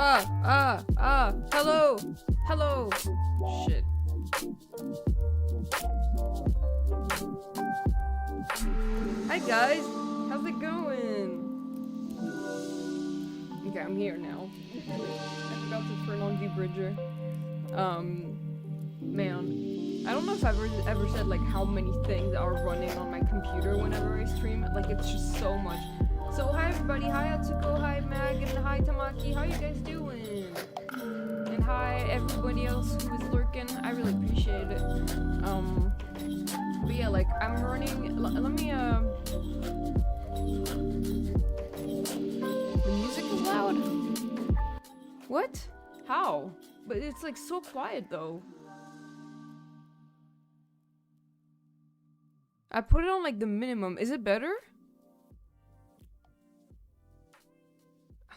Hello. Hello. Shit. Hi guys. How's it going? Okay, I'm here now. I forgot to turn on V-Bridger. Man. I don't know if I've ever said like how many things are running on my computer whenever I stream. Like it's just so much. So hi everybody, hi Atsuko, hi Mag, and hi Tamaki, how you guys doing? And hi everybody else who is lurking, I really appreciate it. But yeah, like I'm running, let me the music is loud? What? How? But it's like so quiet though. I put it on like the minimum, is it better?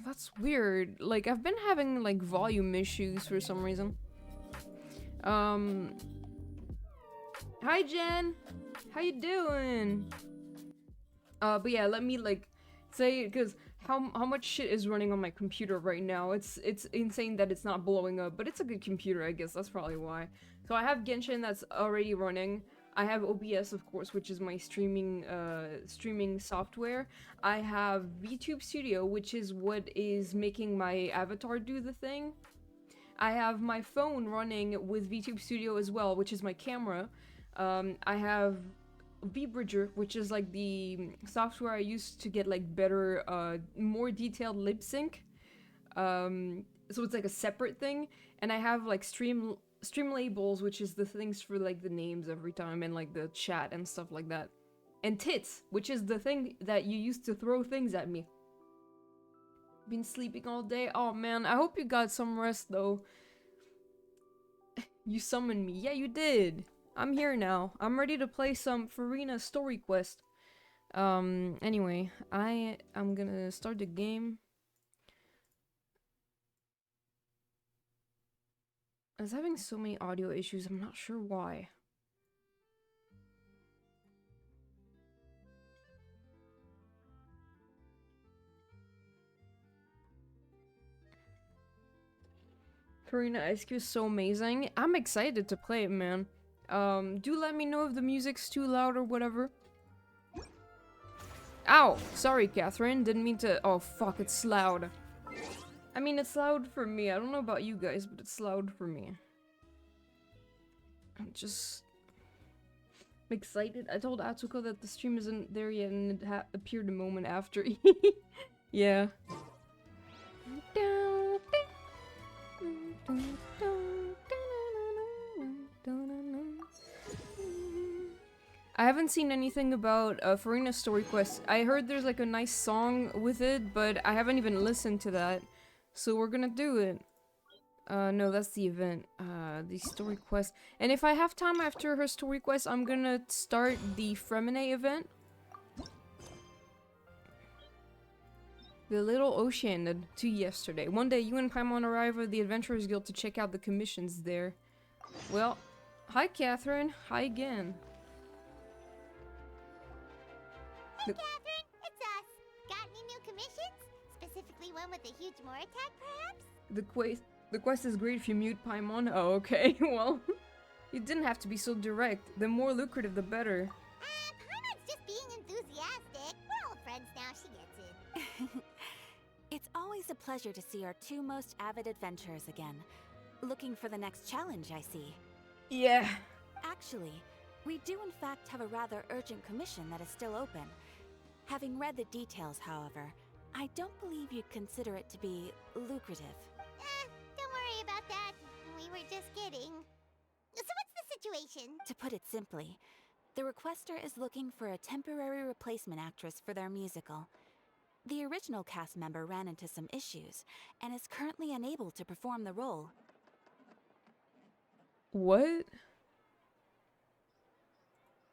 That's weird. Like, I've been having, like, volume issues for some reason. Hi, Jen! How you doing? But yeah, let me, like, say, because how much shit is running on my computer right now? It's insane that it's not blowing up, but it's a good computer, I guess. That's probably why. So I have Genshin that's already running. I have OBS, of course, which is my streaming software. I have VTube Studio, which is what is making my avatar do the thing. I have my phone running with VTube Studio as well, which is my camera. I have V-Bridger, which is like the software I use to get like better, more detailed lip sync. So it's like a separate thing. And I have like stream labels, which is the things for like the names every time and like the chat and stuff like that. And tits, which is the thing that you used to throw things at me. Been sleeping all day? Oh man, I hope you got some rest though. You summoned me. Yeah, you did. I'm here now. I'm ready to play some Furina story quest. Anyway, I'm gonna start the game. I was having so many audio issues, I'm not sure why. Furina SQ is so amazing. I'm excited to play it, man. Do let me know if the music's too loud or whatever. Ow! Sorry, Catherine. Didn't mean to- oh fuck, it's loud. I mean, it's loud for me. I don't know about you guys, but it's loud for me. I'm excited. I told Atsuko that the stream isn't there yet and it appeared a moment after. Yeah. I haven't seen anything about Furina story quest. I heard there's like a nice song with it, but I haven't even listened to that. So we're gonna do it. No, that's the event. The story quest. And if I have time after her story quest, I'm gonna start the Freminet event. The Little Ocean to yesterday. One day, you and Paimon arrive at the Adventurers Guild to check out the commissions there. Well, hi Catherine. Hi again. Hey Catherine, it's us. Got any new commissions? Specifically one with a huge more attack, perhaps? The quest is great if you mute Paimon. Oh, okay. Well, you didn't have to be so direct. The more lucrative, the better. Paimon's just being enthusiastic. We're all friends now, she gets it. It's always a pleasure to see our two most avid adventurers again. Looking for the next challenge, I see. Yeah. Actually, we do in fact have a rather urgent commission that is still open. Having read the details, however, I don't believe you'd consider it to be lucrative. Don't worry about that. We were just kidding. So what's the situation? To put it simply, the requester is looking for a temporary replacement actress for their musical. The original cast member ran into some issues, and is currently unable to perform the role. What?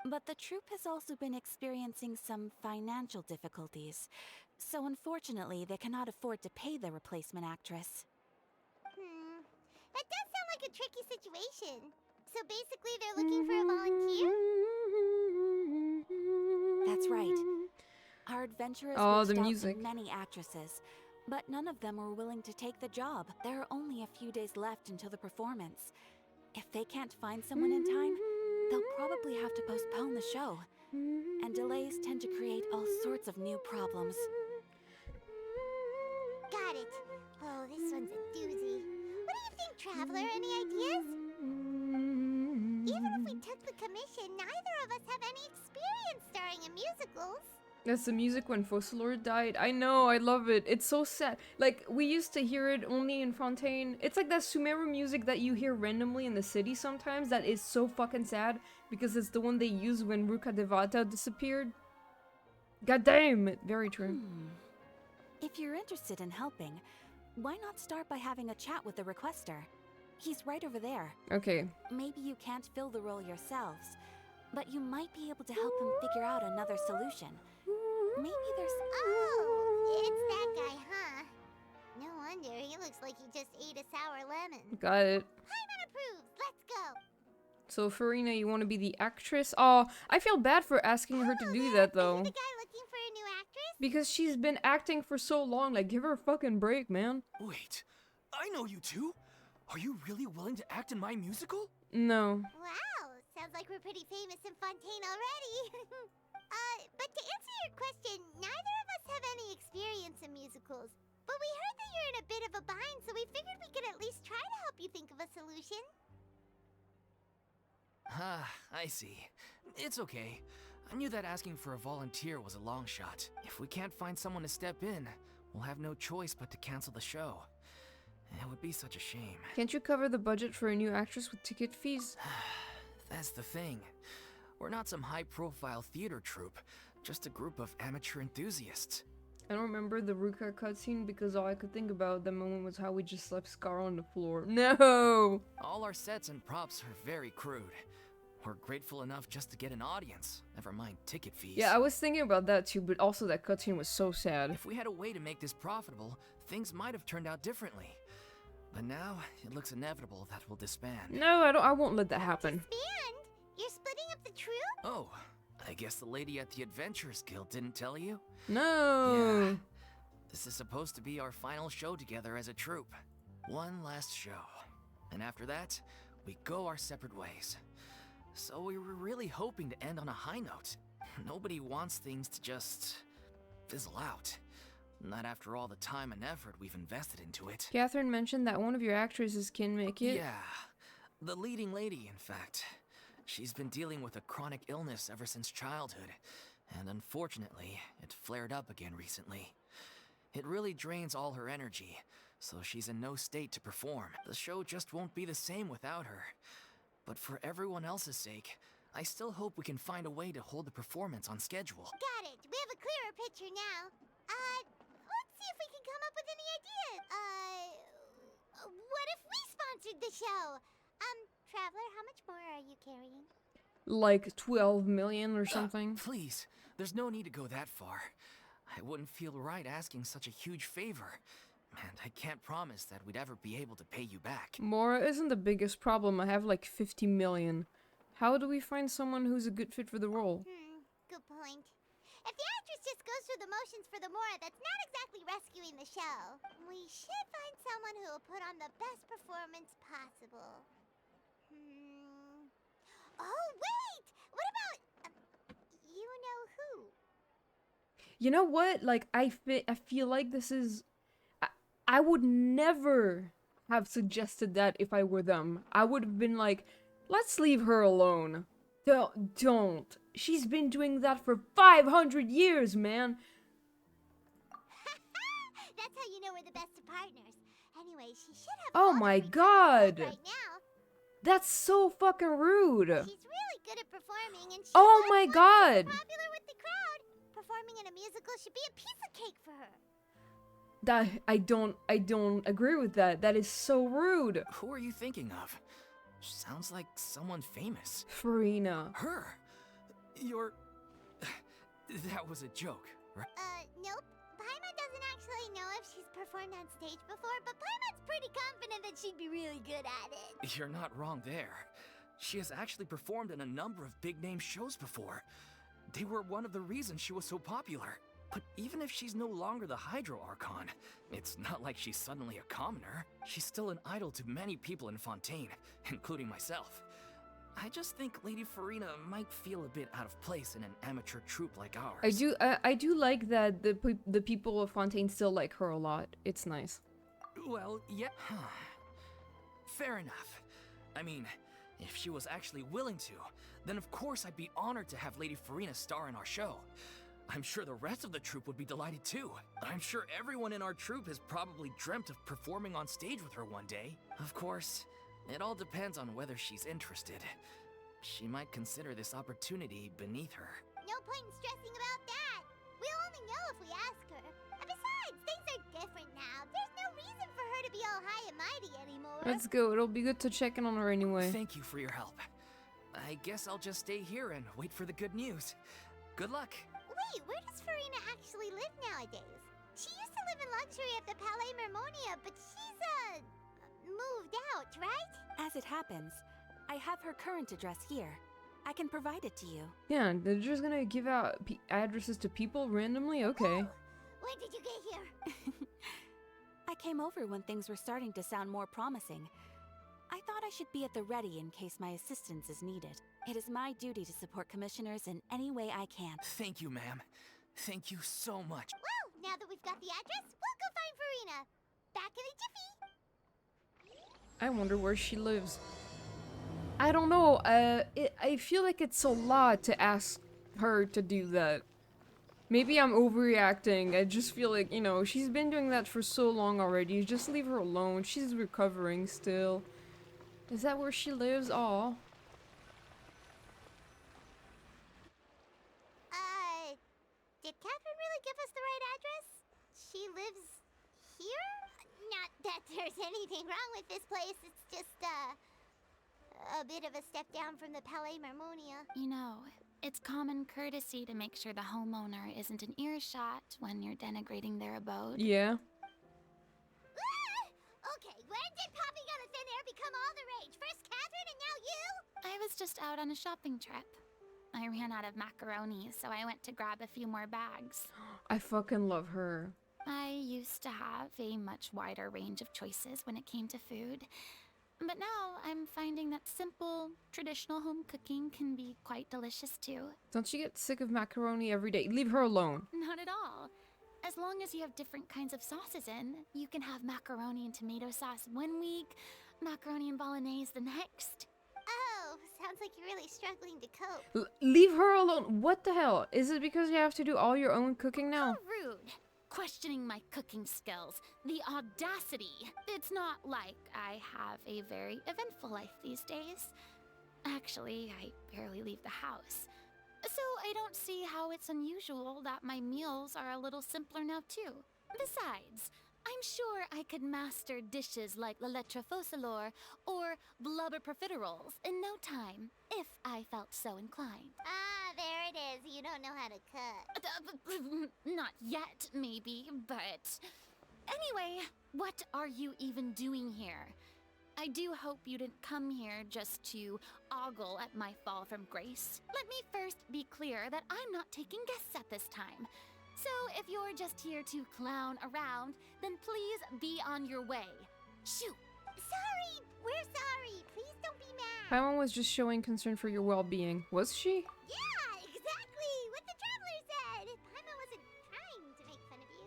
But the troupe has also been experiencing some financial difficulties, so unfortunately they cannot afford to pay the replacement actress. That does sound like a tricky situation. So basically they're looking for a volunteer? That's right. Our adventurers Oh, reached the out music. to many actresses, but none of them were willing to take the job. There are only a few days left until the performance. If they can't find someone in time, they'll probably have to postpone the show. And delays tend to create all sorts of new problems. Got it. Oh, this one's a doozy. What do you think, Traveler? Any ideas? Even if we took the commission, neither of us have any experience starring in musicals. That's the music when Fossilor died. I know, I love it. It's so sad. Like, we used to hear it only in Fontaine. It's like that Sumeru music that you hear randomly in the city sometimes that is so fucking sad because it's the one they used when Ruka Devata disappeared. God damn it. Very true. If you're interested in helping, why not start by having a chat with the requester? He's right over there. Okay. Maybe you can't fill the role yourselves, but you might be able to help him figure out another solution. Maybe there's... Oh, it's that guy, huh? No wonder, he looks like he just ate a sour lemon. Got it. Paimon approves, let's go. So, Furina, you want to be the actress? Oh, I feel bad for asking her to do that, Are though. you the guy looking for a new actress? Because she's been acting for so long. Like, give her a fucking break, man. Wait, I know you two. Are you really willing to act in my musical? No. Wow, sounds like we're pretty famous in Fontaine already. But to answer your question, neither of us have any experience in musicals. But we heard that you're in a bit of a bind, so we figured we could at least try to help you think of a solution. Ah, I see. It's okay. I knew that asking for a volunteer was a long shot. If we can't find someone to step in, we'll have no choice but to cancel the show. It would be such a shame. Can't you cover the budget for a new actress with ticket fees? That's the thing. We're not some high-profile theater troupe, just a group of amateur enthusiasts. I don't remember the Ruka cutscene because all I could think about at the moment was how we just left Scar on the floor. No! All our sets and props are very crude. We're grateful enough just to get an audience, never mind ticket fees. Yeah, I was thinking about that too, but also that cutscene was so sad. If we had a way to make this profitable, things might have turned out differently. But now, it looks inevitable that we'll disband. No, I won't let that happen. Disband? You're splitting up the troupe? Oh, I guess the lady at the Adventurers Guild didn't tell you? No! Yeah. This is supposed to be our final show together as a troupe. One last show. And after that, we go our separate ways. So we were really hoping to end on a high note. Nobody wants things to just fizzle out. Not after all the time and effort we've invested into it. Catherine mentioned that one of your actresses can make it. Yeah, the leading lady, in fact. She's been dealing with a chronic illness ever since childhood, and unfortunately, it flared up again recently. It really drains all her energy, so she's in no state to perform. The show just won't be the same without her. But for everyone else's sake, I still hope we can find a way to hold the performance on schedule. Got it. We have a clearer picture now. Let's see if we can come up with any ideas. What if we sponsored the show? Traveler, how much more are you carrying? Like 12 million or something. Please, there's no need to go that far. I wouldn't feel right asking such a huge favor. And I can't promise that we'd ever be able to pay you back. Mora isn't the biggest problem. I have like 50 million. How do we find someone who's a good fit for the role? Good point. If the actress just goes through the motions for the Mora, that's not exactly rescuing the show. We should find someone who will put on the best performance possible. Oh, wait! What about... you know who? You know what? Like, I feel like this is... I would never have suggested that if I were them. I would have been like, let's leave her alone. Don't. She's been doing that for 500 years, man. That's how you know we're the best of partners. Anyway, she should have... Oh all the my free time in the god. world right now. That's so fucking rude. She's really good at performing, and she Oh was my once god. so popular with the crowd. Performing in a musical should be a piece of cake for her. That I don't agree with that. That is so rude. Who are you thinking of? Sounds like someone famous. Furina. Her? You're... That was a joke, right? Nope. Paimon doesn't actually know if she's performed on stage before, but Paimon's pretty confident that she'd be really good at it. You're not wrong there. She has actually performed in a number of big-name shows before. They were one of the reasons she was so popular. But even if she's no longer the Hydro Archon, it's not like she's suddenly a commoner. She's still an idol to many people in Fontaine, including myself. I just think Lady Furina might feel a bit out of place in an amateur troupe like ours. I do like that the people of Fontaine still like her a lot. It's nice. Well, yeah. Fair enough. I mean, if she was actually willing to, then of course I'd be honored to have Lady Furina star in our show. I'm sure the rest of the troupe would be delighted too. I'm sure everyone in our troupe has probably dreamt of performing on stage with her one day. Of course, it all depends on whether she's interested. She might consider this opportunity beneath her. No point in stressing about that. We'll only know if we ask her. And besides, things are different now. There's no reason for her to be all high and mighty anymore. Let's go. It'll be good to check in on her anyway. Thank you for your help. I guess I'll just stay here and wait for the good news. Good luck. Wait, where does Furina actually live nowadays? She used to live in luxury at the Palais Mermonia, but she's, moved out, right? As it happens, I have her current address here. I can provide it to you. Yeah, they're just gonna give out addresses to people randomly? Okay. When did you get here? I came over when things were starting to sound more promising. I thought I should be at the ready in case my assistance is needed. It is my duty to support commissioners in any way I can. Thank you, ma'am. Thank you so much. Well, now that we've got the address, we'll go find Furina. Back in a jiffy. I wonder where she lives. I don't know. I feel like it's a lot to ask her to do that. Maybe I'm overreacting. I just feel like, you know, she's been doing that for so long already. Just leave her alone. She's recovering still. Is that where she lives? Aw. Did Catherine really give us the right address? She lives here? Not that there's anything wrong with this place. It's just, a bit of a step down from the Palais Mermonia. You know, it's common courtesy to make sure the homeowner isn't an earshot when you're denigrating their abode. Yeah. Okay, when did popping out of thin air become all the rage? First Catherine and now you? I was just out on a shopping trip. I ran out of macaroni, so I went to grab a few more bags. I fucking love her. I used to have a much wider range of choices when it came to food. But now I'm finding that simple, traditional home cooking can be quite delicious too. Don't you get sick of macaroni every day? Leave her alone. Not at all. As long as you have different kinds of sauces in, you can have macaroni and tomato sauce one week, macaroni and bolognese the next. Oh, sounds like you're really struggling to cope. Leave her alone. What the hell? Is it because you have to do all your own cooking now? How rude. Questioning my cooking skills. The audacity. It's not like I have a very eventful life these days. Actually, I barely leave the house. So I don't see how it's unusual that my meals are a little simpler now too. Besides, I'm sure I could master dishes like la lettre focilor or blubber profiteroles in no time, if I felt so inclined. Ah, there it is. You don't know how to cook. Not yet, maybe, but... Anyway, what are you even doing here? I do hope you didn't come here just to ogle at my fall from grace. Let me first be clear that I'm not taking guests at this time. So if you're just here to clown around, then please be on your way. Shoot! Sorry! We're sorry! Please don't be mad! Paimon was just showing concern for your well-being. Was she? Yeah, exactly! What the traveler said! Paimon wasn't trying to make fun of you.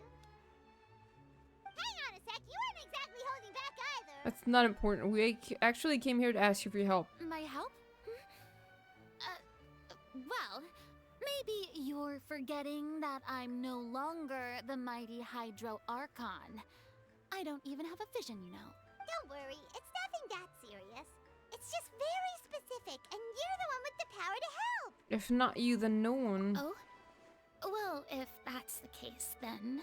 Hang on a sec, you weren't exactly holding back either! That's not important. We actually came here to ask you for your help. My help? Well, maybe you're forgetting that I'm no longer the mighty Hydro Archon. I don't even have a vision, you know. Don't worry, it's nothing that serious. It's just very specific, and you're the one with the power to help! If not you, then no one. Oh? Well, if that's the case, then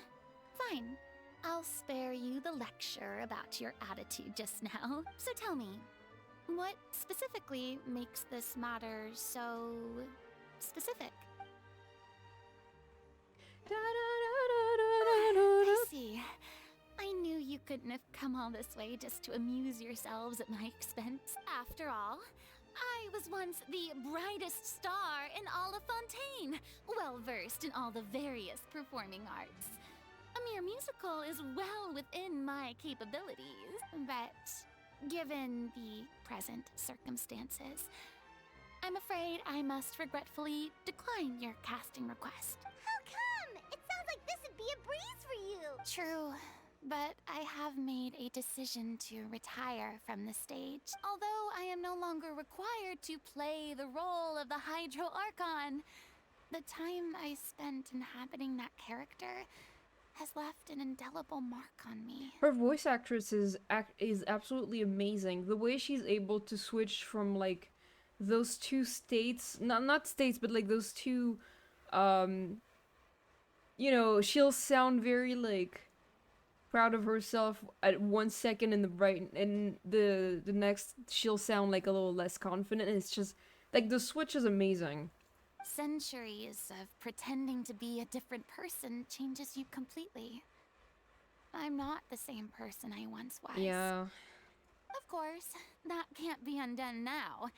fine. I'll spare you the lecture about your attitude just now. So tell me, what specifically makes this matter so specific? I see. I knew you couldn't have come all this way just to amuse yourselves at my expense. After all, I was once the brightest star in all of Fontaine, well versed in all the various performing arts. A mere musical is well within my capabilities, but given the present circumstances, I'm afraid I must regretfully decline your casting request. How come? It sounds like this would be a breeze for you. True, but I have made a decision to retire from the stage. Although I am no longer required to play the role of the Hydro Archon, the time I spent inhabiting that character has left an indelible mark on me. Her voice actress is absolutely amazing. The way she's able to switch from like those two states, not states, but like those two, you know, she'll sound very like proud of herself at 1 second in the right, and the next she'll sound like a little less confident, and it's just like the switch is amazing. Centuries of pretending to be a different person changes you completely. I'm not the same person I once was. Yeah. Of course, that can't be undone now.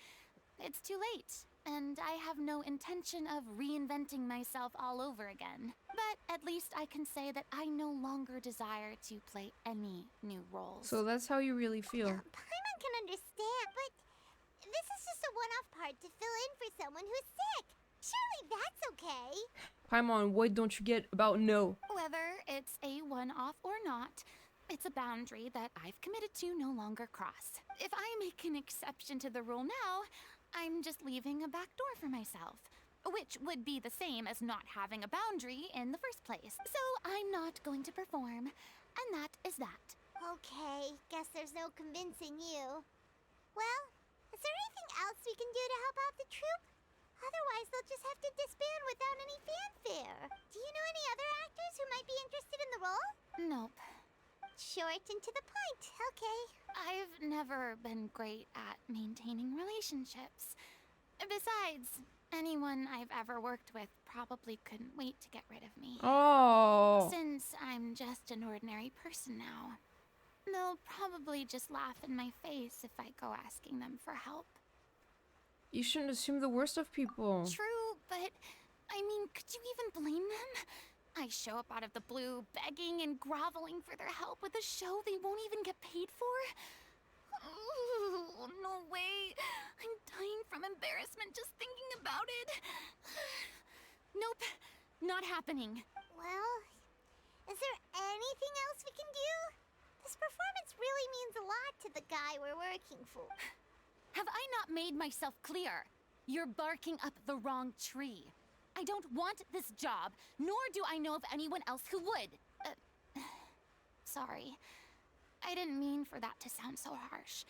It's too late, and I have no intention of reinventing myself all over again. But at least I can say that I no longer desire to play any new roles. So that's how you really feel. Paimon can understand, but this is just a one-off part to fill in for someone who's sick. Surely that's okay. Paimon, what don't you get about no? Whether it's a one-off or not, it's a boundary that I've committed to no longer cross. If I make an exception to the rule now, I'm just leaving a back door for myself, which would be the same as not having a boundary in the first place. So I'm not going to perform, and that is that. Okay, guess there's no convincing you. Well, is there anything else we can do to help out the troupe? Otherwise, they'll just have to disband without any fanfare. Do you know any other actors who might be interested in the role? Nope. Short and to the point, okay. I've never been great at maintaining relationships. Besides, anyone I've ever worked with probably couldn't wait to get rid of me. Oh. Since I'm just an ordinary person now, they'll probably just laugh in my face if I go asking them for help. You shouldn't assume the worst of people. True, but I mean, could you even blame them? I show up out of the blue, begging and groveling for their help with a show they won't even get paid for? Ooh, no way. I'm dying from embarrassment just thinking about it. Nope, not happening. Well, is there anything else we can do? This performance really means a lot to the guy we're working for. Have I not made myself clear? You're barking up the wrong tree. I don't want this job, nor do I know of anyone else who would. Sorry. I didn't mean for that to sound so harsh.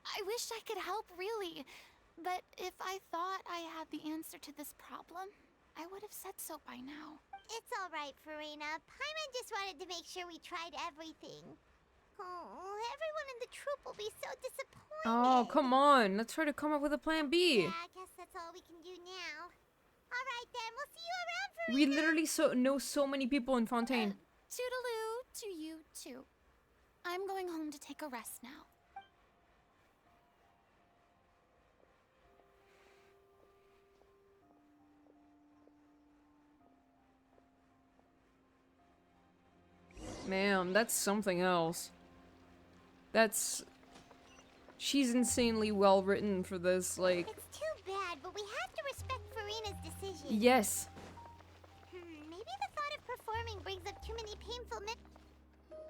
I wish I could help, really. But if I thought I had the answer to this problem, I would have said so by now. It's all right, Furina. Paimon just wanted to make sure we tried everything. Oh, everyone in the troupe will be so disappointed. Oh, come on. Let's try to come up with a plan B. Yeah, I guess that's all we can do now. All right, then. We'll see you around, Furina. We literally know so many people in Fontaine. Toodaloo to you, too. I'm going home to take a rest now. Man, that's something else. She's insanely well written for this, like... It's too bad, but we have to respect Furina's decision. Yes. Maybe the thought of performing brings up too many painful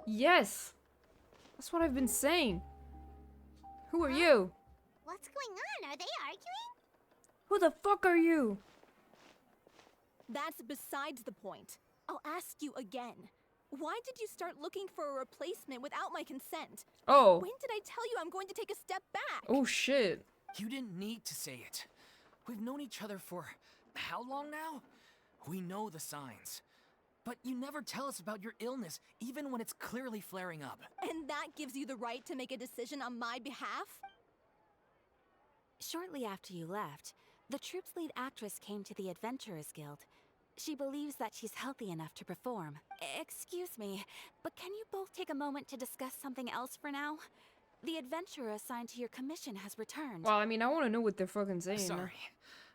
Yes. That's what I've been saying. Who are you? What's going on? Are they arguing? Who the fuck are you? That's besides the point. I'll ask you again. Why did you start looking for a replacement without my consent? Oh. When did I tell you I'm going to take a step back? Oh shit. You didn't need to say it. We've known each other for how long now? We know the signs. But you never tell us about your illness, even when it's clearly flaring up. And that gives you the right to make a decision on my behalf? Shortly after you left, the troupe's lead actress came to the Adventurers Guild. She believes that she's healthy enough to perform. Excuse me, but can you both take a moment to discuss something else for now? The adventurer assigned to your commission has returned. Well, I mean, I want to know what they're fucking saying. Sorry,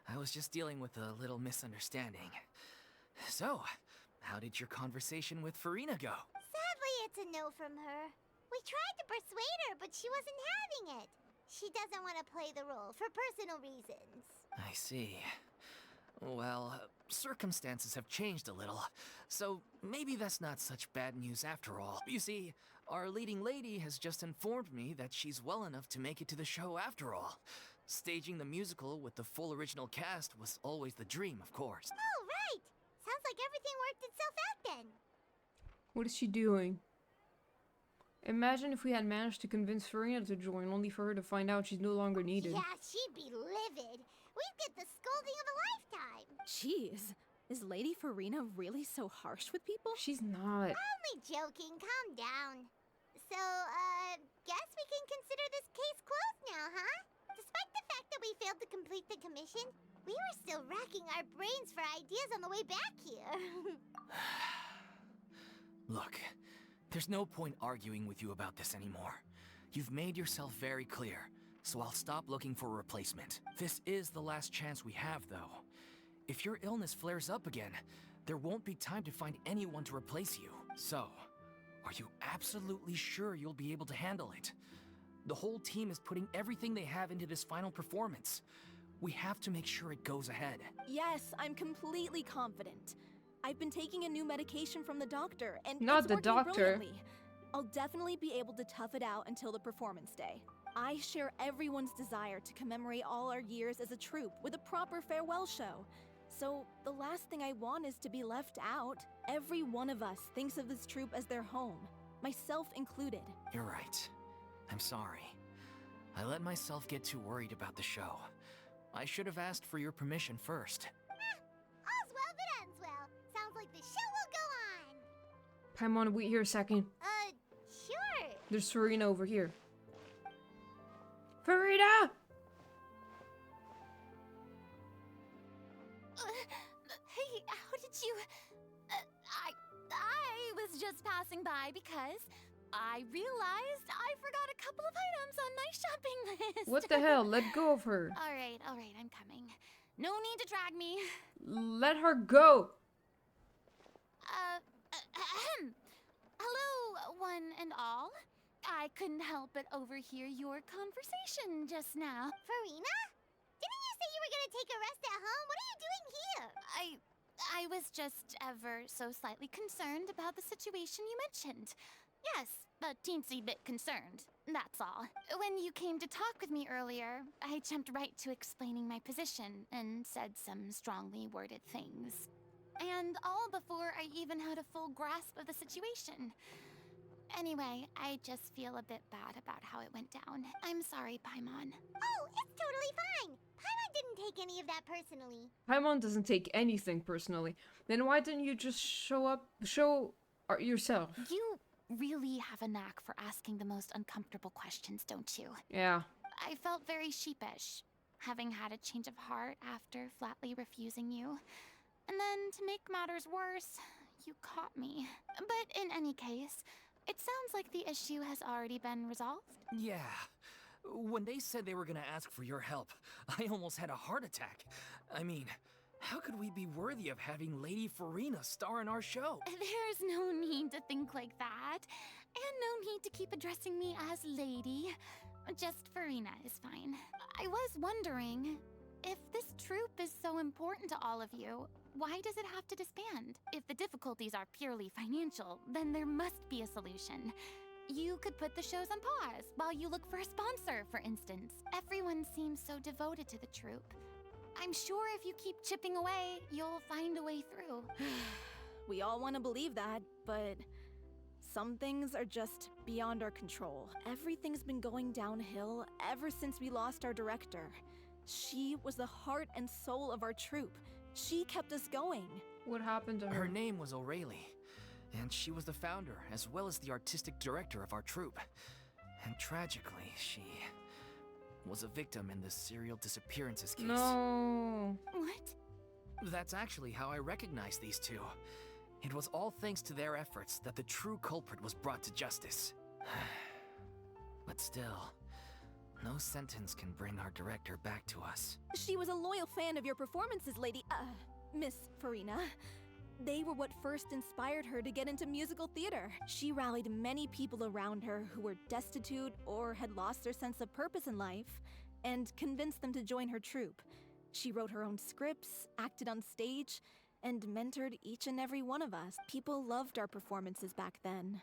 I was just dealing with a little misunderstanding. So, how did your conversation with Furina go? Sadly, it's a no from her. We tried to persuade her, but she wasn't having it. She doesn't want to play the role for personal reasons. I see. Well, circumstances have changed a little, so maybe that's not such bad news after all. You see, our leading lady has just informed me that she's well enough to make it to the show after all. Staging the musical with the full original cast was always the dream, of course. Oh, right! Sounds like everything worked itself out then. What is she doing? Imagine if we had managed to convince Furina to join, only for her to find out she's no longer needed. Yeah, she'd be livid. We'd get the scolding of a lifetime. Jeez, is Lady Furina really so harsh with people? She's not. Only joking, calm down. So, guess we can consider this case closed now, huh? Despite the fact that we failed to complete the commission, we were still racking our brains for ideas on the way back here. Look, there's no point arguing with you about this anymore. You've made yourself very clear, so I'll stop looking for a replacement. This is the last chance we have, though. If your illness flares up again, there won't be time to find anyone to replace you. So, are you absolutely sure you'll be able to handle it? The whole team is putting everything they have into this final performance. We have to make sure it goes ahead. Yes, I'm completely confident. I've been taking a new medication from the doctor, and Not it's the working doctor. brilliantly. I'll definitely be able to tough it out until the performance day. I share everyone's desire to commemorate all our years as a troupe with a proper farewell show. So, the last thing I want is to be left out. Every one of us thinks of this troupe as their home, myself included. You're right. I'm sorry. I let myself get too worried about the show. I should have asked for your permission first. All's well that ends well. Sounds like the show will go on. Paimon, wait here a second. Sure. There's Furina over here. Furina! Hey, how did you... I was just passing by because I realized I forgot a couple of items on my shopping list. What the hell? Let go of her. All right, I'm coming. No need to drag me. Let her go. Hello, one and all. I couldn't help but overhear your conversation just now. Furina? Didn't you say you were gonna take a rest at home? What are you doing here? I was just ever so slightly concerned about the situation you mentioned. Yes, a teensy bit concerned, that's all. When you came to talk with me earlier, I jumped right to explaining my position and said some strongly worded things. And all before I even had a full grasp of the situation. Anyway, I just feel a bit bad about how it went down. I'm sorry, Paimon. Oh, it's totally fine. Paimon didn't take any of that personally. Paimon doesn't take anything personally. Then why didn't you just show yourself? You really have a knack for asking the most uncomfortable questions, don't you? Yeah. I felt very sheepish, having had a change of heart after flatly refusing you. And then, to make matters worse, you caught me. But in any case, it sounds like the issue has already been resolved. Yeah. When they said they were gonna ask for your help, I almost had a heart attack. I mean, how could we be worthy of having Lady Furina star in our show? There's no need to think like that. And no need to keep addressing me as Lady. Just Furina is fine. I was wondering, if this troupe is so important to all of you, why does it have to disband? If the difficulties are purely financial, then there must be a solution. You could put the shows on pause while you look for a sponsor, for instance. Everyone seems so devoted to the troupe. I'm sure if you keep chipping away, you'll find a way through. We all want to believe that, but some things are just beyond our control. Everything's been going downhill ever since we lost our director. She was the heart and soul of our troupe. She kept us going. What happened to her? Her name was O'Reilly, and she was the founder as well as the artistic director of our troupe. And tragically, she was a victim in the serial disappearances case. No. What? That's actually how I recognized these two. It was all thanks to their efforts that the true culprit was brought to justice. But still, no sentence can bring our director back to us. She was a loyal fan of your performances, Miss Furina. They were what first inspired her to get into musical theater. She rallied many people around her who were destitute or had lost their sense of purpose in life, and convinced them to join her troupe. She wrote her own scripts, acted on stage, and mentored each and every one of us. People loved our performances back then.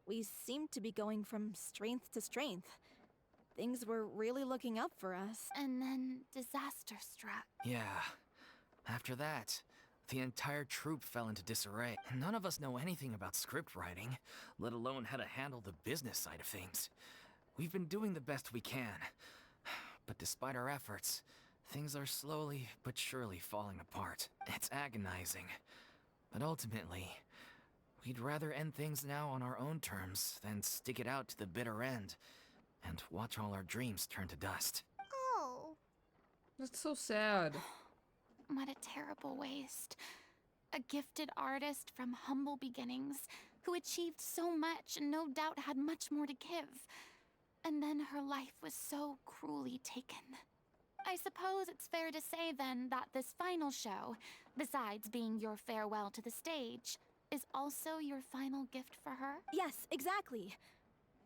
We seemed to be going from strength to strength. Things were really looking up for us. And then disaster struck. Yeah. After that, the entire troupe fell into disarray. None of us know anything about script writing, let alone how to handle the business side of things. We've been doing the best we can. But despite our efforts, things are slowly but surely falling apart. It's agonizing. But ultimately, we'd rather end things now on our own terms than stick it out to the bitter end and watch all our dreams turn to dust. Oh. That's so sad. What a terrible waste. A gifted artist from humble beginnings who achieved so much and no doubt had much more to give. And then her life was so cruelly taken. I suppose it's fair to say then that this final show, besides being your farewell to the stage, is also your final gift for her? Yes, exactly.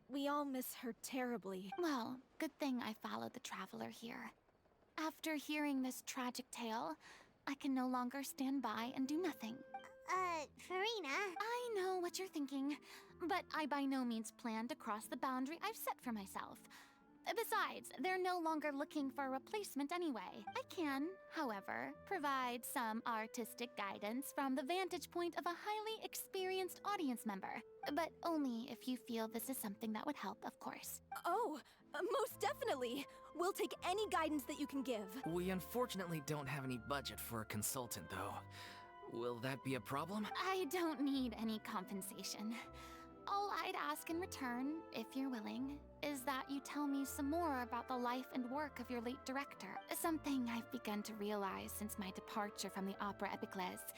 We all miss her terribly. Well, good thing I followed the traveler here. After hearing this tragic tale, I can no longer stand by and do nothing. Furina. I know what you're thinking, but I by no means plan to cross the boundary I've set for myself. Besides, they're no longer looking for a replacement anyway. I can, however, provide some artistic guidance from the vantage point of a highly experienced audience member. But only if you feel this is something that would help, of course. Oh, most definitely. We'll take any guidance that you can give. We unfortunately don't have any budget for a consultant, though. Will that be a problem? I don't need any compensation. All I'd ask in return, if you're willing, is that you tell me some more about the life and work of your late director. Something I've begun to realize since my departure from the Opera Epiclese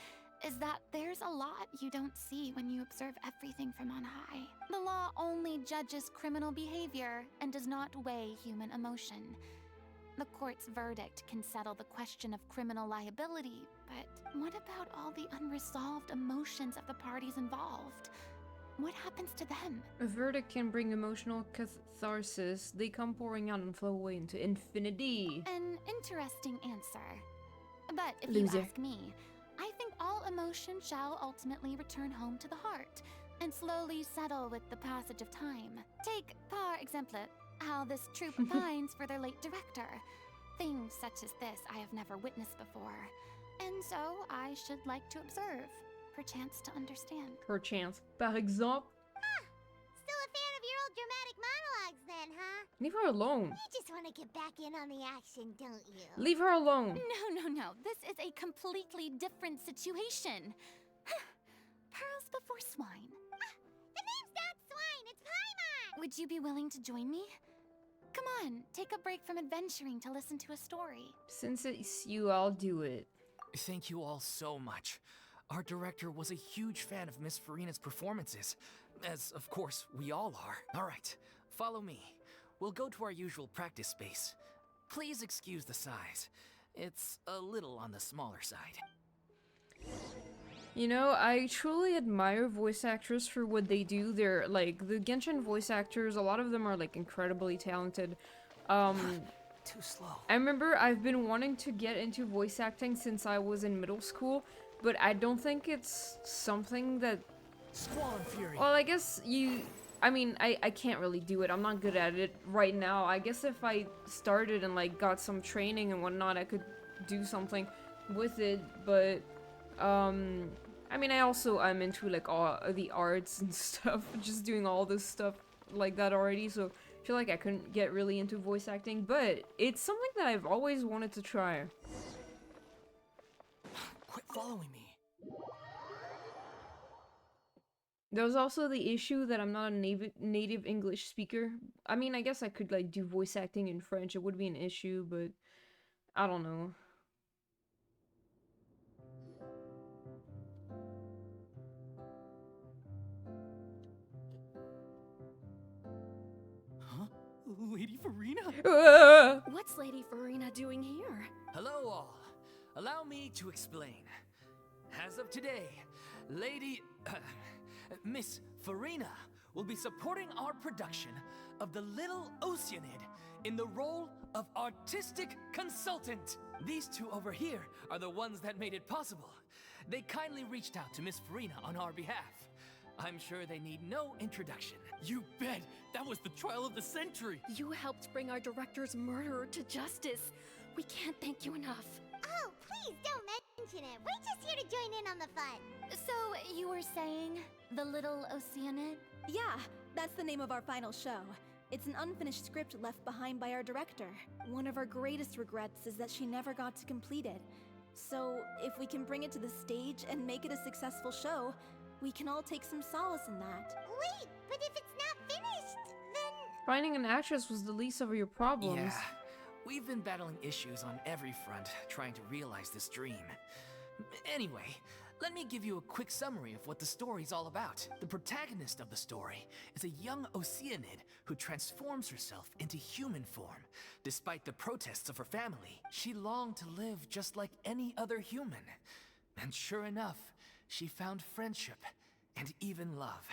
is that there's a lot you don't see when you observe everything from on high. The law only judges criminal behavior and does not weigh human emotion. The court's verdict can settle the question of criminal liability, but what about all the unresolved emotions of the parties involved? What happens to them? A verdict can bring emotional catharsis. They come pouring out and flow away into infinity. An interesting answer. But if Loser. you ask me, I think all emotion shall ultimately return home to the heart and slowly settle with the passage of time. Take, par exemple, how this troupe pines for their late director. Things such as this I have never witnessed before, and so I should like to observe, perchance to understand. Perchance. Par exemple. Still a fan of your old dramatic monologues then, huh? Leave her alone. You just want to get back in on the action, don't you? Leave her alone. No. This is a completely different situation. Pearls before swine. The name's not Swine, it's Paimon! Would you be willing to join me? Come on, take a break from adventuring to listen to a story. Since it's you, I'll do it. Thank you all so much. Our director was a huge fan of Miss Furina's performances, as of course we all are. All right, follow me. We'll go to our usual practice space. Please excuse the size. It's a little on the smaller side. You know, I truly admire voice actors for what they do. They're like the Genshin voice actors, a lot of them are like incredibly talented. Too slow. I remember I've been wanting to get into voice acting since I was in middle school, but I don't think it's something that, Squall and Fury. well, I guess I can't really do it. I'm not good at it right now. I guess if I started and like got some training and whatnot, I could do something with it, but I'm into like all the arts and stuff, just doing all this stuff like that already, so I feel like I couldn't get really into voice acting, but it's something that I've always wanted to try. Quit following me. There's also the issue that I'm not a native English speaker. I mean, I guess I could like do voice acting in French, it would be an issue, but I don't know. Huh? Lady Furina? What's Lady Furina doing here? Hello all. Allow me to explain. As of today, Miss Furina will be supporting our production of The Little Oceanid in the role of artistic consultant. These two over here are the ones that made it possible. They kindly reached out to Miss Furina on our behalf. I'm sure they need no introduction. You bet! That was the trial of the century! You helped bring our director's murderer to justice. We can't thank you enough. Oh, please don't mention it. We're just here to join in on the fun. So, you were saying The Little Oceanid? Yeah, that's the name of our final show. It's an unfinished script left behind by our director. One of our greatest regrets is that she never got to complete it. So, if we can bring it to the stage and make it a successful show, we can all take some solace in that. Wait, but if it's not finished, then... Finding an actress was the least of your problems. Yeah, we've been battling issues on every front, trying to realize this dream. Anyway, let me give you a quick summary of what the story's all about. The protagonist of the story is a young Oceanid who transforms herself into human form. Despite the protests of her family, she longed to live just like any other human. And sure enough, she found friendship and even love.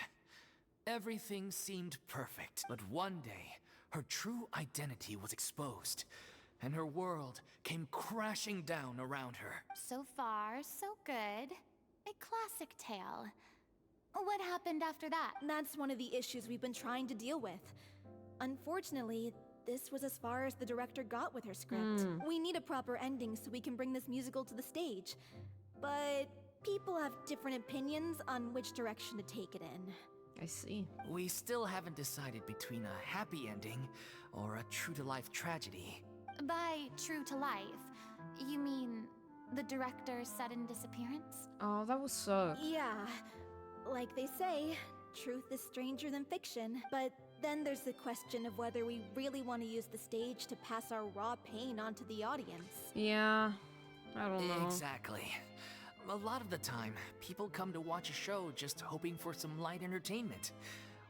Everything seemed perfect, but one day, her true identity was exposed, and her world came crashing down around her. So far, so good. A classic tale. What happened after that? That's one of the issues we've been trying to deal with. Unfortunately, this was as far as the director got with her script. We need a proper ending so we can bring this musical to the stage. But people have different opinions on which direction to take it in. I see. We still haven't decided between a happy ending or a true-to-life tragedy. By true to life, you mean the director's sudden disappearance? Oh, that would suck. Yeah, like they say, truth is stranger than fiction. But then there's the question of whether we really want to use the stage to pass our raw pain onto the audience. Yeah, I don't know. Exactly. A lot of the time, people come to watch a show just hoping for some light entertainment.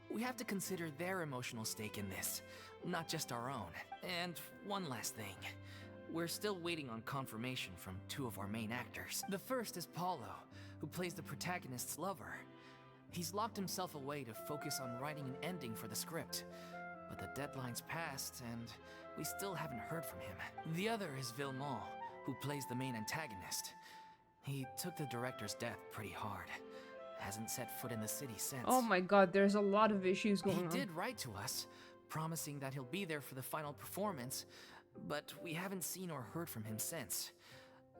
We have to consider their emotional stake in this, not just our own. And one last thing. We're still waiting on confirmation from two of our main actors. The first is Paulo, who plays the protagonist's lover. He's locked himself away to focus on writing an ending for the script. But the deadline's passed, and we still haven't heard from him. The other is Villemont, who plays the main antagonist. He took the director's death pretty hard. Hasn't set foot in the city since. Oh my god, there's a lot of issues going on. He did write to us, promising that he'll be there for the final performance, but we haven't seen or heard from him since.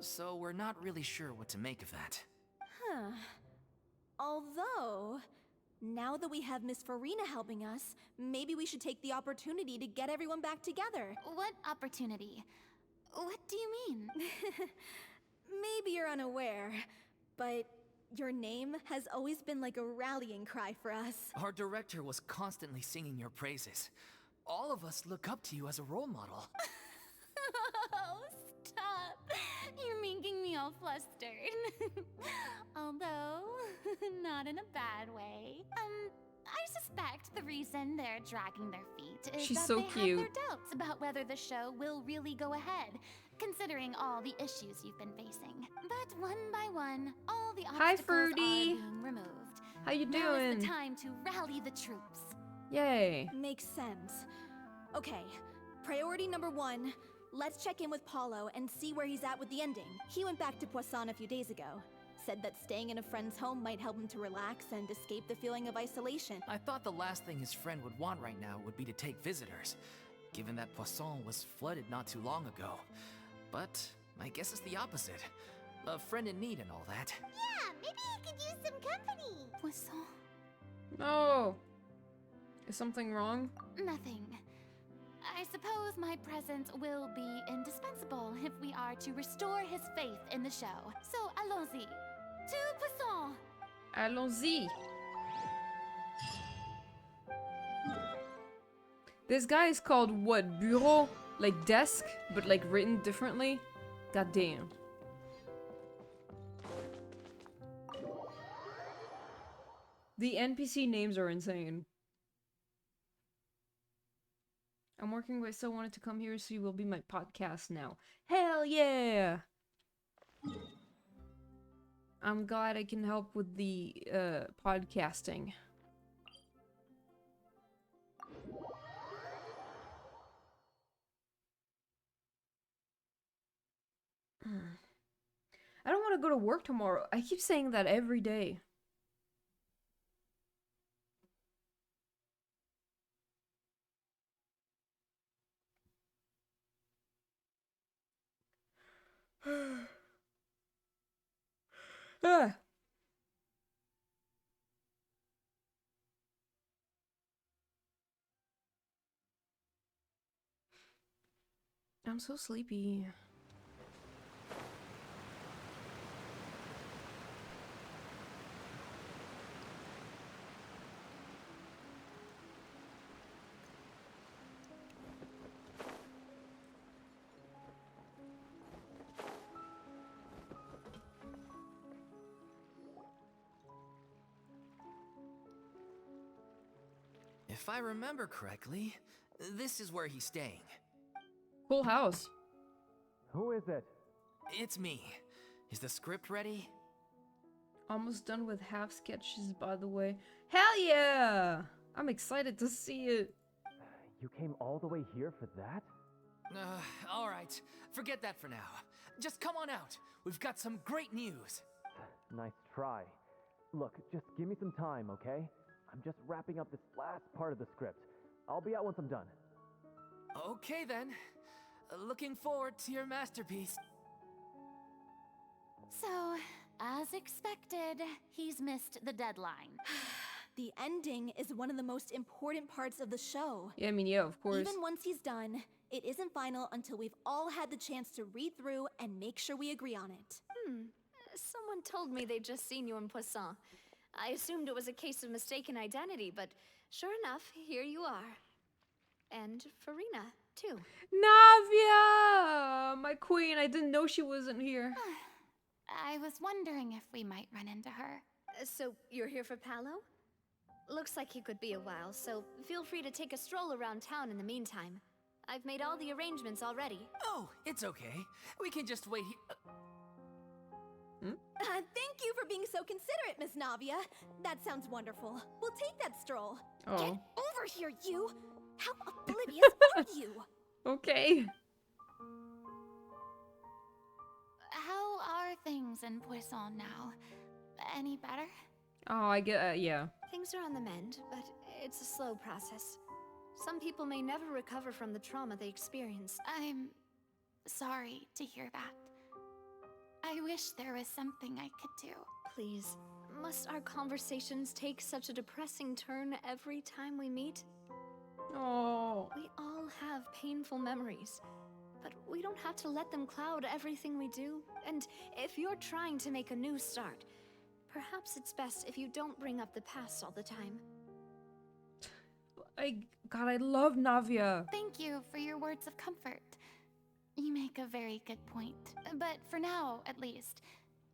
So we're not really sure what to make of that. Huh. Although, now that we have Miss Furina helping us, maybe we should take the opportunity to get everyone back together. What opportunity? What do you mean? Maybe you're unaware, but your name has always been like a rallying cry for us. Our director was constantly singing your praises. All of us look up to you as a role model. Oh, stop. You're making me all flustered. Although, not in a bad way. I suspect the reason they're dragging their feet is She's that so they cute. have their doubts about whether the show will really go ahead, considering all the issues you've been facing. But one by one, all the Hi, obstacles Fruity. are being removed. How you Now is doing? the time to rally the troops. Yay. Makes sense. Okay, priority number 1. Let's check in with Paulo and see where he's at with the ending. He went back to Poisson a few days ago. Said that staying in a friend's home might help him to relax and escape the feeling of isolation. I thought the last thing his friend would want right now would be to take visitors, given that Poisson was flooded not too long ago. But I guess it's the opposite. A friend in need and all that. Yeah, maybe he could use some company. Poisson? No. Is something wrong? Nothing. I suppose my presence will be indispensable if we are to restore his faith in the show. So allons-y. To Poisson! Allons-y. This guy is called what? Bureau? Like desk, but like written differently? God damn. The NPC names are insane. I'm working, but I still wanted to come here, so you will be my podcast now. Hell yeah! I'm glad I can help with the podcasting. I don't want to go to work tomorrow. I keep saying that every day. Ah. I'm so sleepy. If I remember correctly, this is where he's staying. Full house. Who is it? It's me. Is the script ready? Almost done with half sketches, by the way. Hell yeah! I'm excited to see it. You came all the way here for that? Alright. Forget that for now. Just come on out. We've got some great news. Nice try. Look, just give me some time, okay? I'm just wrapping up this last part of the script. I'll be out once I'm done. Okay then. Looking forward to your masterpiece. So, as expected, he's missed the deadline. The ending is one of the most important parts of the show. Yeah, I mean, yeah, of course. Even once he's done, it isn't final until we've all had the chance to read through and make sure we agree on it. Someone told me they'd just seen you in Poisson. I assumed it was a case of mistaken identity, but sure enough, here you are. And Furina, too. Navia! My queen, I didn't know she wasn't here. I was wondering if we might run into her. So, you're here for Palo? Looks like he could be a while, so feel free to take a stroll around town in the meantime. I've made all the arrangements already. Oh, it's okay. We can just wait here. Thank you for being so considerate, Miss Navia. That sounds wonderful. We'll take that stroll. Oh. Get over here, you! How oblivious are you? Okay. How are things in Poisson now? Any better? Oh, I get, yeah. Things are on the mend, but it's a slow process. Some people may never recover from the trauma they experienced. I'm sorry to hear that. I wish there was something I could do. Please, must our conversations take such a depressing turn every time we meet? Oh. We all have painful memories, but we don't have to let them cloud everything we do. And if you're trying to make a new start, perhaps it's best if you don't bring up the past all the time. God, I love Navia. Thank you for your words of comfort. You make a very good point. But for now, at least,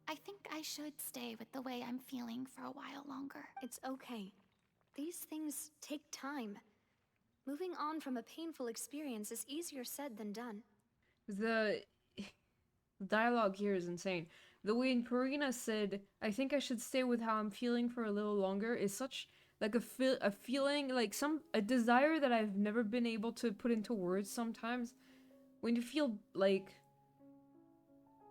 I think I should stay with the way I'm feeling for a while longer. It's okay. These things take time. Moving on from a painful experience is easier said than done. The dialogue here is insane. The way Furina said, I think I should stay with how I'm feeling for a little longer is such like a feeling, like a desire that I've never been able to put into words sometimes. When you feel like,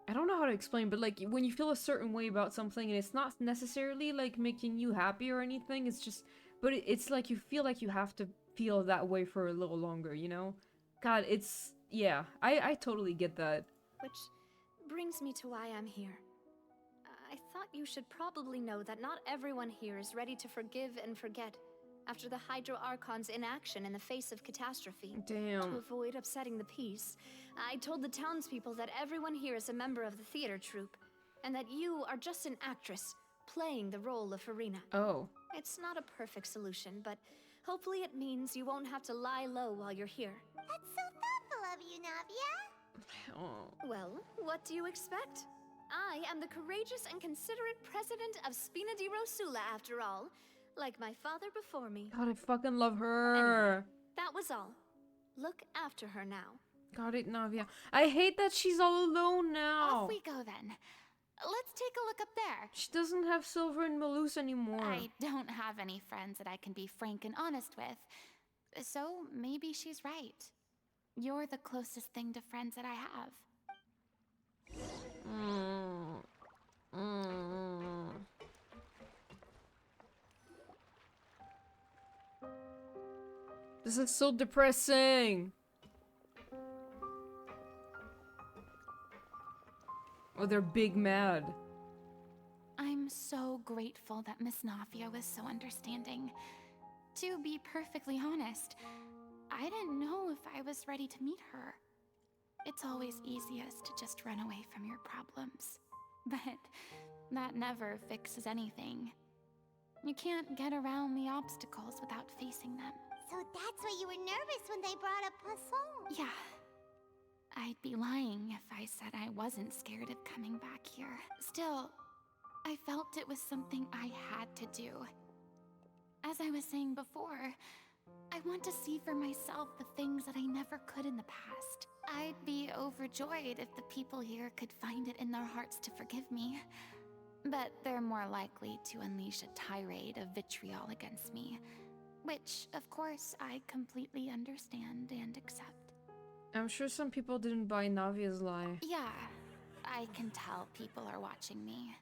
I don't know how to explain, but like when you feel a certain way about something and it's not necessarily like making you happy or anything, it's just, but it's like you feel like you have to feel that way for a little longer, you know? God, it's, yeah, I totally get that. Which brings me to why I'm here. I thought you should probably know that not everyone here is ready to forgive and forget after the Hydro Archon's inaction in the face of catastrophe. Damn. To avoid upsetting the peace, I told the townspeople that everyone here is a member of the theater troupe, and that you are just an actress playing the role of Furina. Oh. It's not a perfect solution, but hopefully it means you won't have to lie low while you're here. That's so thoughtful of you, Navia. Oh. Well, what do you expect? I am the courageous and considerate president of Spina di Rosula, after all. Like my father before me. God, I fucking love her. Anyway, that was all. Look after her now. Got it, Navia. I hate that she's all alone now. Off we go then. Let's take a look up there. She doesn't have Silver and Malus anymore. I don't have any friends that I can be frank and honest with. So maybe she's right. You're the closest thing to friends that I have. This is so depressing. Oh, they're big mad. I'm so grateful that Miss Nafia was so understanding. To be perfectly honest, I didn't know if I was ready to meet her. It's always easiest to just run away from your problems. But that never fixes anything. You can't get around the obstacles without facing them. So that's why you were nervous when they brought up Poisson. Yeah. I'd be lying if I said I wasn't scared of coming back here. Still, I felt it was something I had to do. As I was saying before, I want to see for myself the things that I never could in the past. I'd be overjoyed if the people here could find it in their hearts to forgive me. But they're more likely to unleash a tirade of vitriol against me. Which, of course, I completely understand and accept. I'm sure some people didn't buy Navia's lie. Yeah, I can tell people are watching me.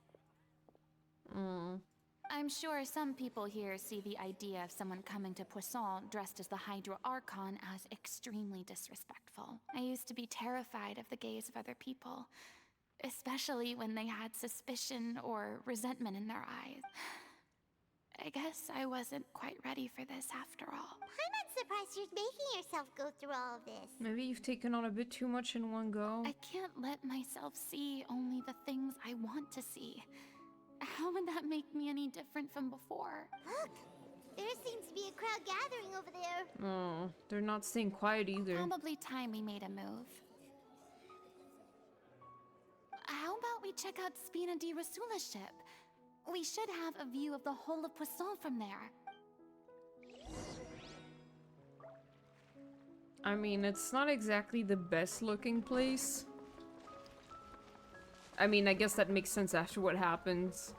I'm sure some people here see the idea of someone coming to Poisson dressed as the Hydro Archon as extremely disrespectful. I used to be terrified of the gaze of other people, especially when they had suspicion or resentment in their eyes. I guess I wasn't quite ready for this after all. I'm not surprised you're making yourself go through all of this. Maybe you've taken on a bit too much in one go. I can't let myself see only the things I want to see. How would that make me any different from before? Look, there seems to be a crowd gathering over there. Oh, they're not staying quiet either. Probably time we made a move. How about we check out Spina di Rasula's ship? We should have a view of the whole of Poisson from there. I mean, it's not exactly the best looking place. I mean, I guess that makes sense after what happens.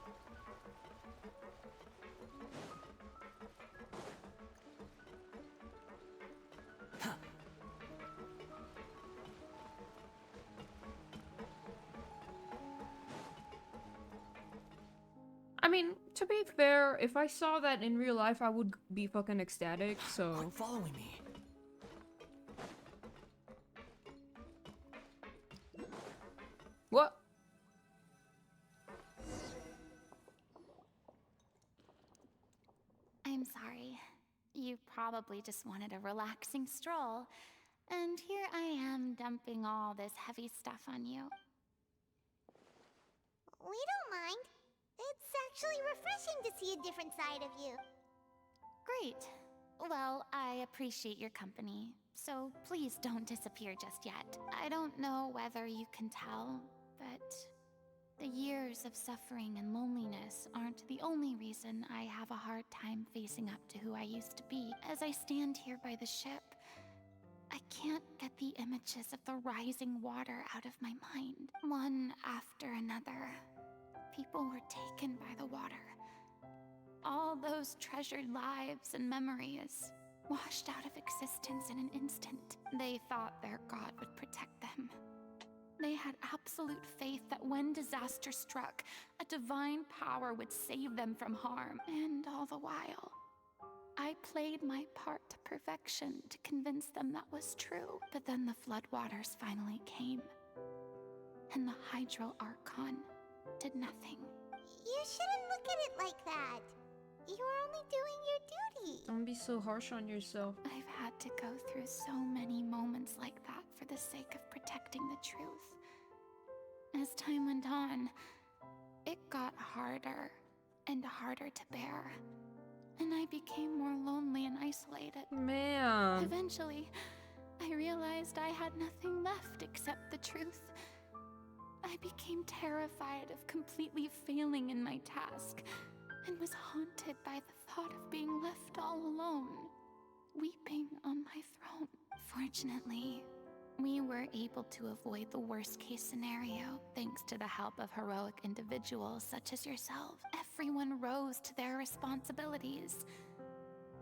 I mean, to be fair, if I saw that in real life, I would be fucking ecstatic, so... Quit following me. What? I'm sorry. You probably just wanted a relaxing stroll. And here I am dumping all this heavy stuff on you. We don't mind. It's actually refreshing to see a different side of you. Great. Well, I appreciate your company, so please don't disappear just yet. I don't know whether you can tell, but the years of suffering and loneliness aren't the only reason I have a hard time facing up to who I used to be. As I stand here by the ship, I can't get the images of the rising water out of my mind. One after another, people were taken by the water. All those treasured lives and memories washed out of existence in an instant. They thought their god would protect them. They had absolute faith that when disaster struck, a divine power would save them from harm. And all the while, I played my part to perfection to convince them that was true. But then the floodwaters finally came, and the Hydro Archon did nothing. You shouldn't look at it like that. You were only doing your duty. Don't be so harsh on yourself. I've had to go through so many moments like that for the sake of protecting the truth. As time went on, it got harder and harder to bear. And I became more lonely and isolated. Man. Eventually, I realized I had nothing left except the truth. I became terrified of completely failing in my task, and was haunted by the thought of being left all alone, weeping on my throne. Fortunately, we were able to avoid the worst case scenario thanks to the help of heroic individuals such as yourself. Everyone rose to their responsibilities,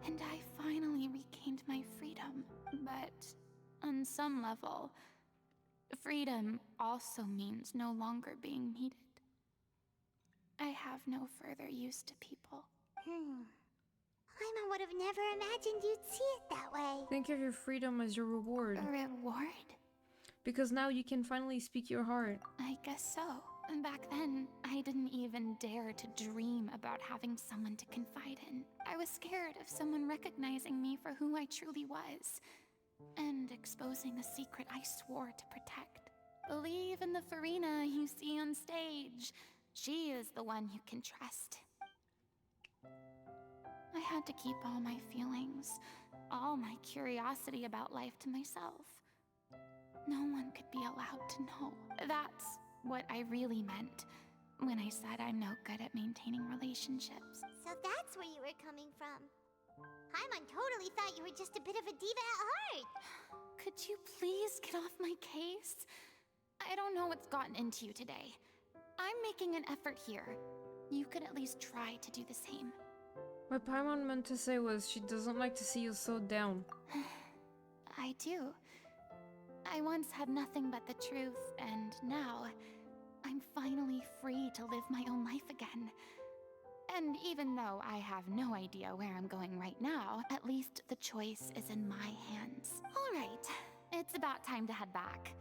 and I finally regained my freedom. But on some level, freedom also means no longer being needed. I have no further use to people. Paimon would have never imagined you'd see it that way. Think of your freedom as your reward. A reward? Because now you can finally speak your heart. I guess so. Back then, I didn't even dare to dream about having someone to confide in. I was scared of someone recognizing me for who I truly was, and exposing a secret I swore to protect. Believe in the Furina you see on stage. She is the one you can trust. I had to keep all my feelings, all my curiosity about life to myself. No one could be allowed to know. That's what I really meant when I said I'm no good at maintaining relationships. So that's where you were coming from. Paimon totally thought you were just a bit of a diva at heart. Could you please get off my case? I don't know what's gotten into you today. I'm making an effort here. You could at least try to do the same. What Paimon meant to say was she doesn't like to see you so down. I do. I once had nothing but the truth, and now I'm finally free to live my own life again. And even though I have no idea where I'm going right now, at least the choice is in my hands. All right, it's about time to head back.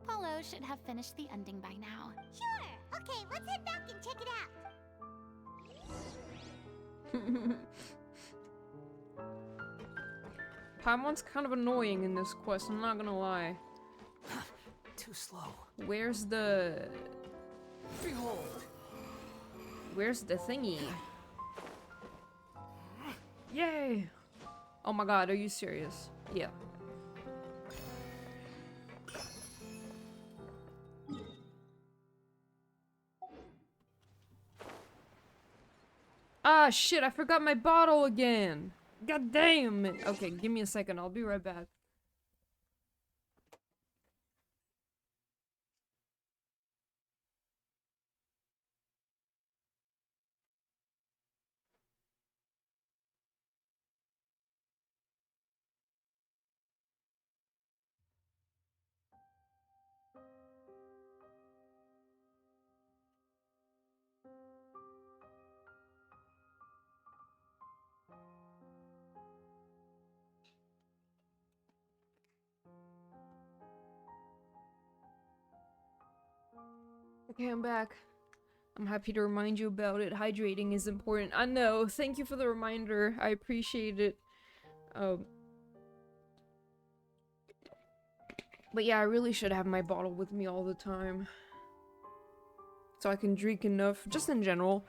Paulo should have finished the ending by now. Sure. Okay, let's head back and check it out. Paimon's kind of annoying in this quest, I'm not gonna lie. Too slow. Where's the... Behold! Where's the thingy? Yay! Oh my god, are you serious? Yeah. Ah, shit, I forgot my bottle again! God damn it! Okay, give me a second, I'll be right back. Okay, I'm back. I'm happy to remind you about it. Hydrating is important. I know. Thank you for the reminder. I appreciate it. But yeah, I really should have my bottle with me all the time. So I can drink enough, just in general.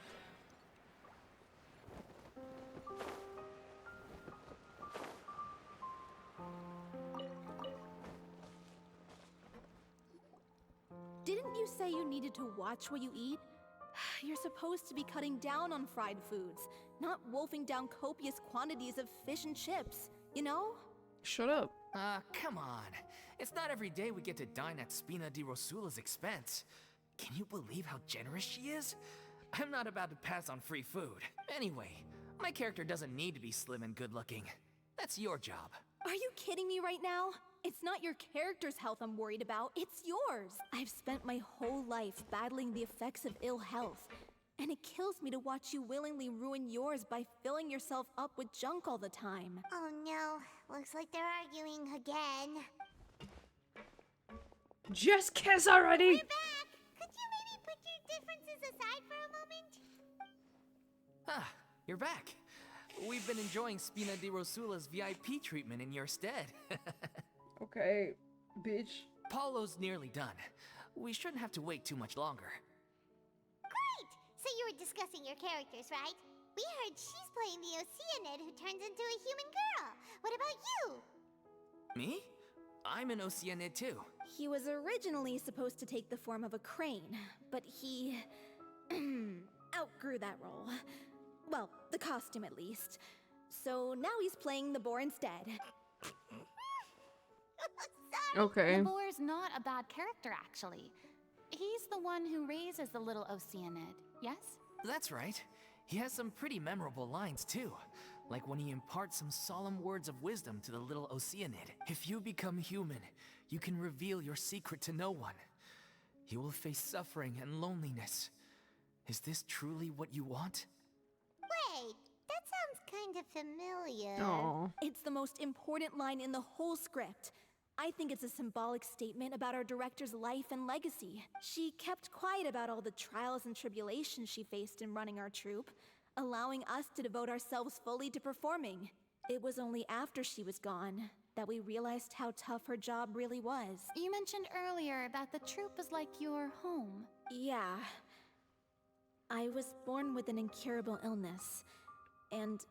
Didn't you say you needed to watch what you eat? You're supposed to be cutting down on fried foods, not wolfing down copious quantities of fish and chips, you know? Shut up. Come on. It's not every day we get to dine at Spina di Rosula's expense. Can you believe how generous she is? I'm not about to pass on free food. Anyway, my character doesn't need to be slim and good-looking. That's your job. Are you kidding me right now? It's not your character's health I'm worried about, it's yours. I've spent my whole life battling the effects of ill health, and it kills me to watch you willingly ruin yours by filling yourself up with junk all the time. Oh no, looks like they're arguing again. Just kiss already! We're back! Could you maybe put your differences aside for a moment? Ah, you're back. We've been enjoying Spina di Rosula's VIP treatment in your stead. Okay, bitch. Paulo's nearly done. We shouldn't have to wait too much longer. Great! So you were discussing your characters, right? We heard she's playing the Oceanid who turns into a human girl. What about you? Me? I'm an Oceanid too. He was originally supposed to take the form of a crane, but he outgrew that role. Well, the costume at least. So now he's playing the boar instead. Sorry. Okay. Labor's not a bad character, actually. He's the one who raises the little Oceanid, yes? That's right. He has some pretty memorable lines, too. Like when he imparts some solemn words of wisdom to the little Oceanid. If you become human, you can reveal your secret to no one. You will face suffering and loneliness. Is this truly what you want? Wait, that sounds kind of familiar. Oh. It's the most important line in the whole script. I think it's a symbolic statement about our director's life and legacy. She kept quiet about all the trials and tribulations she faced in running our troupe, allowing us to devote ourselves fully to performing. It was only after she was gone that we realized how tough her job really was. You mentioned earlier that the troupe is like your home. Yeah. I was born with an incurable illness, and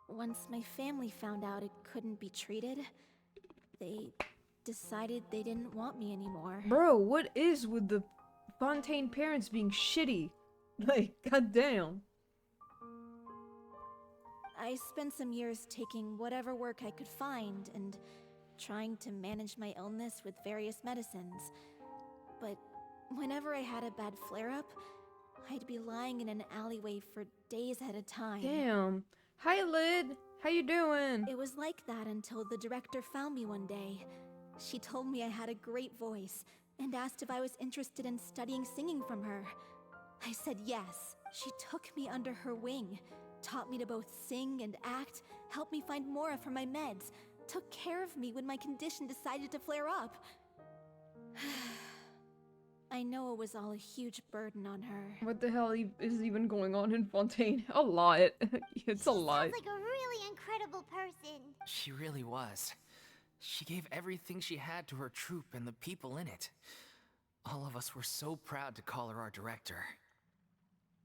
once my family found out it couldn't be treated, they decided they didn't want me anymore. Bro, what is with the Fontaine parents being shitty? Like, goddamn. I spent some years taking whatever work I could find and trying to manage my illness with various medicines. But whenever I had a bad flare-up, I'd be lying in an alleyway for days at a time. Damn. Hi, Lid. How you doing? It was like that until the director found me one day. She told me I had a great voice and asked if I was interested in studying singing from her. I said yes. She took me under her wing, taught me to both sing and act, helped me find Mora for my meds, took care of me when my condition decided to flare up. I know it was all a huge burden on her. What the hell is even going on in Fontaine? A lot. It's a lot. Sounds like a really incredible person. She really was. She gave everything she had to her troupe and the people in it. All of us were so proud to call her our director.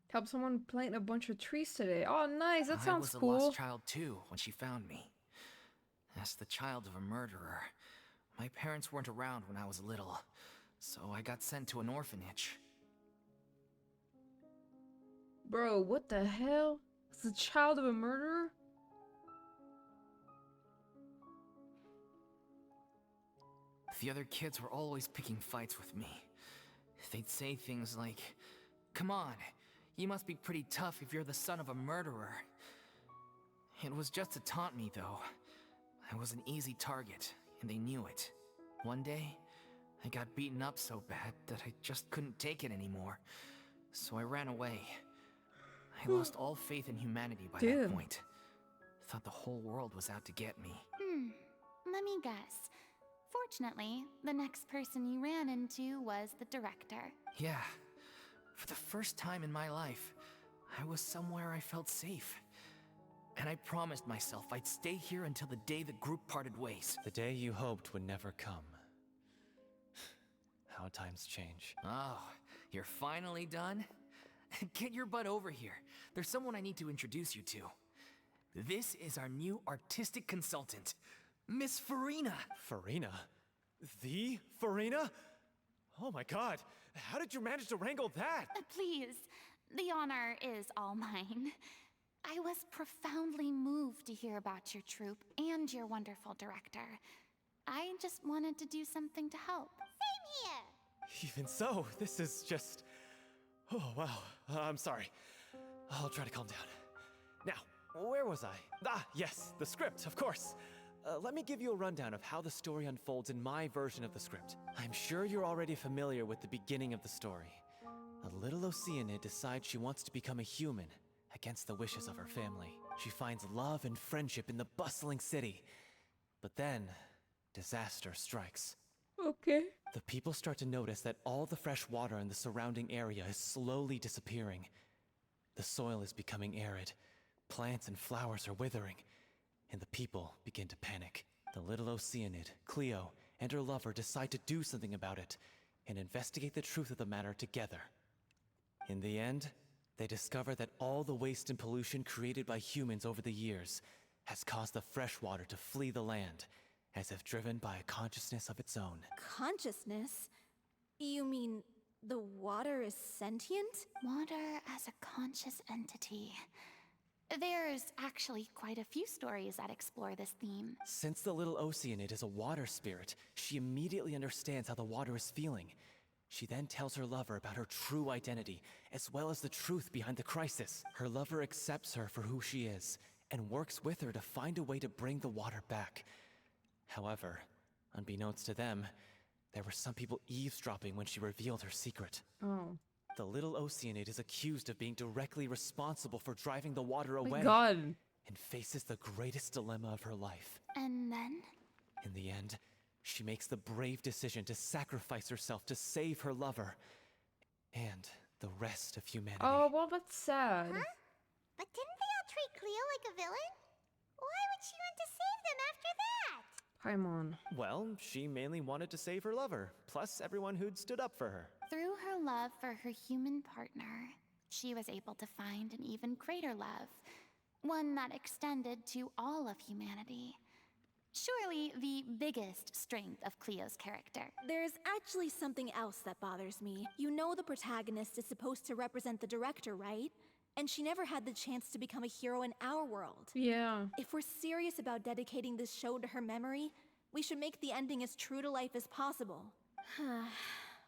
Help someone plant a bunch of trees today. Oh, nice. That sounds I was cool. a lost child too when she found me. As the child of a murderer, my parents weren't around when I was little, so I got sent to an orphanage. Bro, what the hell? It's the child of a murderer? The other kids were always picking fights with me. They'd say things like, "Come on, you must be pretty tough if you're the son of a murderer." It was just to taunt me, though. I was an easy target, and they knew it. One day, I got beaten up so bad that I just couldn't take it anymore. So I ran away. I lost all faith in humanity by Damn. that point. Thought the whole world was out to get me. Let me guess. Fortunately, the next person you ran into was the director. Yeah. For the first time in my life, I was somewhere I felt safe. And I promised myself I'd stay here until the day the group parted ways. The day you hoped would never come. How times change. Oh, you're finally done? Get your butt over here. There's someone I need to introduce you to. This is our new artistic consultant, Miss Furina. Furina? The Furina? Oh my god, how did you manage to wrangle that? Please, the honor is all mine. I was profoundly moved to hear about your troupe and your wonderful director. I just wanted to do something to help. Same here. Even so, this is just... Oh, wow. I'm sorry. I'll try to calm down. Now, where was I? Ah, yes, the script, of course. Let me give you a rundown of how the story unfolds in my version of the script. I'm sure you're already familiar with the beginning of the story. A little Oceanid decides she wants to become a human, against the wishes of her family. She finds love and friendship in the bustling city. But then, disaster strikes. Okay. The people start to notice that all the fresh water in the surrounding area is slowly disappearing. The soil is becoming arid, plants and flowers are withering, and the people begin to panic. The little Oceanid, Cleo, and her lover decide to do something about it, and investigate the truth of the matter together. In the end, they discover that all the waste and pollution created by humans over the years has caused the fresh water to flee the land, as if driven by a consciousness of its own. Consciousness? You mean the water is sentient? Water as a conscious entity. There's actually quite a few stories that explore this theme. Since the little Oceanid is a water spirit, she immediately understands how the water is feeling. She then tells her lover about her true identity, as well as the truth behind the crisis. Her lover accepts her for who she is, and works with her to find a way to bring the water back. However, unbeknownst to them, there were some people eavesdropping when she revealed her secret. Oh. The little Oceanid is accused of being directly responsible for driving the water away. My God. And faces the greatest dilemma of her life. And then? In the end, she makes the brave decision to sacrifice herself to save her lover and the rest of humanity. Oh, well, that's sad. Huh? But didn't they all treat Cleo like a villain? Why would she want to save them after that? Paimon. Well, she mainly wanted to save her lover, plus everyone who'd stood up for her. Through her love for her human partner, she was able to find an even greater love, one that extended to all of humanity. Surely the biggest strength of Cleo's character. There's actually something else that bothers me. You know the protagonist is supposed to represent the director, right? And she never had the chance to become a hero in our world. Yeah. If we're serious about dedicating this show to her memory, we should make the ending as true to life as possible.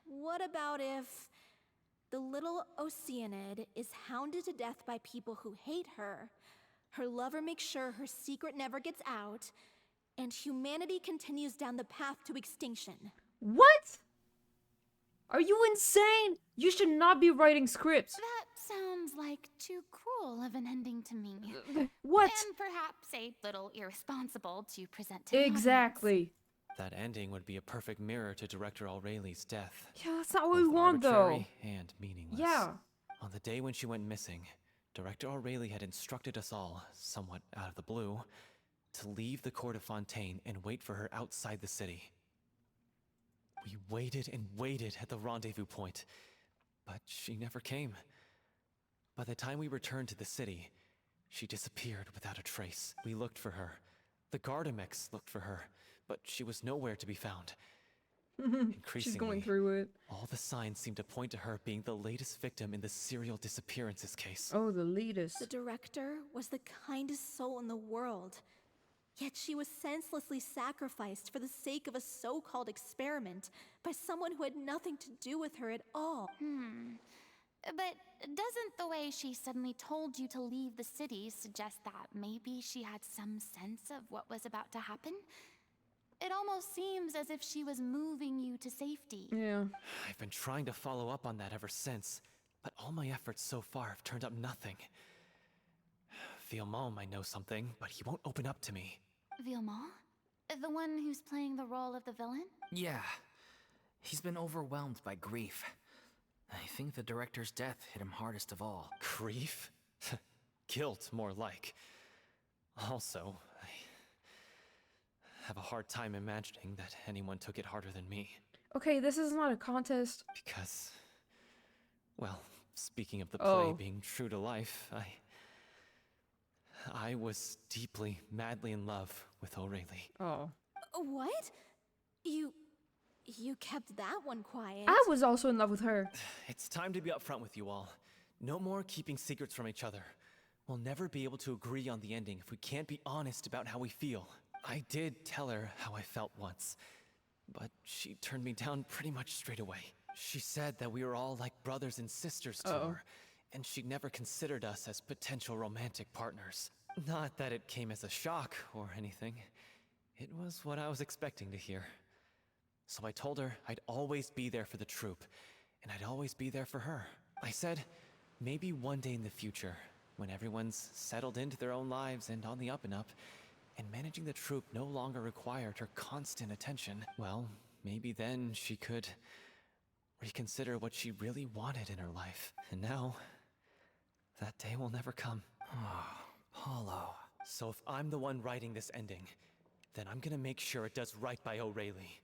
What about if the little Oceanid is hounded to death by people who hate her, her lover makes sure her secret never gets out, and humanity continues down the path to extinction? What? Are you insane? You should not be writing scripts. That sounds like too cruel of an ending to me. What? And perhaps a little irresponsible to present to the audience. Exactly. That ending would be a perfect mirror to Director O'Reilly's death. Yeah, that's not what we Both want, though. arbitrary and meaningless. Yeah. On the day when she went missing, Director O'Reilly had instructed us all, somewhat out of the blue, to leave the court of Fontaine and wait for her outside the city. We waited and waited at the rendezvous point, but she never came. By the time we returned to the city, she disappeared without a trace. We looked for her. The Gardamex looked for her, but she was nowhere to be found. Increasingly, She's going through it. all the signs seem to point to her being the latest victim in the serial disappearances case. Oh, the latest. The director was the kindest soul in the world. Yet she was senselessly sacrificed for the sake of a so-called experiment by someone who had nothing to do with her at all. But doesn't the way she suddenly told you to leave the city suggest that maybe she had some sense of what was about to happen? It almost seems as if she was moving you to safety. Yeah. I've been trying to follow up on that ever since, but all my efforts so far have turned up nothing. Villemont might know something, but he won't open up to me. Villemont? The one who's playing the role of the villain? Yeah. He's been overwhelmed by grief. I think the director's death hit him hardest of all. Grief? Guilt, more like. Also, I have a hard time imagining that anyone took it harder than me. Okay, this is not a contest. Because, well, speaking of the play Oh. being true to life, I was deeply, madly in love with O'Reilly. Oh. What? You kept that one quiet. I was also in love with her. It's time to be upfront with you all. No more keeping secrets from each other. We'll never be able to agree on the ending if we can't be honest about how we feel. I did tell her how I felt once, but she turned me down pretty much straight away. She said that we were all like brothers and sisters to her, and she'd never considered us as potential romantic partners. Not that it came as a shock or anything. It was what I was expecting to hear. So I told her I'd always be there for the troupe, and I'd always be there for her. I said, maybe one day in the future, when everyone's settled into their own lives and on the up and up, and managing the troupe no longer required her constant attention, well, maybe then she could reconsider what she really wanted in her life. And now, that day will never come. Hollow. So if I'm the one writing this ending, then I'm gonna make sure it does right by O'Reilly.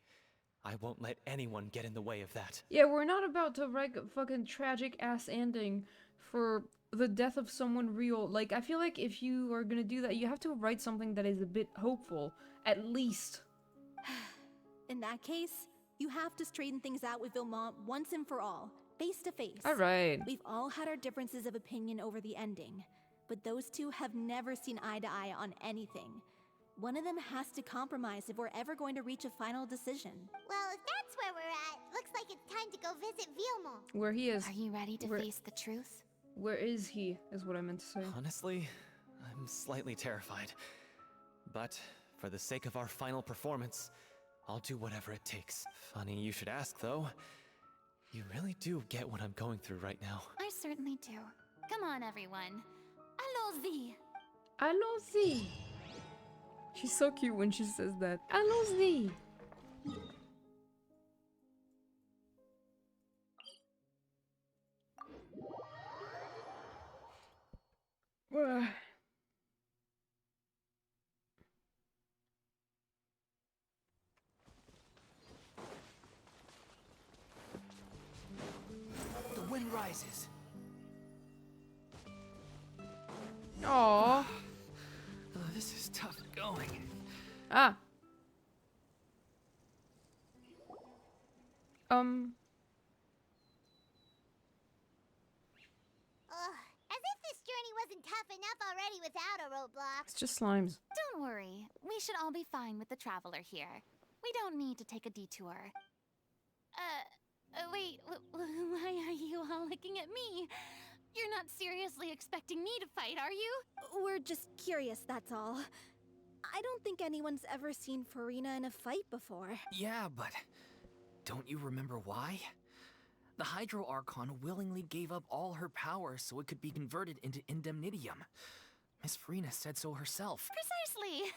I won't let anyone get in the way of that. Yeah, we're not about to write a fucking tragic-ass ending for the death of someone real. Like, I feel like if you are gonna do that, you have to write something that is a bit hopeful, at least. In that case, you have to straighten things out with Villemont once and for all, face to face. Alright. We've all had our differences of opinion over the ending, but those two have never seen eye to eye on anything. One of them has to compromise if we're ever going to reach a final decision. Well, if that's where we're at, looks like it's time to go visit Vilmo. Where he is. Are you ready to Where- face the truth? Where is he, is what I meant to say. Honestly, I'm slightly terrified. But for the sake of our final performance, I'll do whatever it takes. Funny you should ask, though. You really do get what I'm going through right now. I certainly do. Come on, everyone. Allons-y. Allons-y. She's so cute when she says that. Allons-y. The wind rises. Aww. Oh, this is tough going. Ah. As if this journey wasn't tough enough already without a roadblock. It's just slimes. Don't worry. We should all be fine with the traveler here. We don't need to take a detour. Wait, why are you all looking at me? You're not seriously expecting me to fight, are you? We're just curious, that's all. I don't think anyone's ever seen Furina in a fight before. Yeah, but don't you remember why? The Hydro Archon willingly gave up all her power so it could be converted into indemnitium. Miss Furina said so herself. Precisely.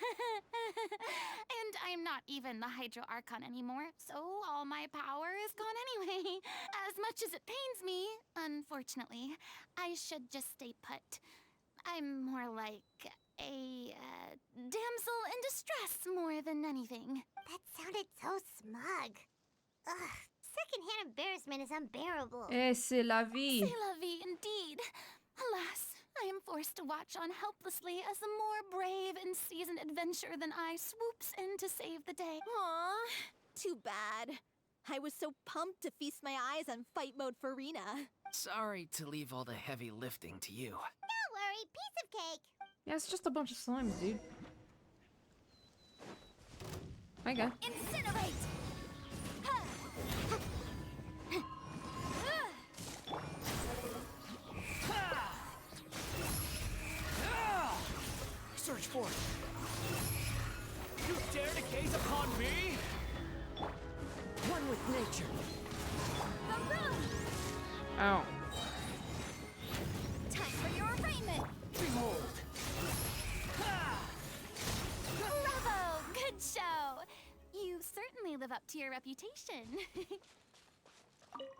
And I'm not even the Hydro Archon anymore, so all my power is gone anyway. As much as it pains me, unfortunately, I should just stay put. I'm more like a damsel in distress more than anything. That sounded so smug. Ugh, secondhand embarrassment is unbearable. Eh, c'est la vie. C'est la vie indeed. Alas, I am forced to watch on helplessly as a more brave and seasoned adventurer than I swoops in to save the day. Aw, too bad. I was so pumped to feast my eyes on fight mode Furina. Sorry to leave all the heavy lifting to you. Don't worry, piece of cake. Yeah, it's just a bunch of slimes, dude. Hi, guy. Incinerate! Search for it. You dare to gaze upon me? One with nature. Ow. Time for your arraignment! Behold. Bravo! Good show! You certainly live up to your reputation.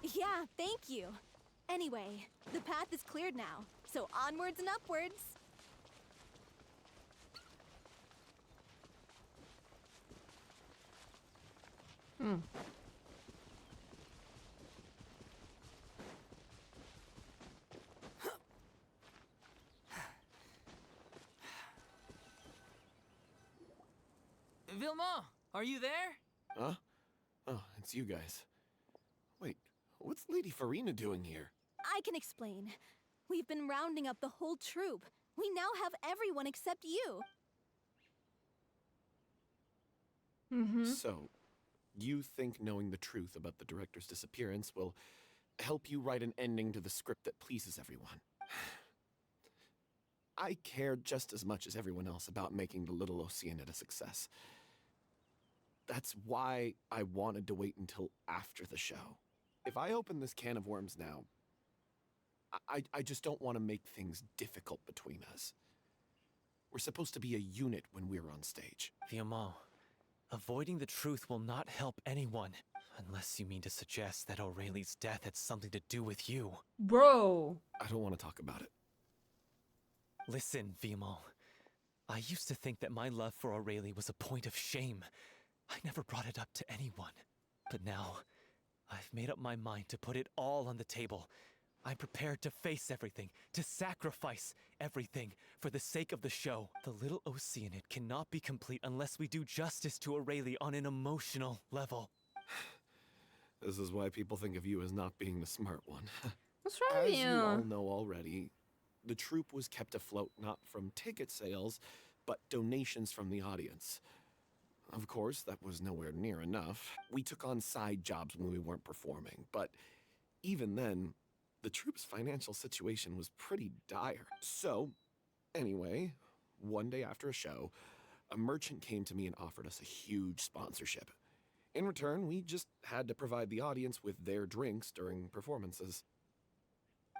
Yeah, thank you. Anyway, the path is cleared now, so onwards and upwards. Vilma, are you there? Huh? Oh, it's you guys. Wait, what's Lady Furina doing here? I can explain. We've been rounding up the whole troop. We now have everyone except you. Mm-hmm. So, you think knowing the truth about the director's disappearance will help you write an ending to the script that pleases everyone? I care just as much as everyone else about making the Little Oceanid a success. That's why I wanted to wait until after the show. If I open this can of worms now, I just don't want to make things difficult between us. We're supposed to be a unit when we're on stage. Viamant, avoiding the truth will not help anyone. Unless you mean to suggest that Aurelie's death had something to do with you. Bro. I don't want to talk about it. Listen, Viamant. I used to think that my love for Aurelie was a point of shame. I never brought it up to anyone. But now, I've made up my mind to put it all on the table. I'm prepared to face everything, to sacrifice everything for the sake of the show. The Little Oceanid cannot be complete unless we do justice to Aurelie on an emotional level. This is why people think of you as not being the smart one. What's wrong As with you all you? know already, the troupe was kept afloat not from ticket sales, but donations from the audience. Of course, that was nowhere near enough. We took on side jobs when we weren't performing, but even then, the troupe's financial situation was pretty dire. So, anyway, one day after a show, a merchant came to me and offered us a huge sponsorship. In return, we just had to provide the audience with their drinks during performances.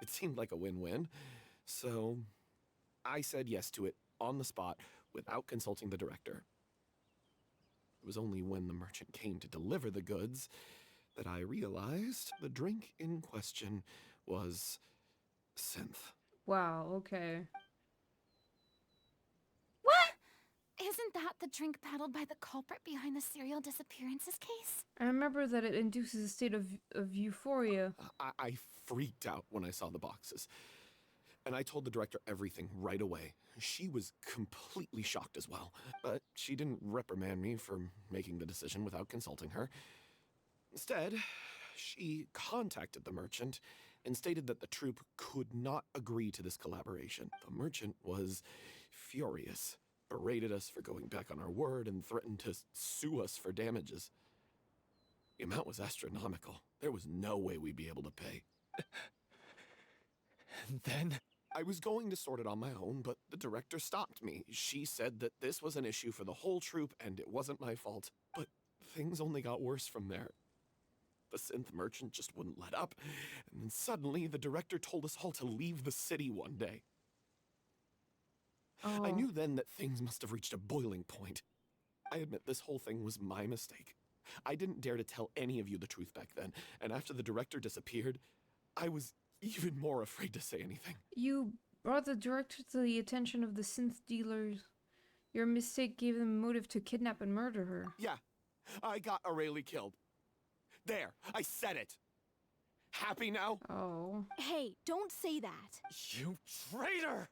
It seemed like a win-win, so I said yes to it on the spot without consulting the director. It was only when the merchant came to deliver the goods that I realized the drink in question was synth. Wow, okay. What? Isn't that the drink peddled by the culprit behind the serial disappearances case? I remember that it induces a state of euphoria. I freaked out when I saw the boxes. And I told the director everything right away. She was completely shocked as well. But she didn't reprimand me for making the decision without consulting her. Instead, she contacted the merchant and stated that the troupe could not agree to this collaboration. The merchant was furious, berated us for going back on our word, and threatened to sue us for damages. The amount was astronomical. There was no way we'd be able to pay. And then? I was going to sort it on my own, but the director stopped me. She said that this was an issue for the whole troupe and it wasn't my fault. But things only got worse from there. The synth merchant just wouldn't let up, and then suddenly the director told us all to leave the city one day. Oh. I knew then that things must have reached a boiling point. I admit this whole thing was my mistake. I didn't dare to tell any of you the truth back then, and after the director disappeared, I was even more afraid to say anything. You brought the director to the attention of the synth dealers. Your mistake gave them a motive to kidnap and murder her. Yeah, I got Aurelie killed. There, I said it. Happy now? Oh. Hey, don't say that. You traitor!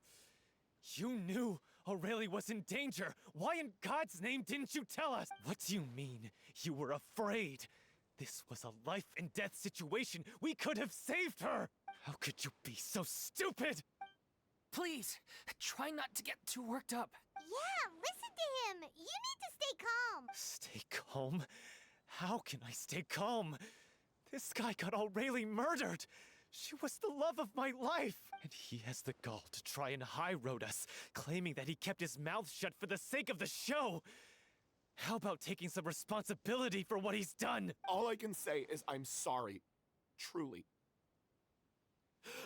You knew Aurelie was in danger. Why in God's name didn't you tell us? What do you mean? You were afraid? This was a life and death situation. We could have saved her. How could you be so stupid? Please, try not to get too worked up. Yeah, listen to him. You need to stay calm. Stay calm? How can I stay calm? This guy got Aurelie murdered. She was the love of my life. And he has the gall to try and high-road us, claiming that he kept his mouth shut for the sake of the show. How about taking some responsibility for what he's done? All I can say is I'm sorry. Truly.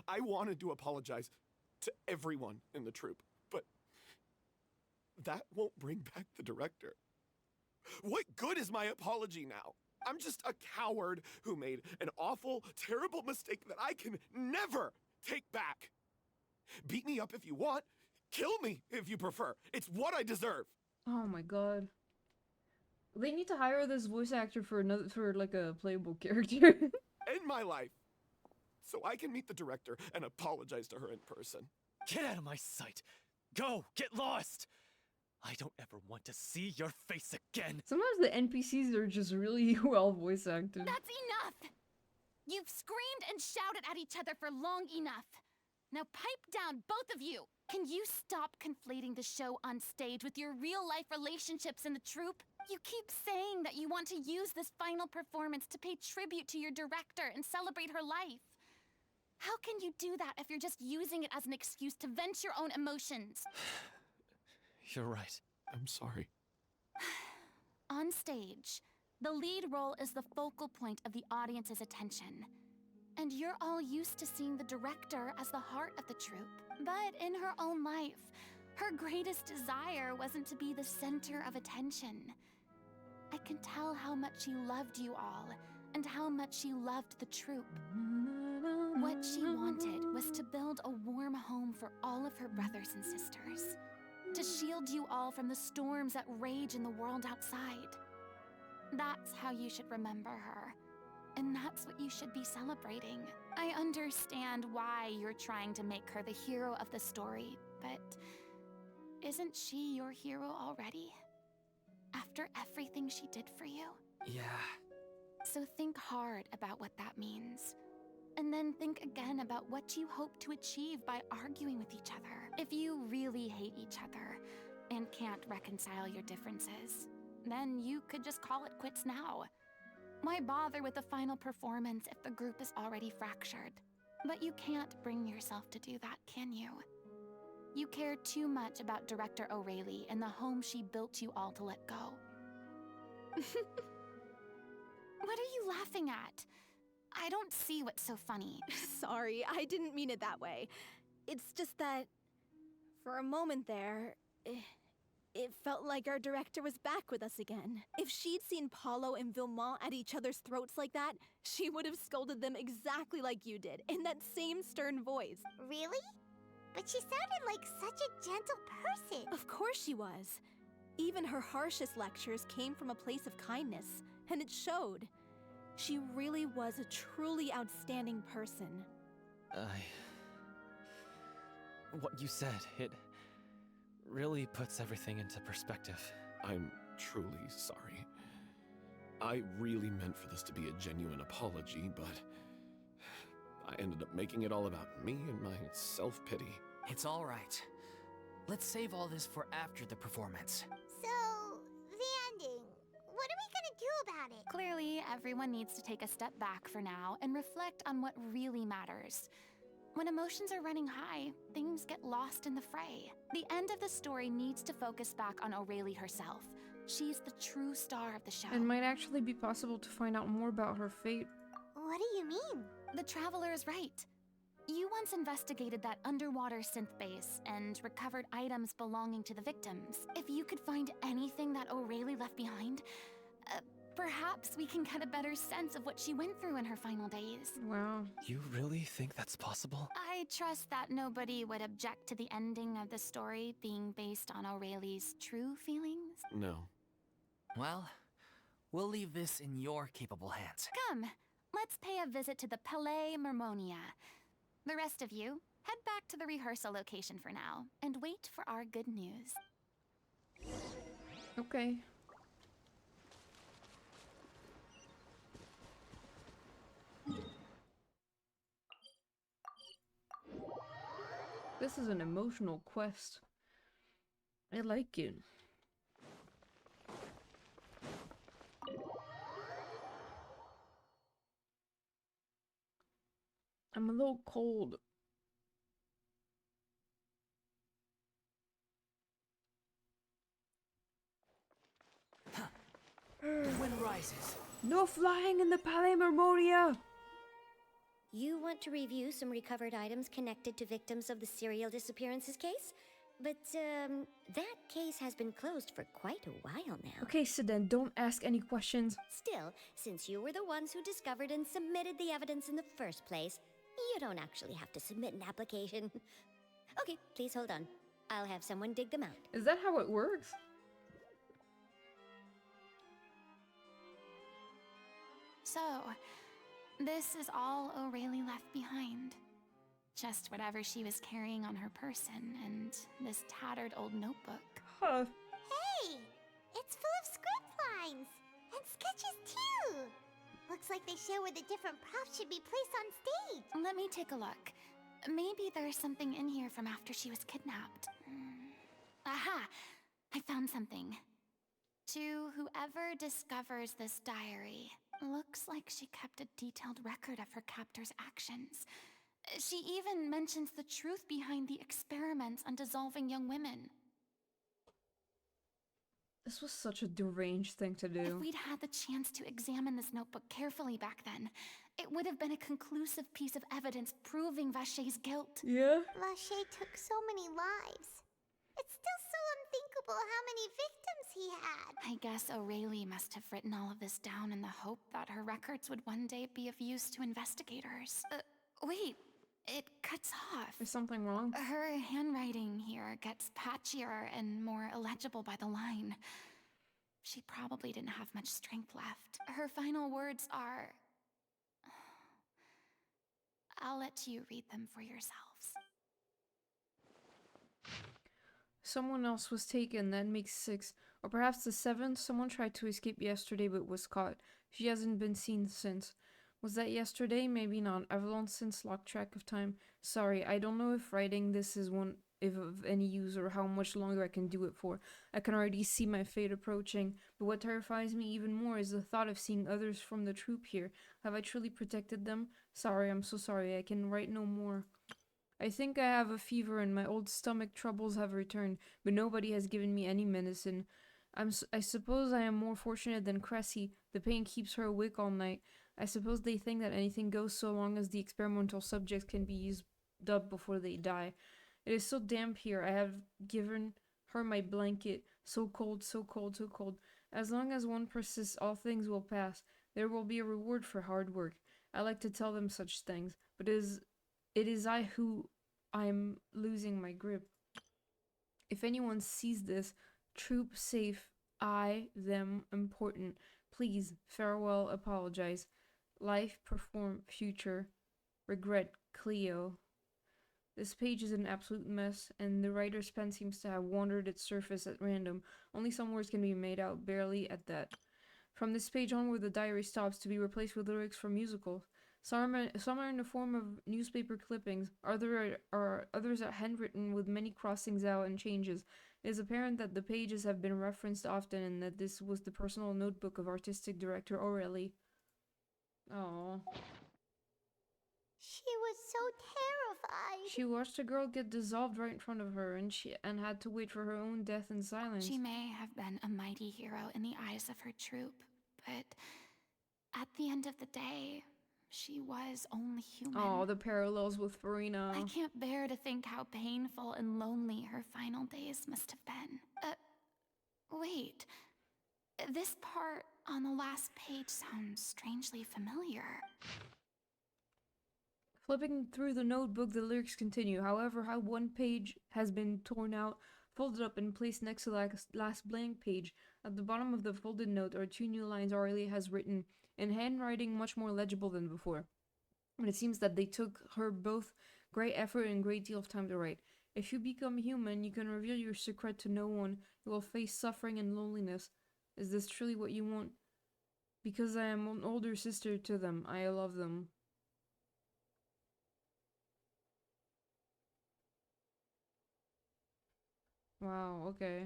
I wanted to apologize to everyone in the troupe, but that won't bring back the director. What good is my apology now? I'm just a coward who made an awful, terrible mistake that I can never take back. Beat me up if you want. Kill me if you prefer. It's what I deserve. Oh my god. They need to hire this voice actor for like a playable character. End my life. So I can meet the director and apologize to her in person. Get out of my sight. Go, get lost. I don't ever want to see your face again. Sometimes the NPCs are just really well voice acted. That's enough! You've screamed and shouted at each other for long enough. Now pipe down, both of you! Can you stop conflating the show on stage with your real-life relationships in the troupe? You keep saying that you want to use this final performance to pay tribute to your director and celebrate her life. How can you do that if you're just using it as an excuse to vent your own emotions? You're right. I'm sorry. On stage, the lead role is the focal point of the audience's attention. And you're all used to seeing the director as the heart of the troupe. But in her own life, her greatest desire wasn't to be the center of attention. I can tell how much she loved you all, and how much she loved the troupe. What she wanted was to build a warm home for all of her brothers and sisters. To shield you all from the storms that rage in the world outside. That's how you should remember her. And that's what you should be celebrating. I understand why you're trying to make her the hero of the story, but isn't she your hero already? After everything she did for you? Yeah. So think hard about what that means. and then think again about what you hope to achieve by arguing with each other. If you really hate each other and can't reconcile your differences, then you could just call it quits now. Why bother with the final performance if the group is already fractured? But you can't bring yourself to do that, can you? You care too much about Director O'Reilly and the home she built you all to let go. What are you laughing at? I don't see what's so funny. Sorry, I didn't mean it that way. It's just that, for a moment there, it felt like our director was back with us again. If she'd seen Paulo and Vilmont at each other's throats like that, she would have scolded them exactly like you did, in that same stern voice. Really? But she sounded like such a gentle person. Of course she was. Even her harshest lectures came from a place of kindness, and it showed. She really was a truly outstanding person. What you said, it really puts everything into perspective. I'm truly sorry. I really meant for this to be a genuine apology, but I ended up making it all about me and my self-pity. It's all right. Let's save all this for after the performance. So, the ending. What are we gonna do about it? Clearly, everyone needs to take a step back for now and reflect on what really matters. When emotions are running high, things get lost in the fray. The end of the story needs to focus back on O'Reilly herself. She's the true star of the show. It might actually be possible to find out more about her fate. What do you mean? The Traveler is right. You once investigated that underwater synth base and recovered items belonging to the victims. If you could find anything that O'Reilly left behind, perhaps we can get a better sense of what she went through in her final days. Wow. You really think that's possible? I trust that nobody would object to the ending of the story being based on O'Reilly's true feelings. No. Well, we'll leave this in your capable hands. Come, let's pay a visit to the Palais Mermonia. The rest of you, head back to the rehearsal location for now, and wait for our good news. Okay. This is an emotional quest. I like it. I'm a little cold. The wind rises. No flying in the Palais Mermonia! You want to review some recovered items connected to victims of the serial disappearances case? But, that case has been closed for quite a while now. Okay, Sedan, don't ask any questions. Still, since you were the ones who discovered and submitted the evidence in the first place, you don't actually have to submit an application. Okay, please hold on. I'll have someone dig them out. Is that how it works? So, this is all O'Reilly left behind. Just whatever she was carrying on her person and this tattered old notebook. Huh. Hey! It's full of script lines! And sketches too! Looks like they show where the different props should be placed on stage. Let me take a look. Maybe there's something in here from after she was kidnapped. Aha! I found something. To whoever discovers this diary, looks like she kept a detailed record of her captor's actions. She even mentions the truth behind the experiments on dissolving young women. This was such a deranged thing to do. If we'd had the chance to examine this notebook carefully back then, it would have been a conclusive piece of evidence proving Vachey's guilt. Yeah? Vachey took so many lives. It's still so unthinkable how many victims he had. I guess O'Reilly must have written all of this down in the hope that her records would one day be of use to investigators. Wait, it cuts off. Is something wrong? Her handwriting here gets patchier and more illegible by the line. She probably didn't have much strength left. Her final words are... I'll let you read them for yourselves. Someone else was taken, that makes 6. Or perhaps the 7th, someone tried to escape yesterday but was caught. She hasn't been seen since. Was that yesterday? Maybe not. I've long since lost track of time. Sorry, I don't know if writing this is one if of any use or how much longer I can do it for. I can already see my fate approaching, but what terrifies me even more is the thought of seeing others from the troop here. Have I truly protected them? Sorry, I'm so sorry. I can write no more. I think I have a fever and my old stomach troubles have returned, but nobody has given me any medicine. I suppose I am more fortunate than Cressy. The pain keeps her awake all night. I suppose they think that anything goes so long as the experimental subjects can be used up before they die. It is so damp here. I have given her my blanket. So cold, so cold, so cold. As long as one persists, all things will pass. There will be a reward for hard work. I like to tell them such things, but it is I who I'm losing my grip. If anyone sees this, troop safe, I, them, important. Please, farewell, apologize. Life, perform, future, regret, Cleo. This page is an absolute mess, and the writer's pen seems to have wandered its surface at random. Only some words can be made out, barely at that. From this page onward, the diary stops to be replaced with lyrics from musicals. Some are in the form of newspaper clippings, others are handwritten with many crossings out and changes. It is apparent that the pages have been referenced often and that this was the personal notebook of artistic director Aurelie. Oh. She was so terrified. She watched a girl get dissolved right in front of her and had to wait for her own death in silence. She may have been a mighty hero in the eyes of her troop, but at the end of the day, she was only human. Oh, the parallels with Furina. I can't bear to think how painful and lonely her final days must have been. Wait. This part on the last page sounds strangely familiar. Flipping through the notebook, the lyrics continue. However, how one page has been torn out, folded up, and placed next to the last blank page. At the bottom of the folded note are two new lines Aurelie has written, in handwriting much more legible than before. And it seems that they took her both great effort and great deal of time to write. If you become human, you can reveal your secret to no one. You will face suffering and loneliness. Is this truly what you want? Because I am an older sister to them. I love them. Wow, okay.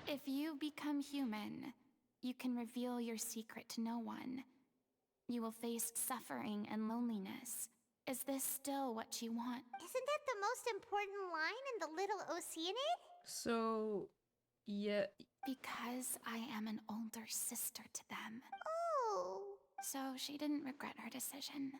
If you become human, you can reveal your secret to no one. You will face suffering and loneliness. Is this still what you want? Isn't that the most important line in the Little Oceanid? So, yeah. Because I am an older sister to them. Oh. So she didn't regret her decision.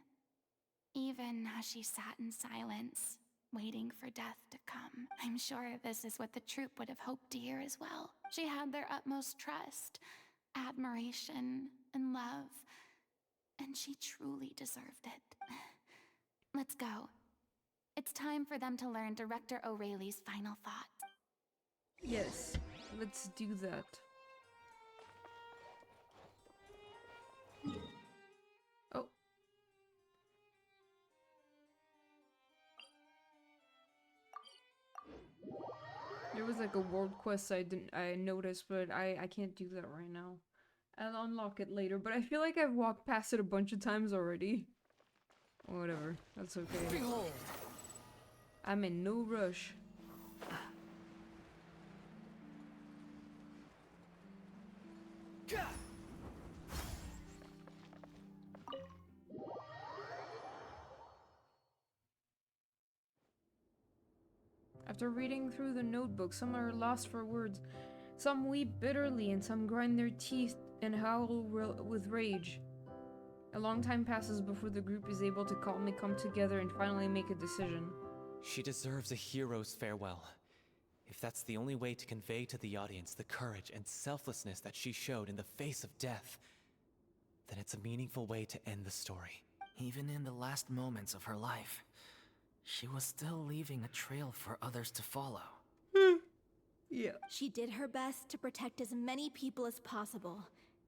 Even as she sat in silence, waiting for death to come. I'm sure this is what the troop would have hoped to hear as well. She had their utmost trust, admiration, and love. And she truly deserved it. Let's go. It's time for them to learn Director Aurelie's final thought. Yes, let's do that. Oh. There was like a world quest I noticed, but I can't do that right now. I'll unlock it later, but I feel like I've walked past it a bunch of times already. Whatever, that's okay. Behold. I'm in no rush. After reading through the notebook, some are lost for words. Some weep bitterly and some grind their teeth and howl with rage. A long time passes before the group is able to calmly come together and finally make a decision. She deserves a hero's farewell. If that's the only way to convey to the audience the courage and selflessness that she showed in the face of death, then it's a meaningful way to end the story. Even in the last moments of her life, she was still leaving a trail for others to follow. Yeah. She did her best to protect as many people as possible,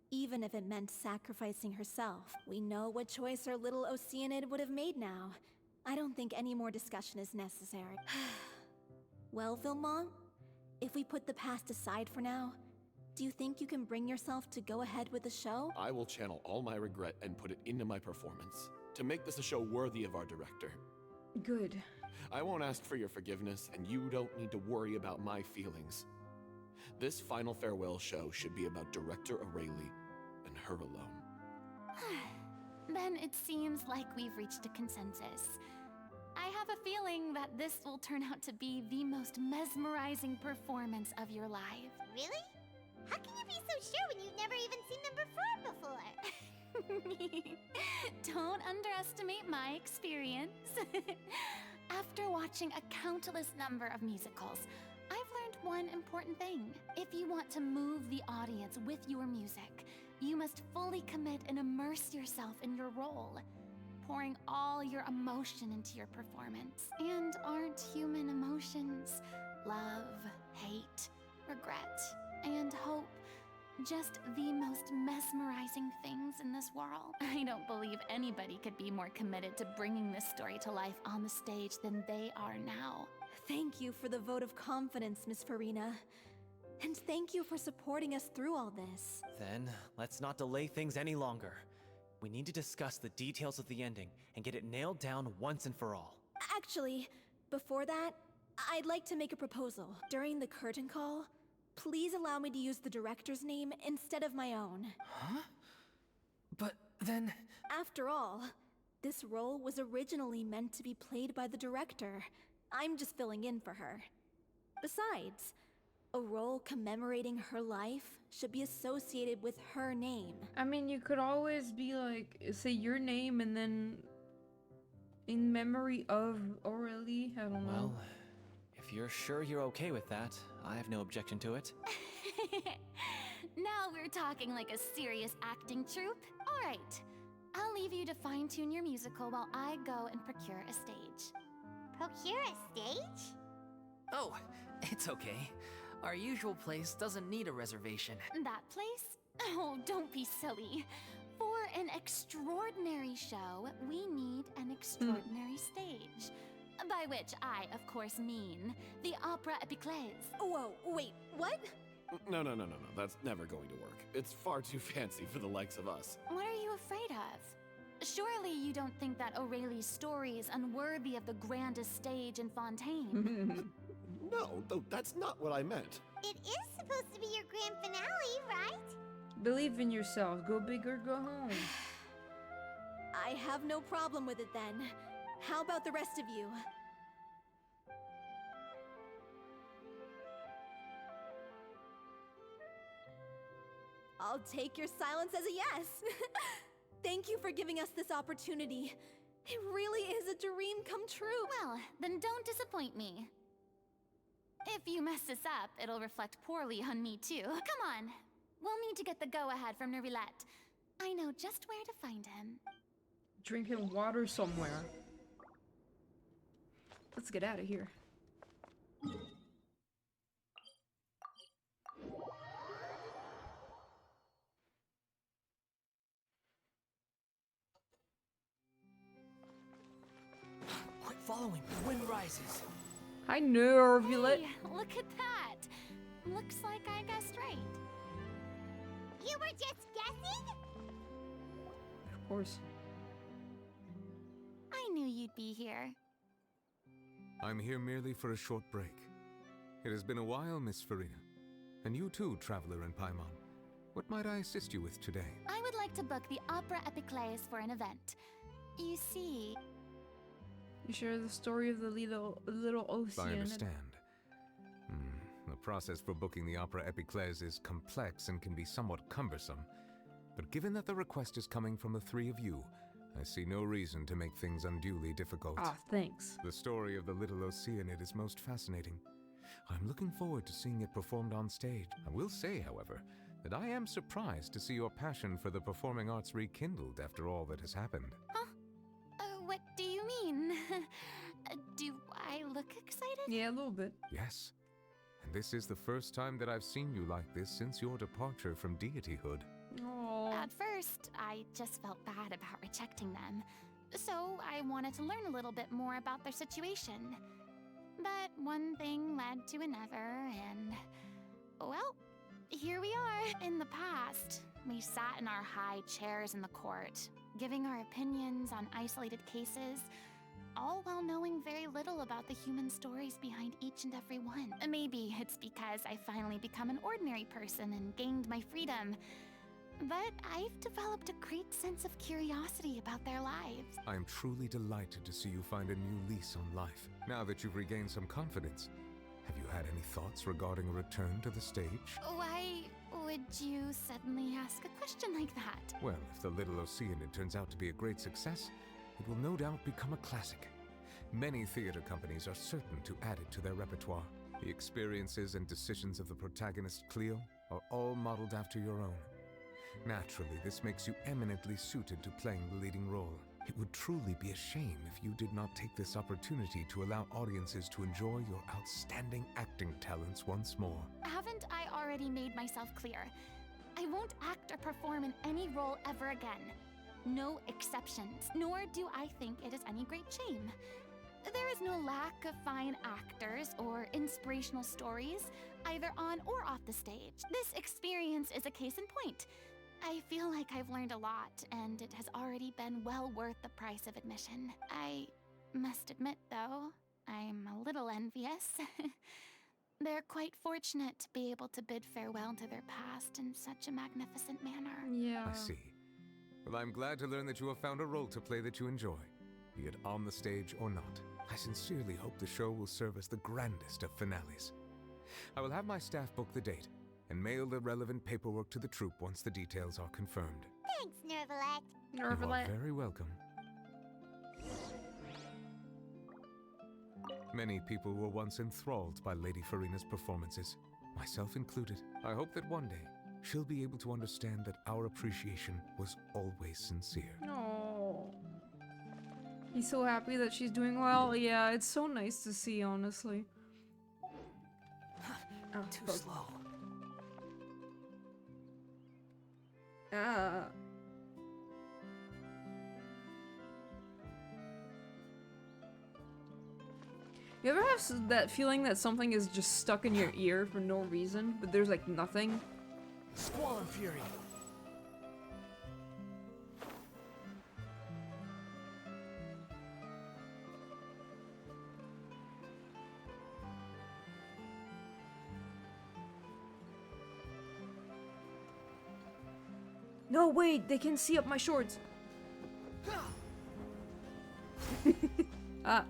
even if it meant sacrificing herself. We know what choice our little Oceanid would have made now. I don't think any more discussion is necessary. Well, Vilmont, if we put the past aside for now, Do you think you can bring yourself to go ahead with the show? I will channel all my regret and put it into my performance to make this a show worthy of our director. Good. I won't ask for your forgiveness, and you don't need to worry about my feelings. This final farewell show should be about Director Aurelie and her alone. Then it seems like we've reached a consensus. I have a feeling that this will turn out to be the most mesmerizing performance of your life. Really? How can you be so sure when you've never even seen them perform before? Don't underestimate my experience. After watching a countless number of musicals, I've learned one important thing. If you want to move the audience with your music, you must fully commit and immerse yourself in your role, pouring all your emotion into your performance. And aren't human emotions love, hate, regret, and hope just the most mesmerizing things in this world? I don't believe anybody could be more committed to bringing this story to life on the stage than they are now. Thank you for the vote of confidence, Miss Furina. And thank you for supporting us through all this. Then, let's not delay things any longer. We need to discuss the details of the ending and get it nailed down once and for all. Actually, before that, I'd like to make a proposal. During the curtain call, please allow me to use the director's name instead of my own. Huh? But then... After all, this role was originally meant to be played by the director. I'm just filling in for her. Besides, a role commemorating her life should be associated with her name. I mean, you could always be like, say your name and then in memory of Aurelie. I don't know. Well, if you're sure you're okay with that, I have no objection to it. Now we're talking like a serious acting troupe. All right, I'll leave you to fine-tune your musical while I go and procure a stage. Procure a stage? Oh, it's okay. Our usual place doesn't need a reservation. That place? Oh, don't be silly. For an extraordinary show, we need an extraordinary stage. By which I, of course, mean the Opera Epiclese. Whoa, wait, what? No. That's never going to work. It's far too fancy for the likes of us. What are you afraid of? Surely you don't think that Aurelie's story is unworthy of the grandest stage in Fontaine? No, though that's not what I meant. It is supposed to be your grand finale, right? Believe in yourself. Go big or go home. I have no problem with it then. How about the rest of you? I'll take your silence as a yes. Thank you for giving us this opportunity. It really is a dream come true. Well, then don't disappoint me. If you mess this up, it'll reflect poorly on me too. Come on, we'll need to get the go-ahead from Neuvillette. I know just where to find him. Drinking water somewhere. Let's get out of here. Quit following. The wind rises. Hi, Neuvillette. Hey, look at that. Looks like I guessed right. You were just guessing? Of course. I knew you'd be here. I'm here merely for a short break. It has been a while, Miss Furina. And you too, traveler in Paimon. What might I assist you with today? I would like to book the Opera Epiclese for an event. You see... You share the story of the little ocean. I understand. The process for booking the Opera Epiclese is complex and can be somewhat cumbersome. But given that the request is coming from the three of you, I see no reason to make things unduly difficult. Ah, thanks. The story of the little Oceanid is most fascinating. I'm looking forward to seeing it performed on stage. I will say, however, that I am surprised to see your passion for the performing arts rekindled after all that has happened. Huh? What do you mean? Do I look excited? Yeah, a little bit. Yes. And this is the first time that I've seen you like this since your departure from deityhood. Aww. At first, I just felt bad about rejecting them. So I wanted to learn a little bit more about their situation. But one thing led to another, and... well, here we are. In the past, we sat in our high chairs in the court, giving our opinions on isolated cases, all while knowing very little about the human stories behind each and every one. Maybe it's because I finally become an ordinary person and gained my freedom, but I've developed a great sense of curiosity about their lives. I am truly delighted to see you find a new lease on life. Now that you've regained some confidence, have you had any thoughts regarding a return to the stage? Why would you suddenly ask a question like that? Well, if the Little Oceanid turns out to be a great success, it will no doubt become a classic. Many theater companies are certain to add it to their repertoire. The experiences and decisions of the protagonist, Cleo, are all modeled after your own. Naturally, this makes you eminently suited to playing the leading role. It would truly be a shame if you did not take this opportunity to allow audiences to enjoy your outstanding acting talents once more. Haven't I already made myself clear? I won't act or perform in any role ever again. No exceptions, nor do I think it is any great shame. There is no lack of fine actors or inspirational stories, either on or off the stage. This experience is a case in point. I feel like I've learned a lot, and it has already been well worth the price of admission. I must admit, though, I'm a little envious. They're quite fortunate to be able to bid farewell to their past in such a magnificent manner. Yeah. I see. Well, I'm glad to learn that you have found a role to play that you enjoy, be it on the stage or not. I sincerely hope the show will serve as the grandest of finales. I will have my staff book the date and mail the relevant paperwork to the troupe once the details are confirmed. Thanks, Nervalet. You are very welcome. Many people were once enthralled by Lady Furina's performances, myself included. I hope that one day she'll be able to understand that our appreciation was always sincere. Oh. He's so happy that she's doing well. Yeah, it's so nice to see, honestly. Oh, Too slow. Ah. You ever have that feeling that something is just stuck in your ear for no reason, but there's like nothing? Squall and Fury. No, wait, they can see up my shorts. Ah.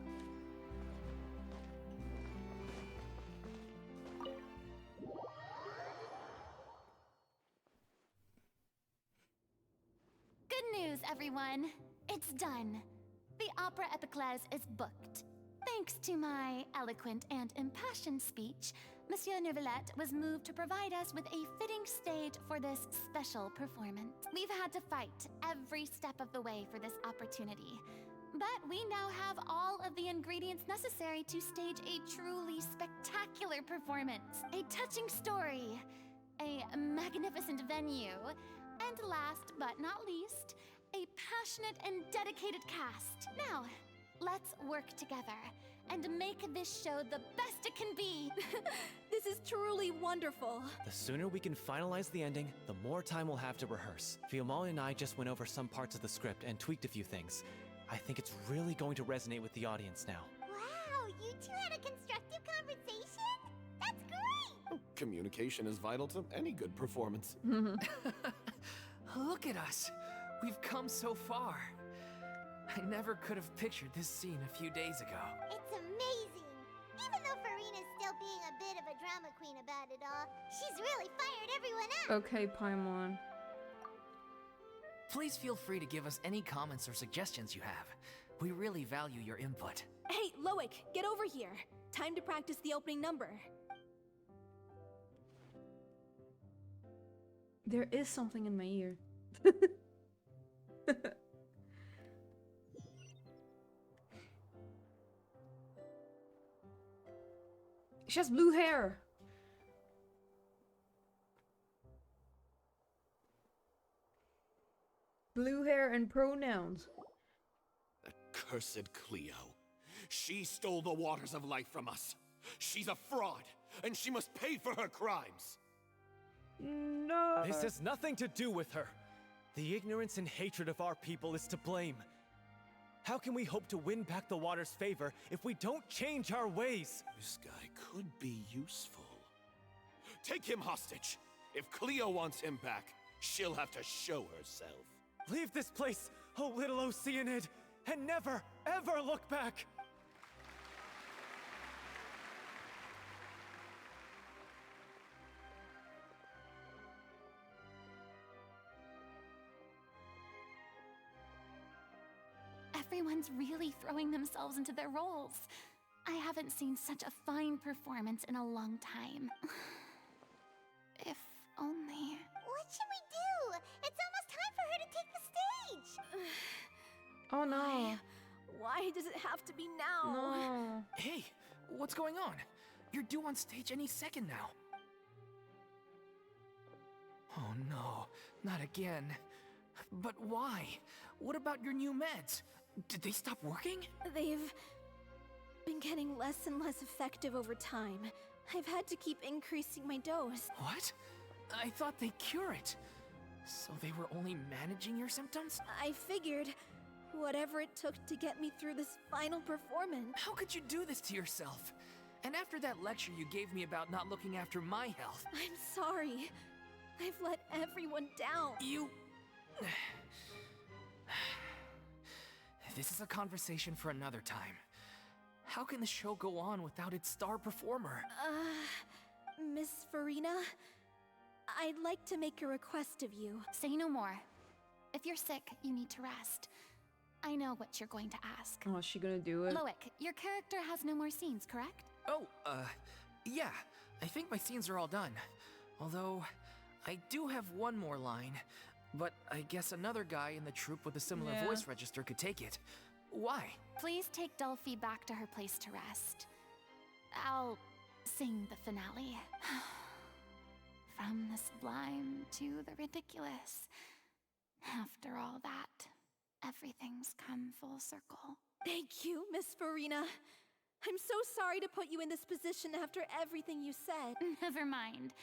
Good news, everyone. It's done. The Opera Epiclese is booked. Thanks to my eloquent and impassioned speech, Monsieur Nervalet was moved to provide us with a fitting stage for this special performance. We've had to fight every step of the way for this opportunity, but we now have all of the ingredients necessary to stage a truly spectacular performance, a touching story, a magnificent venue, and last but not least, a passionate and dedicated cast. Now, let's work together and make this show the best it can be. This is truly wonderful. The sooner we can finalize the ending, the more time we'll have to rehearse. Fiamma and I just went over some parts of the script and tweaked a few things. I think it's really going to resonate with the audience now. Wow, you two had a constructive conversation? That's great! Communication is vital to any good performance. Look at us. We've come so far. I never could have pictured this scene a few days ago. It's amazing! Even though Furina's still being a bit of a drama queen about it all, she's really fired everyone up! Okay, Paimon. Please feel free to give us any comments or suggestions you have. We really value your input. Hey, Loic, get over here. Time to practice the opening number. There is something in my ear. She has blue hair. Blue hair and pronouns. Accursed Cleo. She stole the waters of life from us. She's a fraud, and she must pay for her crimes. No. This has nothing to do with her. The ignorance and hatred of our people is to blame. How can we hope to win back the water's favor if we don't change our ways? This guy could be useful. Take him hostage. If Cleo wants him back, she'll have to show herself. Leave this place, oh little Oceanid, and never, ever look back! Everyone's really throwing themselves into their roles. I haven't seen such a fine performance in a long time. If only... What should we do? It's almost time for her to take the stage! Oh no. Why does it have to be now? No. Hey, what's going on? You're due on stage any second now. Oh no, not again. But why? What about your new meds? Did they stop working? They've been getting less and less effective over time. I've had to keep increasing my dose. What? I thought they cure it. So they were only managing your symptoms? I figured whatever it took to get me through this final performance. How could you do this to yourself? And after that lecture you gave me about not looking after my health. I'm sorry. I've let everyone down. You... This is a conversation for another time. How can the show go on without its star performer? Miss Furina, I'd like to make a request of you. Say no more. If you're sick, you need to rest. I know what you're going to ask. Oh, is she gonna do it? Loic, your character has no more scenes, correct? Oh, yeah. I think my scenes are all done. Although, I do have one more line. But I guess another guy in the troupe with a similar voice register could take it. Why? Please take Delphi back to her place to rest. I'll sing the finale. From the sublime to the ridiculous. After all that, everything's come full circle. Thank you, Miss Furina. I'm so sorry to put you in this position after everything you said. Never mind.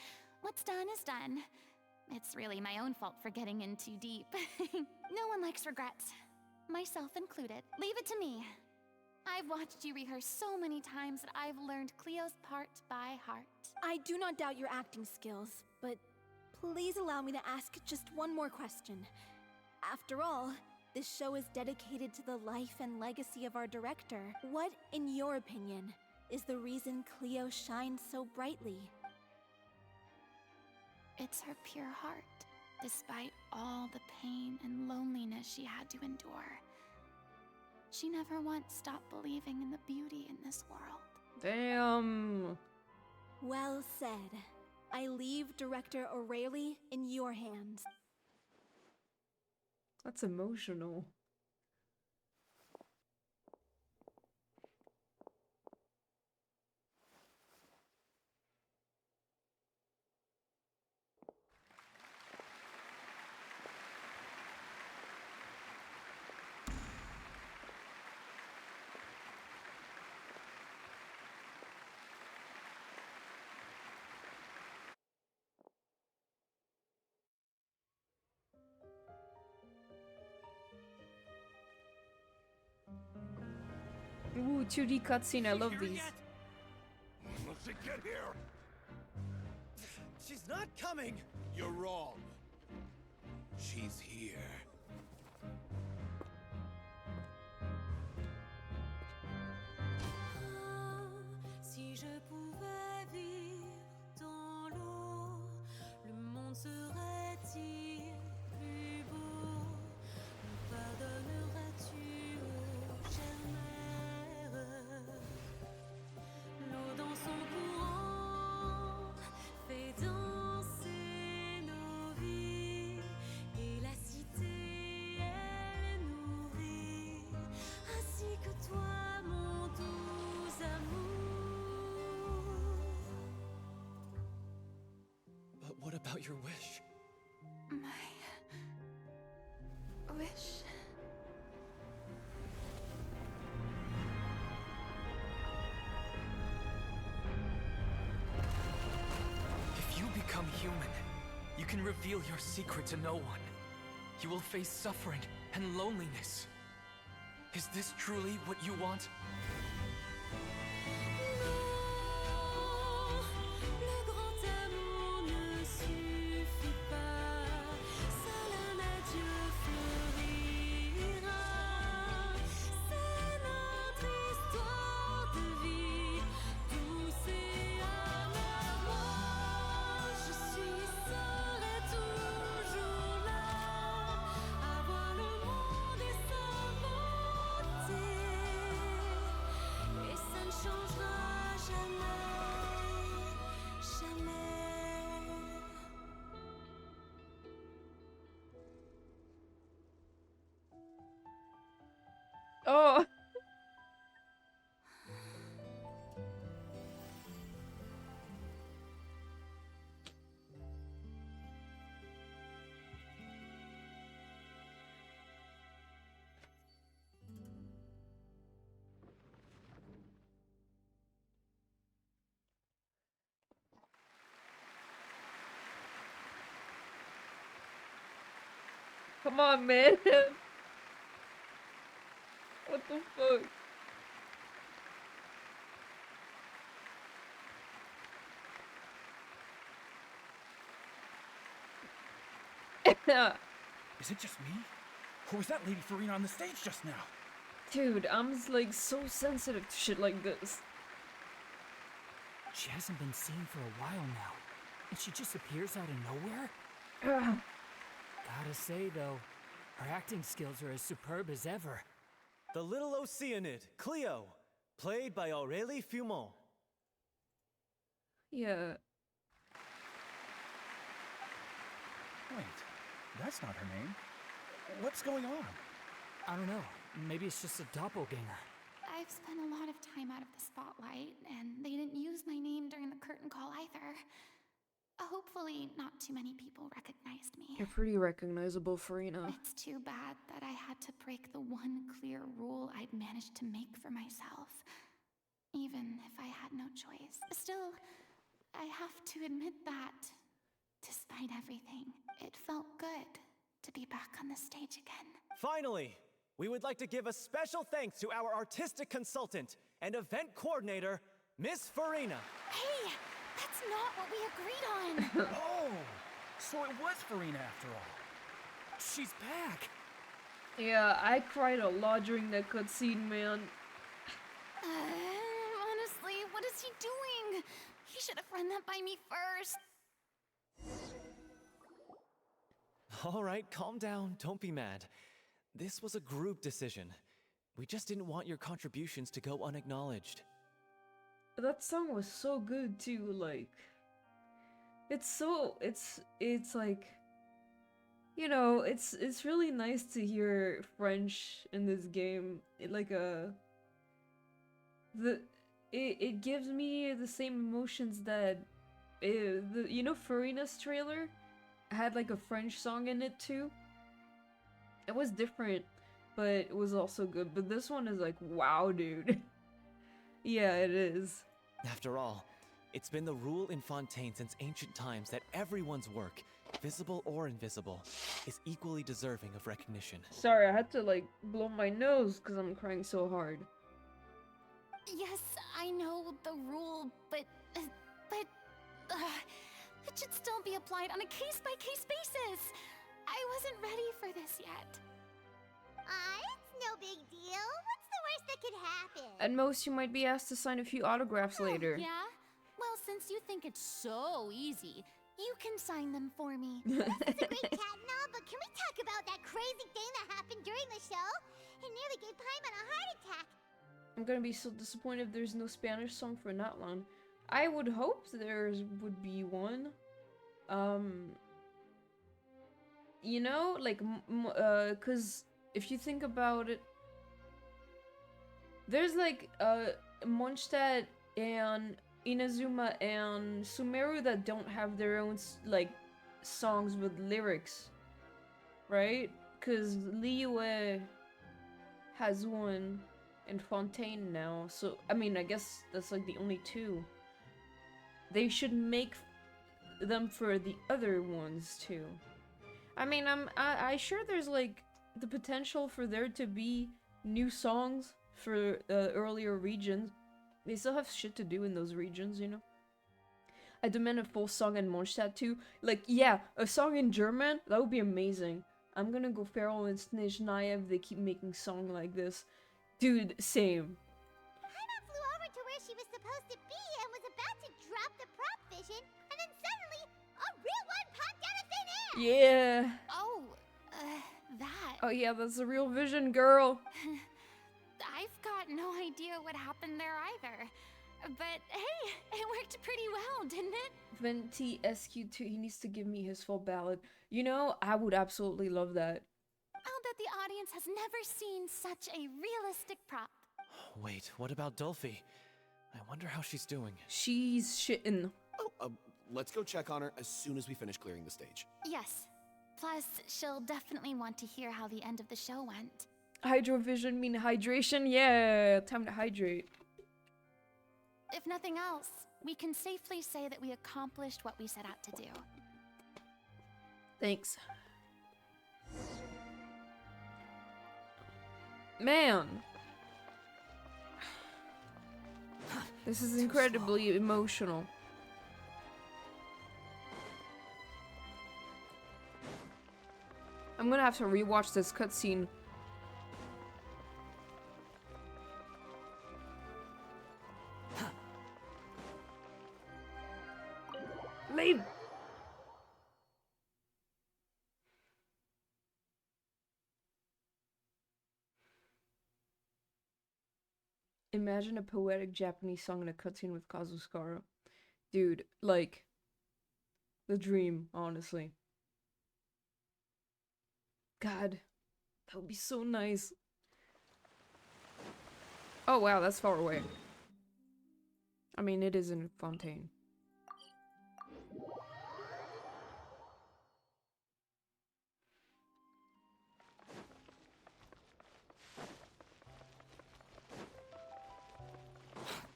What's done is done. It's really my own fault for getting in too deep. No one likes regrets, myself included. Leave it to me. I've watched you rehearse so many times that I've learned Cleo's part by heart. I do not doubt your acting skills, but please allow me to ask just one more question. After all, this show is dedicated to the life and legacy of our director. What, in your opinion, is the reason Cleo shines so brightly? It's her pure heart, despite all the pain and loneliness she had to endure. She never once stopped believing in the beauty in this world. Damn. Well said. I leave Director O'Reilly in your hands. That's emotional. Ooh, 2D cutscene, I love these. Will she get here? She's not coming! You're wrong. She's here. Si je pouvais vivre dans l'eau, le monde serait-il plus beau? Me pardonneras-tu, ô chère mère? L'eau dans son courant fait danser nos vies, et la cité elle nourrit, ainsi que toi, mon doux amour. But what about your wish? My wish. If you become human, You can reveal your secret to no one. You will face suffering and loneliness. Is this truly what you want? Le grand amour ne suffit pas, seul un adieu fleurira. C'est notre histoire de vie, douce et amère. Moi, je serai toujours là, à voir le monde et s'inventer. Et ça ne changera jamais, jamais. Oh. Come on, man. What the fuck? Is it just me? Or was that Lady Furina on the stage just now? Dude, I'm like so sensitive to shit like this. She hasn't been seen for a while now, and she just appears out of nowhere? Ugh. Gotta say, though, her acting skills are as superb as ever. The little Oceanid, Cleo, played by Aurélie Fumont. Yeah. Wait, that's not her name. What's going on? I don't know. Maybe it's just a doppelganger. I've spent a lot of time out of the spotlight, and they didn't use my name during the curtain call either. Hopefully, not too many people recognized me. You're pretty recognizable, Furina. It's too bad that I had to break the one clear rule I'd managed to make for myself, even if I had no choice. Still, I have to admit that, despite everything, it felt good to be back on the stage again. Finally, we would like to give a special thanks to our artistic consultant and event coordinator, Miss Furina. Hey! That's not what we agreed on! Oh, so it was Furina after all. She's back. Yeah, I cried a lot during that cutscene, man. Honestly, what is he doing? He should have run that by me first. All right, calm down. Don't be mad. This was a group decision. We just didn't want your contributions to go unacknowledged. That song was so good too, like it's like, you know, it's really nice to hear French in this game. It gives me the same emotions that you know, Furina's trailer had like a French song in it too. It was different, but it was also good. But this one is like, wow, dude. Yeah, it is. After all, it's been the rule in Fontaine since ancient times that everyone's work, visible or invisible, is equally deserving of recognition. Sorry, I had to like blow my nose because I'm crying so hard. Yes, I know the rule, but it should still be applied on a case-by-case basis. I wasn't ready for this yet. It's no big deal. What's the worst that could happen? At most, you might be asked to sign a few autographs later. Yeah? Well, since you think it's so easy, you can sign them for me. This is a great chat and all, but can we talk about that crazy thing that happened during the show? It nearly gave Paimon a heart attack. I'm gonna be so disappointed if there's no Spanish song for Natlan. I would hope there would be one. You know, like, cause if you think about it, there's like, Mondstadt and Inazuma and Sumeru that don't have their own, like, songs with lyrics, right? Cause Liyue has one, and Fontaine now, so, I mean, I guess that's like the only two. They should make them for the other ones too. I mean, I sure there's like the potential for there to be new songs for earlier regions. They still have shit to do in those regions, you know? I demand a full song in Mondstadt too. Like, yeah, a song in German, that would be amazing. I'm gonna go feral and Snezhnaya if they keep making song like this. Dude, same. Paimon flew over to where she was supposed to be and was about to drop the prop vision, and then suddenly, a real one popped out of thin air! Yeah. Oh, that. Oh yeah, that's a real vision, girl. I've got no idea what happened there either. But hey, it worked pretty well, didn't it? Venti SQ2, he needs to give me his full ballad. You know, I would absolutely love that. I'll bet the audience has never seen such a realistic prop. Wait, what about Dolphy? I wonder how she's doing. She's shitting. Oh, let's go check on her as soon as we finish clearing the stage. Yes. Plus, she'll definitely want to hear how the end of the show went. Hydrovision mean hydration? Yeah, time to hydrate. If nothing else, we can safely say that we accomplished what we set out to do. Thanks. Man. This is incredibly emotional. I'm gonna have to rewatch this cutscene. Leave! Imagine a poetic Japanese song in a cutscene with Kazuskara. Dude, like, the dream, honestly. God, that would be so nice. Oh wow, that's far away. I mean, it is in Fontaine.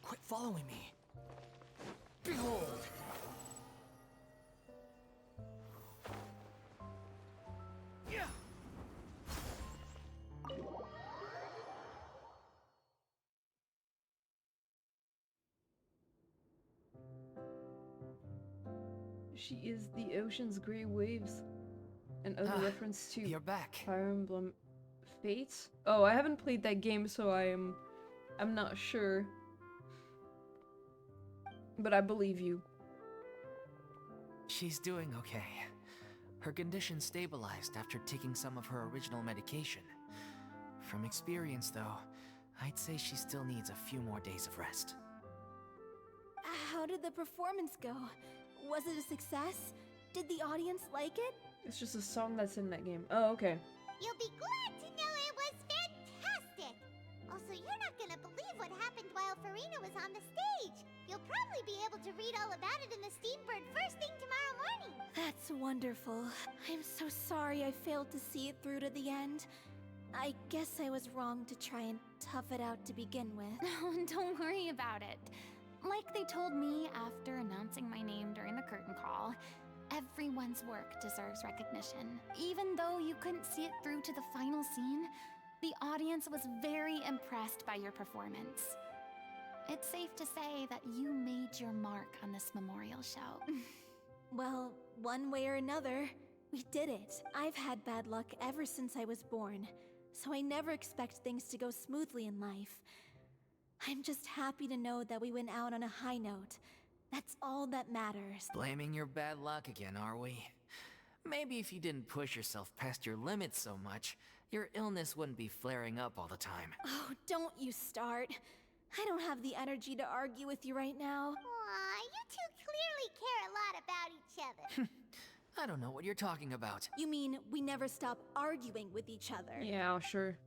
Quit following me. Behold! Yeah. She is the ocean's gray waves. Another reference to You're back. Fire Emblem Fates? Oh, I haven't played that game, so I'm not sure. But I believe you. She's doing okay. Her condition stabilized after taking some of her original medication. From experience, though, I'd say she still needs a few more days of rest. How did the performance go? Was it a success? Did the audience like it? It's just a song that's in that game. Oh, okay. You'll be glad to know it was fantastic! Also, you're not gonna believe what happened while Furina was on the stage! You'll probably be able to read all about it in the Steambird first thing tomorrow morning! That's wonderful. I'm so sorry I failed to see it through to the end. I guess I was wrong to try and tough it out to begin with. No, don't worry about it. Like they told me after announcing my name during the curtain call, everyone's work deserves recognition. Even though you couldn't see it through to the final scene, the audience was very impressed by your performance. It's safe to say that you made your mark on this memorial show. Well, one way or another, we did it. I've had bad luck ever since I was born, so I never expect things to go smoothly in life. I'm just happy to know that we went out on a high note. That's all that matters. Blaming your bad luck again, are we? Maybe if you didn't push yourself past your limits so much, your illness wouldn't be flaring up all the time. Oh, don't you start. I don't have the energy to argue with you right now. Aw, you two clearly care a lot about each other. I don't know what you're talking about. You mean we never stop arguing with each other? Yeah, sure.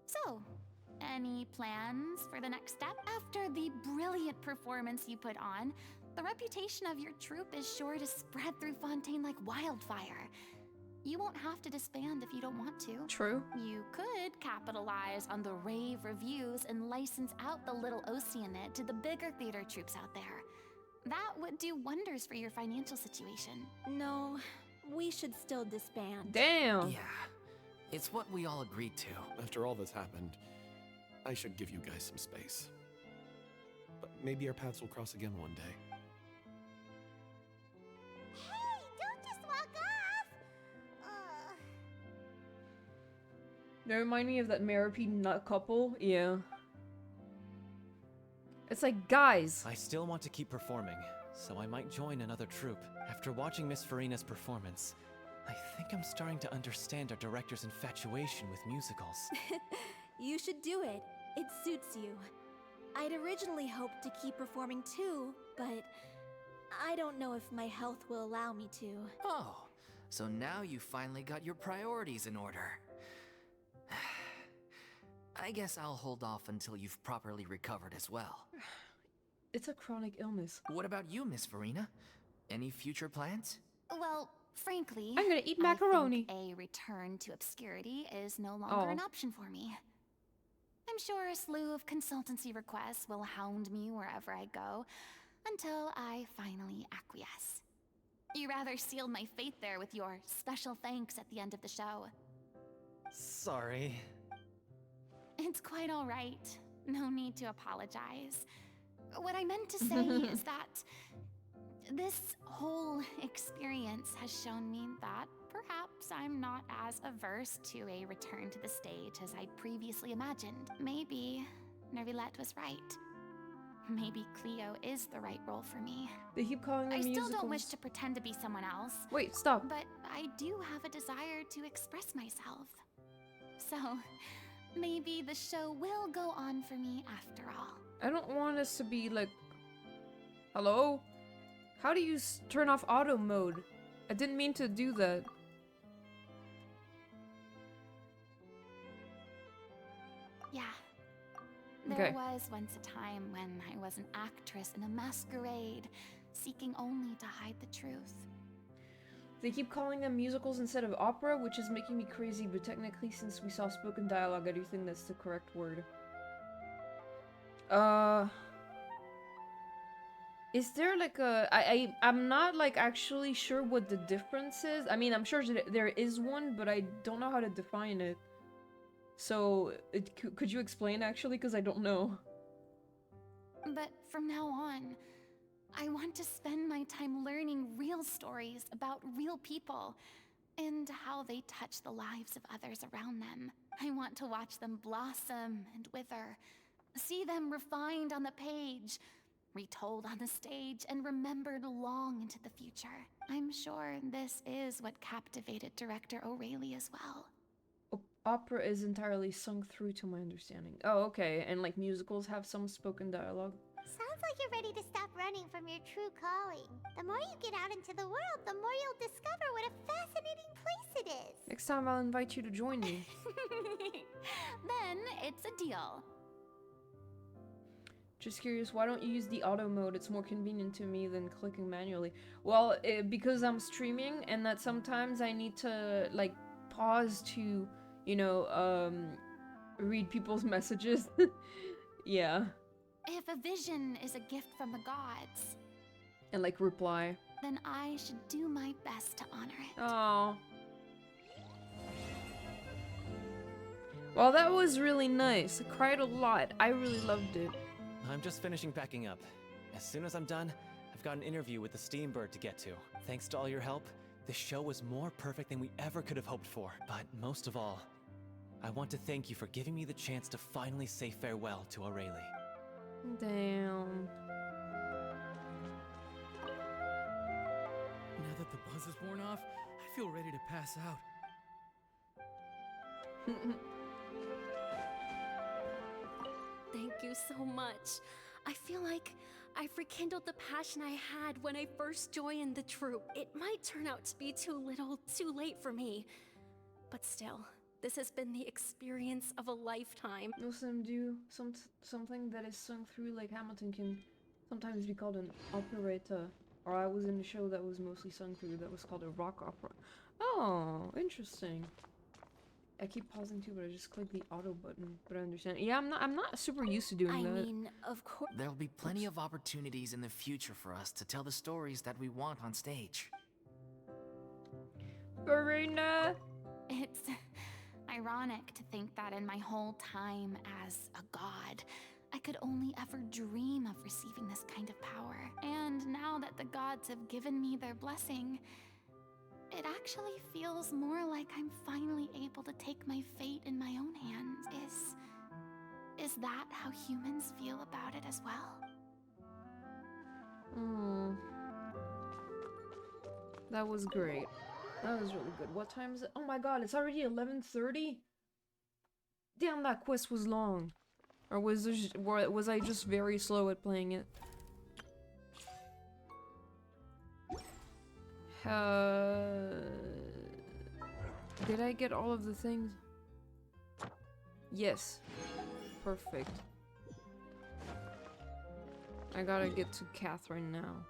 So, any plans for the next step? After the brilliant performance you put on, the reputation of your troupe is sure to spread through Fontaine like wildfire. You won't have to disband if you don't want to. True. You could capitalize on the rave reviews and license out the Little Oceanit to the bigger theater troops out there. That would do wonders for your financial situation. No, we should still disband. Damn. Yeah, it's what we all agreed to. After all that's happened, I should give you guys some space. But maybe our paths will cross again one day. Hey, don't just walk off! They remind me of that Maripede nut couple. Yeah. It's like, guys. I still want to keep performing, so I might join another troupe. After watching Miss Furina's performance, I think I'm starting to understand our director's infatuation with musicals. You should do it. It suits you. I'd originally hoped to keep performing too, but I don't know if my health will allow me to. Oh, so now you finally got your priorities in order. I guess I'll hold off until you've properly recovered as well. It's a chronic illness. What about you, Miss Furina? Any future plans? Well, frankly, I'm gonna eat macaroni. I think a return to obscurity is no longer an option for me. I'm sure a slew of consultancy requests will hound me wherever I go until I finally acquiesce. You rather sealed my fate there with your special thanks at the end of the show. Sorry. It's quite all right. No need to apologize. What I meant to say is that this whole experience has shown me that perhaps I'm not as averse to a return to the stage as I'd previously imagined. Maybe Nervilette was right. Maybe Cleo is the right role for me. They keep calling them I musicals. still don't wish to pretend to be someone else. Wait, stop. But I do have a desire to express myself. So, maybe the show will go on for me after all. I don't want us to be like... Hello? How do you turn off auto mode? I didn't mean to do that. Yeah. There was once a time when I was an actress in a masquerade, seeking only to hide the truth. They keep calling them musicals instead of opera, which is making me crazy, but technically since we saw spoken dialogue, I do think that's the correct word. Is there like a... I'm not like actually sure what the difference is. I mean, I'm sure there is one, but I don't know how to define it. So, could you explain actually? Because I don't know. But from now on, I want to spend my time learning real stories about real people and how they touch the lives of others around them. I want to watch them blossom and wither, see them refined on the page, retold on the stage, and remembered long into the future. I'm sure this is what captivated director O'Reilly as well. Opera is entirely sung through to my understanding. Oh, okay. And like musicals have some spoken dialogue. Sounds like you're ready to stop running from your true calling. The more you get out into the world, the more you'll discover what a fascinating place it is. Next time I'll invite you to join me. Then it's a deal. Just curious, why don't you use the auto mode? It's more convenient to me than clicking manually. Well, because I'm streaming and that sometimes I need to like pause to, you know, read people's messages. Yeah. If a vision is a gift from the gods, And like reply. then I should do my best to honor it. Oh. Well, that was really nice. I cried a lot. I really loved it. I'm just finishing packing up. As soon as I'm done, I've got an interview with the Steambird to get to. Thanks to all your help, this show was more perfect than we ever could have hoped for. But most of all, I want to thank you for giving me the chance to finally say farewell to O'Reilly. Damn. Now that the buzz is worn off, I feel ready to pass out. Thank you so much. I feel like I've rekindled the passion I had when I first joined the troupe. It might turn out to be too little, too late for me. But still, this has been the experience of a lifetime. Listen, do something that is sung through like Hamilton can sometimes be called an operetta. Or I was in a show that was mostly sung through that was called a rock opera. Oh, interesting. I keep pausing too, but I just click the auto button. But I understand. Yeah, I'm not super used to doing that. I mean, of course. There'll be plenty of opportunities in the future for us to tell the stories that we want on stage. Furina! It's ironic to think that in my whole time as a god, I could only ever dream of receiving this kind of power. And now that the gods have given me their blessing, it actually feels more like I'm finally able to take my fate in my own hands. Is that how humans feel about it as well? Oh. That was great. That was really good. What time is it? Oh my god, it's already 11:30? Damn, that quest was long. Or was I just very slow at playing it? Did I get all of the things? Yes. Perfect. I gotta get to Catherine now.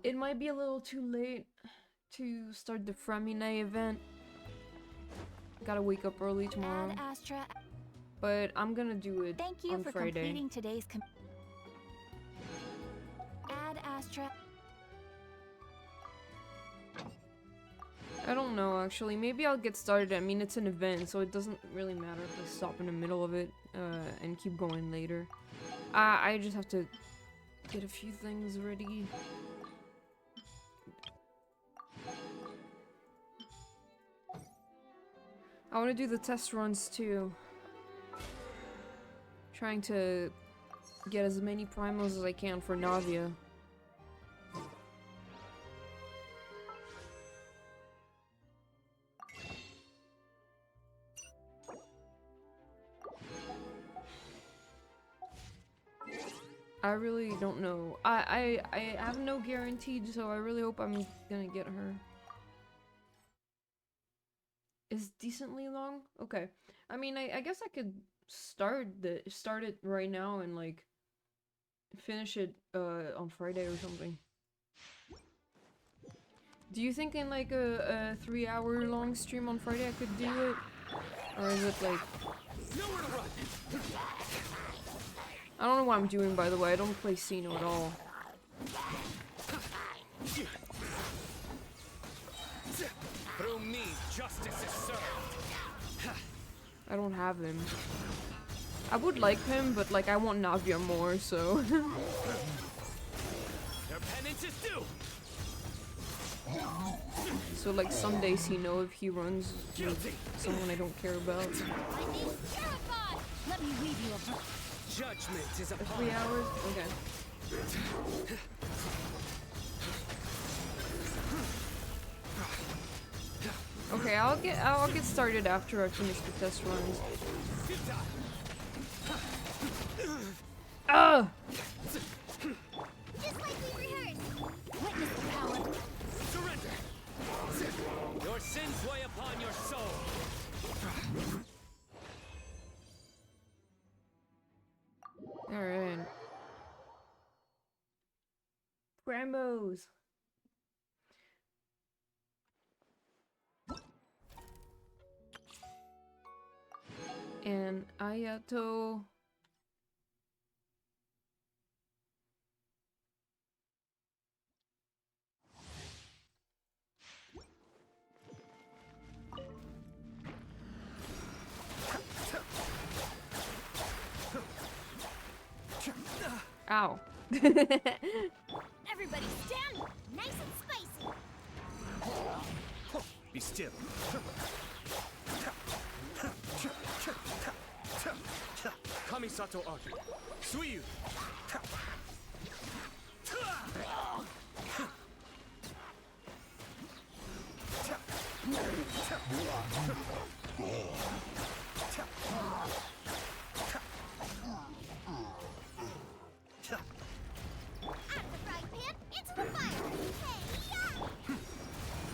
It might be a little too late to start the Freminet event. Gotta wake up early tomorrow. Ad Astra. But I'm gonna do it Thank you on for Friday. completing today's Ad Astra. I don't know, actually. Maybe I'll get started. I mean, it's an event, so it doesn't really matter if I stop in the middle of it and keep going later. I just have to get a few things ready. I want to do the test runs too. Trying to get as many primals as I can for Navia. I really don't know. I have no guaranteed, so I really hope I'm gonna get her. Is decently long? Okay. I mean, I guess I could start it right now and like finish it on Friday or something. Do you think in like a 3-hour long stream on Friday I could do it? Or is it like Nowhere to run. I don't know what I'm doing, by the way. I don't play Sino at all. Through me, justice is served. I don't have him. I would like him, but like I want Navia more, so. Their penance is due. So like some days he know if he runs with someone I don't care about. Let me weave you a Judgment is upon 3 hours? Okay. Okay, I'll get started after I finish the test runs. Ah! Just like we rehearsed. witness the power. Surrender. Your sins weigh upon your soul. Alright. Brambos! And Ayato. Ow. Everybody stand nice and spicy. Be still. Kamisato Agi. Suiyu. Out of the frying pan, into the fire. Hey,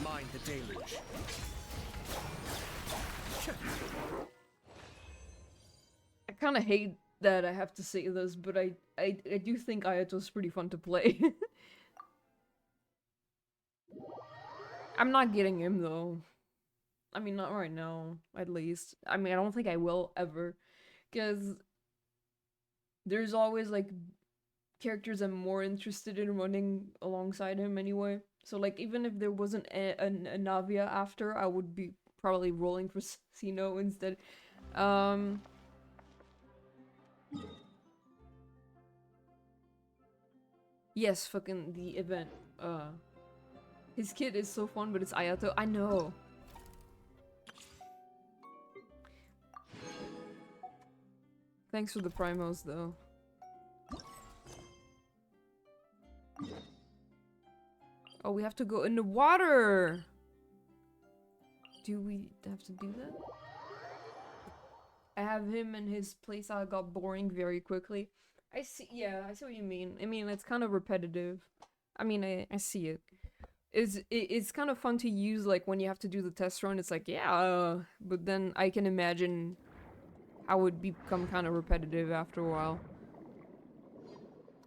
Mind the deluge. I kind of hate that I have to say this, but I do think Ayato's pretty fun to play. I'm not getting him though. I mean, not right now, at least. I mean, I don't think I will ever, because there's always like characters I'm more interested in running alongside him anyway. So like, even if there wasn't a Navia after, I would be probably rolling for Sino instead. Yes, fucking the event. His kid is so fun, but it's Ayato. I know. Thanks for the primos, though. Oh, we have to go in the water! Do we have to do that? I have him and his playstyle got boring very quickly. I see, yeah, I see what you mean. I mean, it's kind of repetitive. I mean, I see it. It's kind of fun to use, like, when you have to do the test run, it's like, yeah, but then I can imagine how it would become kind of repetitive after a while.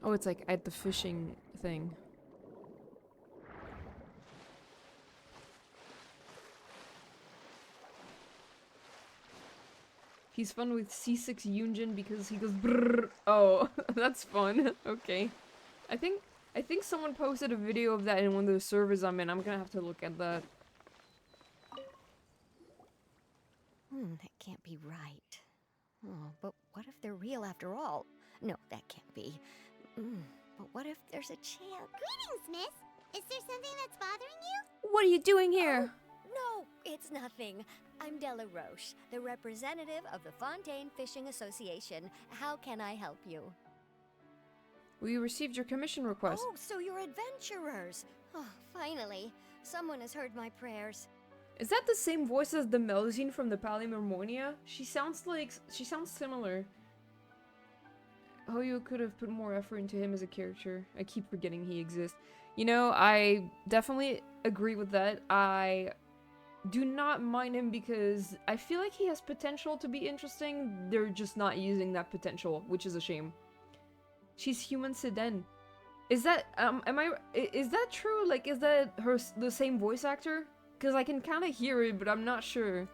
Oh, it's like at the fishing thing. He's fun with C6 Yunjin because he goes brrrr. Oh, that's fun. Okay. I think someone posted a video of that in one of the servers I'm in. I'm gonna have to look at that. That can't be right. Oh, but what if they're real after all? No, that can't be. But what if there's a chance? Greetings, miss! Is there something that's bothering you? What are you doing here? No, it's nothing. I'm Della Roche, the representative of the Fontaine Fishing Association. How can I help you? We received your commission request. Oh, so you're adventurers. Oh, finally. Someone has heard my prayers. Is that the same voice as the Melusine from the Palimormonia? She sounds similar. Oh, you could have put more effort into him as a character. I keep forgetting he exists. You know, I definitely agree with that. I do not mind him because I feel like he has potential to be interesting. They're just not using that potential, which is a shame. She's human Siden. Is that, is that true? Like, is that the same voice actor? Because I can kind of hear it, but I'm not sure.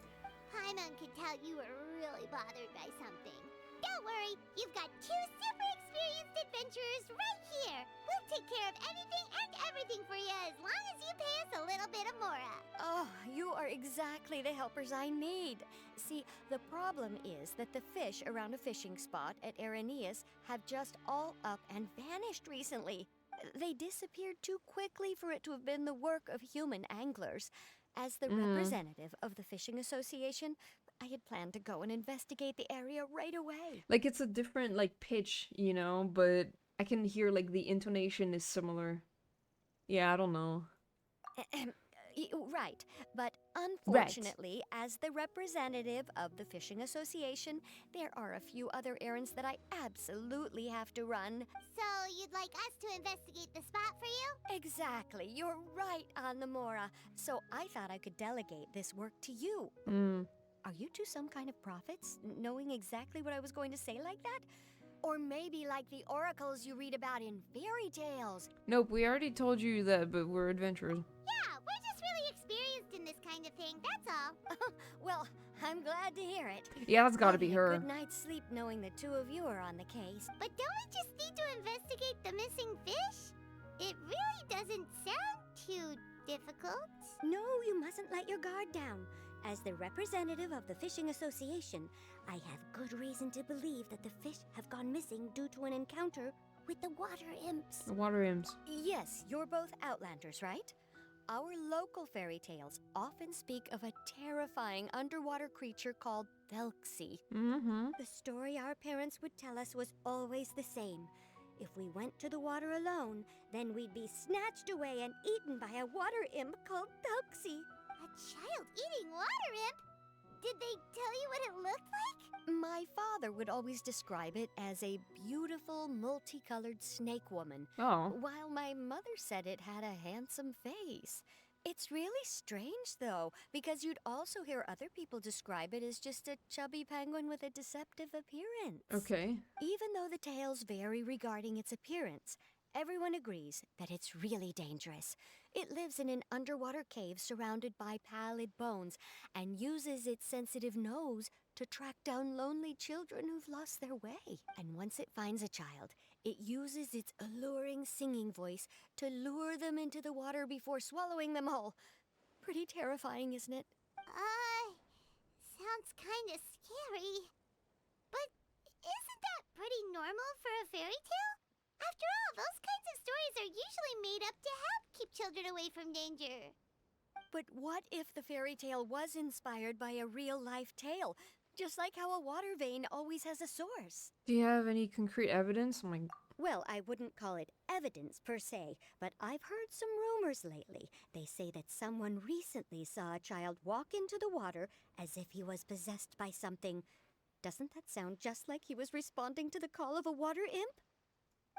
Paimon could tell you were really bothered by something. Don't worry, you've got two super experienced adventurers right here. We'll take care of anything and everything for you as long as you pay us a little bit of mora. Oh, you are exactly the helpers I need. See, the problem is that the fish around a fishing spot at Araneus have just all up and vanished recently. They disappeared too quickly for it to have been the work of human anglers. As the representative of the Fishing Association, I had planned to go and investigate the area right away. Like, it's a different, like, pitch, you know, but I can hear, like, the intonation is similar. Yeah, I don't know. Right, but unfortunately, as the representative of the Fishing Association, there are a few other errands that I absolutely have to run. So, you'd like us to investigate the spot for you? Exactly, you're right on the Mora. So I thought I could delegate this work to you. Are you two some kind of prophets, knowing exactly what I was going to say like that? Or maybe like the oracles you read about in fairy tales? Nope, we already told you that, but we're adventurers. Yeah, we're just really experienced in this kind of thing, that's all. Well, I'm glad to hear it. Yeah, that's gotta be Maybe her. a good night's sleep knowing the two of you are on the case. But don't we just need to investigate the missing fish? It really doesn't sound too difficult. No, you mustn't let your guard down. As the representative of the Fishing Association, I have good reason to believe that the fish have gone missing due to an encounter with the water imps. The water imps. Yes, you're both Outlanders, right? Our local fairy tales often speak of a terrifying underwater creature called Thelxie. The story our parents would tell us was always the same. If we went to the water alone, then we'd be snatched away and eaten by a water imp called Thelxie. A child-eating water imp? Did they tell you what it looked like? My father would always describe it as a beautiful, multicolored snake woman. Oh. While my mother said it had a handsome face. It's really strange, though, because you'd also hear other people describe it as just a chubby penguin with a deceptive appearance. Okay. Even though the tales vary regarding its appearance, everyone agrees that it's really dangerous. It lives in an underwater cave surrounded by pallid bones and uses its sensitive nose to track down lonely children who've lost their way. And once it finds a child, it uses its alluring singing voice to lure them into the water before swallowing them all. Pretty terrifying, isn't it? Sounds kinda scary. But isn't that pretty normal for a fairy tale? After all, those kinds of stories are usually made up to help keep children away from danger. But what if the fairy tale was inspired by a real-life tale? Just like how a water vein always has a source. Do you have any concrete evidence? Oh my... Well, I wouldn't call it evidence per se, but I've heard some rumors lately. They say that someone recently saw a child walk into the water as if he was possessed by something. Doesn't that sound just like he was responding to the call of a water imp?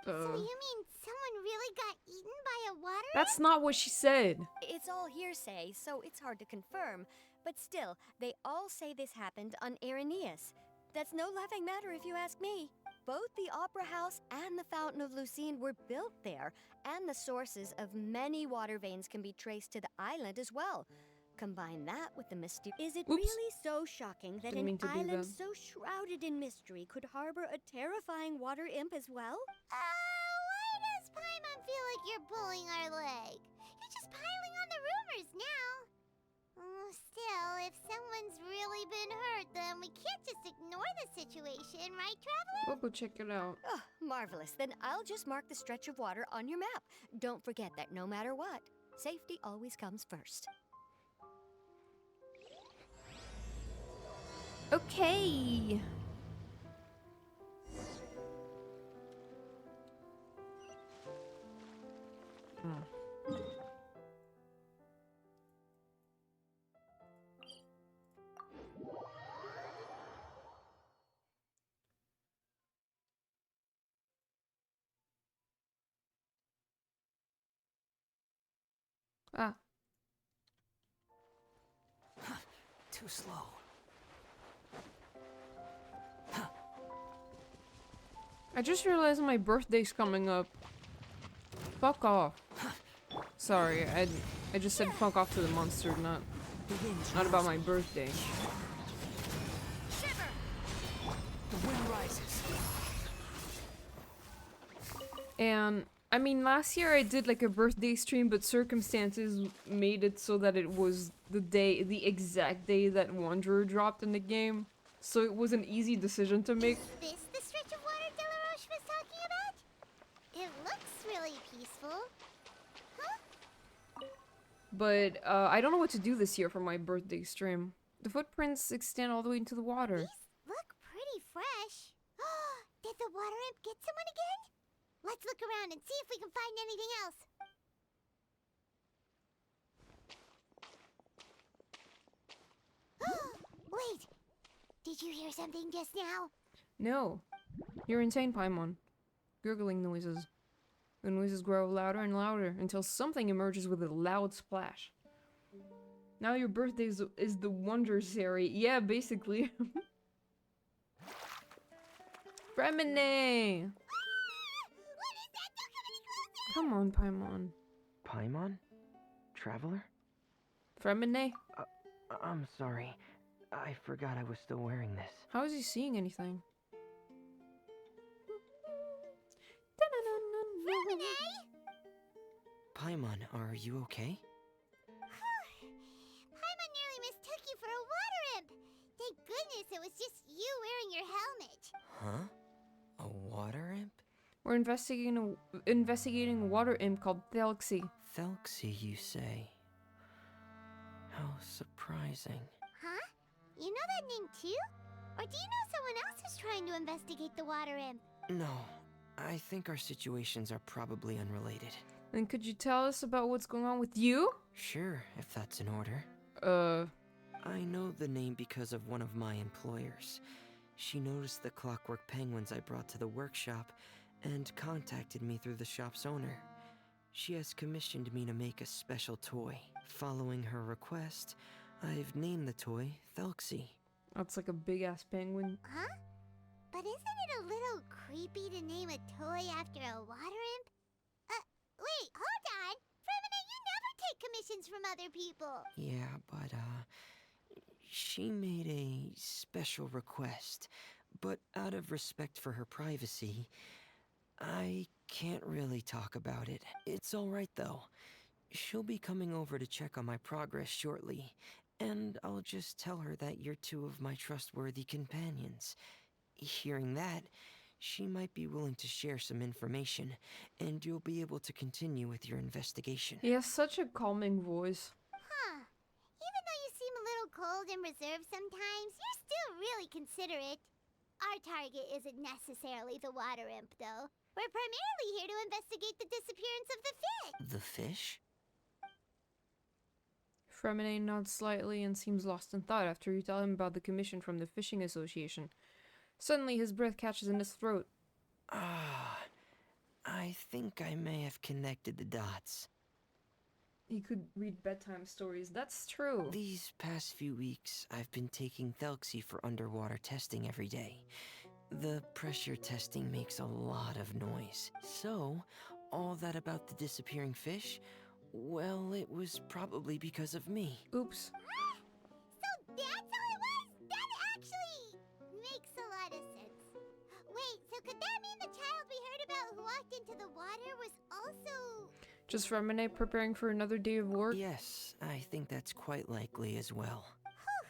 So you mean someone really got eaten by a water That's not what she said. It's all hearsay, so it's hard to confirm. But still, they all say this happened on Irenaeus. That's no laughing matter if you ask me. Both the Opera House and the Fountain of Lucine were built there, and the sources of many water veins can be traced to the island as well. Combine that with the mystery. Is it really so shocking that Didn't mean an to do island that. so shrouded in mystery could harbor a terrifying water imp as well? Why does Paimon feel like you're pulling our leg? You're just piling on the rumors now. Still, if someone's really been hurt, then we can't just ignore the situation, right, Traveler? We'll go check it out. Oh, marvelous. Then I'll just mark the stretch of water on your map. Don't forget that no matter what, safety always comes first. Okay. Ah. Too slow. I just realized my birthday's coming up. Fuck off. Sorry, I just said fuck off to the monster, not about my birthday. Shiver! The wind rises. And I mean, last year I did like a birthday stream, but circumstances made it so that it was the exact day that Wanderer dropped in the game. So it was an easy decision to make. Is this the stretch of water Delaroche was talking about? It looks really peaceful. Huh? But I don't know what to do this year for my birthday stream. The footprints extend all the way into the water. These look pretty fresh. Did the water imp get someone again? Let's look around and see if we can find anything else. Wait! Did you hear something just now? No. You're insane, Paimon. Gurgling noises. The noises grow louder and louder until something emerges with a loud splash. Now your birthday is the Wonders area. Yeah, basically. Freminet! Come on, Paimon. Paimon? Traveler? Freminet? I'm sorry. I forgot I was still wearing this. How is he seeing anything? Paimon, are you okay? Paimon nearly mistook you for a water imp. Thank goodness it was just you wearing your helmet. Huh? A water imp? We're investigating a water imp called Thelxie. Thelxie, you say? How surprising. Huh? You know that name too? Or do you know someone else who's trying to investigate the water imp? No, I think our situations are probably unrelated. Then could you tell us about what's going on with you? Sure, if that's in order. I know the name because of one of my employers. She noticed the clockwork penguins I brought to the workshop and contacted me through the shop's owner. She has commissioned me to make a special toy. Following her request, I've named the toy Thelxie. That's like a big ass penguin. Huh? But isn't it a little creepy to name a toy after a water imp? Wait, hold on! Freminet, you never take commissions from other people! Yeah, but, she made a special request. But out of respect for her privacy, I can't really talk about it. It's alright though. She'll be coming over to check on my progress shortly, and I'll just tell her that you're two of my trustworthy companions. Hearing that, she might be willing to share some information, and you'll be able to continue with your investigation. He has such a calming voice. Huh. Even though you seem a little cold and reserved sometimes, you're still really considerate. Our target isn't necessarily the water imp, though. We're primarily here to investigate the disappearance of the fish. The fish? Freminet nods slightly and seems lost in thought after you tell him about the commission from the Fishing Association. Suddenly, his breath catches in his throat. I think I may have connected the dots. He could read bedtime stories. That's true. These past few weeks, I've been taking Thelxie for underwater testing every day. The pressure testing makes a lot of noise. So, all that about the disappearing fish? Well, it was probably because of me. Oops. So that's how it was? That actually makes a lot of sense. Wait, so could that mean the child we heard about who walked into the water was also... Just Freminet preparing for another day of work? Yes, I think that's quite likely as well. Whew.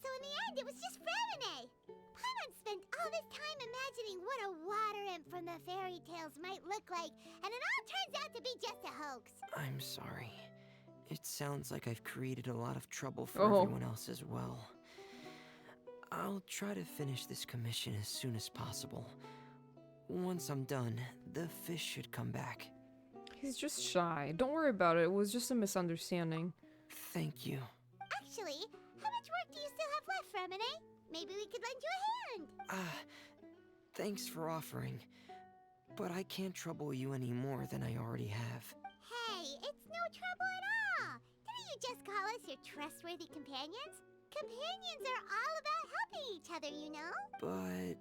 So in the end, it was just Freminet. Paimon spent all this time imagining what a water imp from the fairy tales might look like, and it all turns out to be just a hoax. I'm sorry. It sounds like I've created a lot of trouble for everyone else as well. I'll try to finish this commission as soon as possible. Once I'm done, the fish should come back. He's just shy. Don't worry about it. It was just a misunderstanding. Thank you. Actually, how much work do you still have left, Freminet? Maybe we could lend you a hand. Thanks for offering. But I can't trouble you any more than I already have. Hey, it's no trouble at all. Didn't you just call us your trustworthy companions? Companions are all about helping each other, you know? But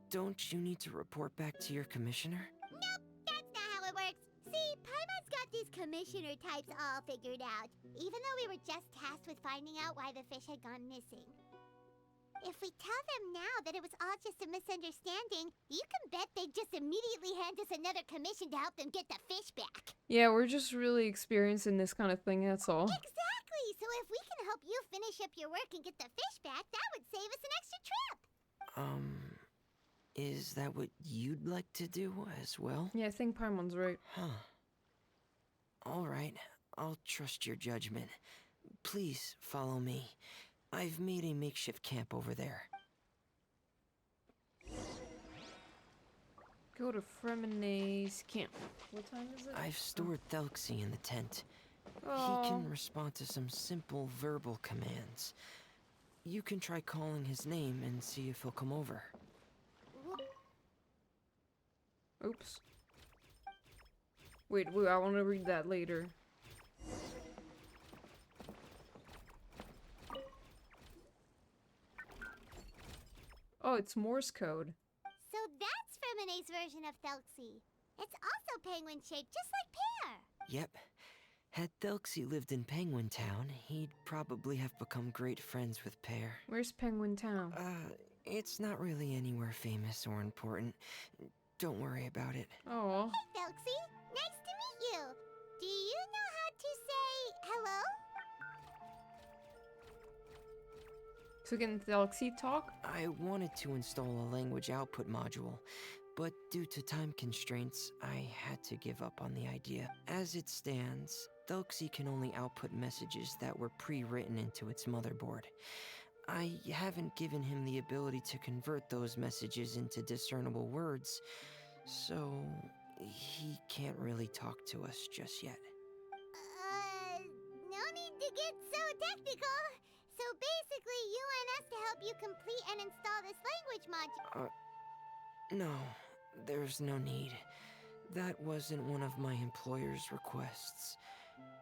don't you need to report back to your commissioner? Nope, that's not how it works. See, Paimon's got these commissioner types all figured out, even though we were just tasked with finding out why the fish had gone missing. If we tell them now that it was all just a misunderstanding, you can bet they'd just immediately hand us another commission to help them get the fish back. Yeah, we're just really experiencing this kind of thing, that's all. Exactly! So if we can help you finish up your work and get the fish back, that would save us an extra trip! Is that what you'd like to do as well? Yeah, I think Paimon's right. Huh. Alright, I'll trust your judgment. Please follow me. I've made a makeshift camp over there. Go to Freminet's camp. What time is it? I've stored Thelxie in the tent. Oh. He can respond to some simple verbal commands. You can try calling his name and see if he'll come over. Oops. Wait, I want to read that later. Oh, it's Morse code. So that's Freminet's version of Thelxie. It's also penguin-shaped, just like Pear. Yep. Had Thelxie lived in Penguin Town, he'd probably have become great friends with Pear. Where's Penguin Town? It's not really anywhere famous or important. Don't worry about it. Oh. Hey, Thelxie. Nice to meet you. Do you know how to say hello? So can Thelxie talk? I wanted to install a language output module, but due to time constraints, I had to give up on the idea. As it stands, Thelxie can only output messages that were pre-written into its motherboard. I haven't given him the ability to convert those messages into discernible words, so he can't really talk to us just yet. No need to get so technical. So basically, you want us to help you complete and install this language module. No, there's no need. That wasn't one of my employer's requests.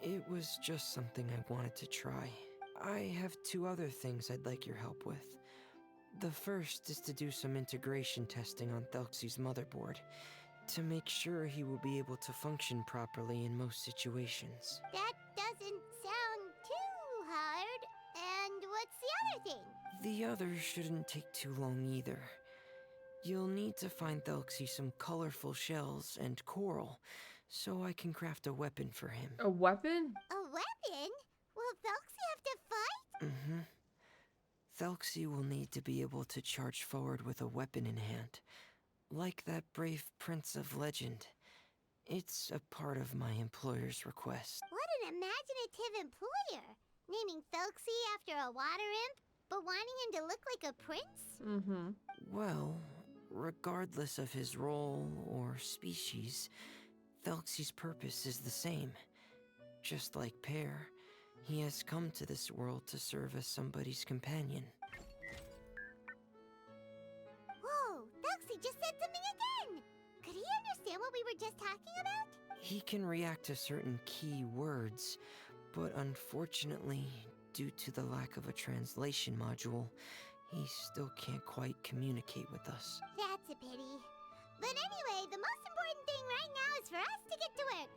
It was just something I wanted to try. I have 2 other things I'd like your help with. The first is to do some integration testing on Thelxie's motherboard, to make sure he will be able to function properly in most situations. That doesn't sound too hard. And what's the other thing? The other shouldn't take too long either. You'll need to find Thelxie some colorful shells and coral, so I can craft a weapon for him. A weapon? A weapon? Will Felxie have to fight? Mm-hmm. Thelxie will need to be able to charge forward with a weapon in hand, like that brave prince of legend. It's a part of my employer's request. What an imaginative employer! Naming Felxie after a water imp, but wanting him to look like a prince? Mm-hmm. Well, regardless of his role or species, Thelxie's purpose is the same. Just like Pear, he has come to this world to serve as somebody's companion. Whoa, Felxie just said something again! Could he understand what we were just talking about? He can react to certain key words, but unfortunately, due to the lack of a translation module, he still can't quite communicate with us. That's a pity. But anyway, the most important thing right now is for us to get to work.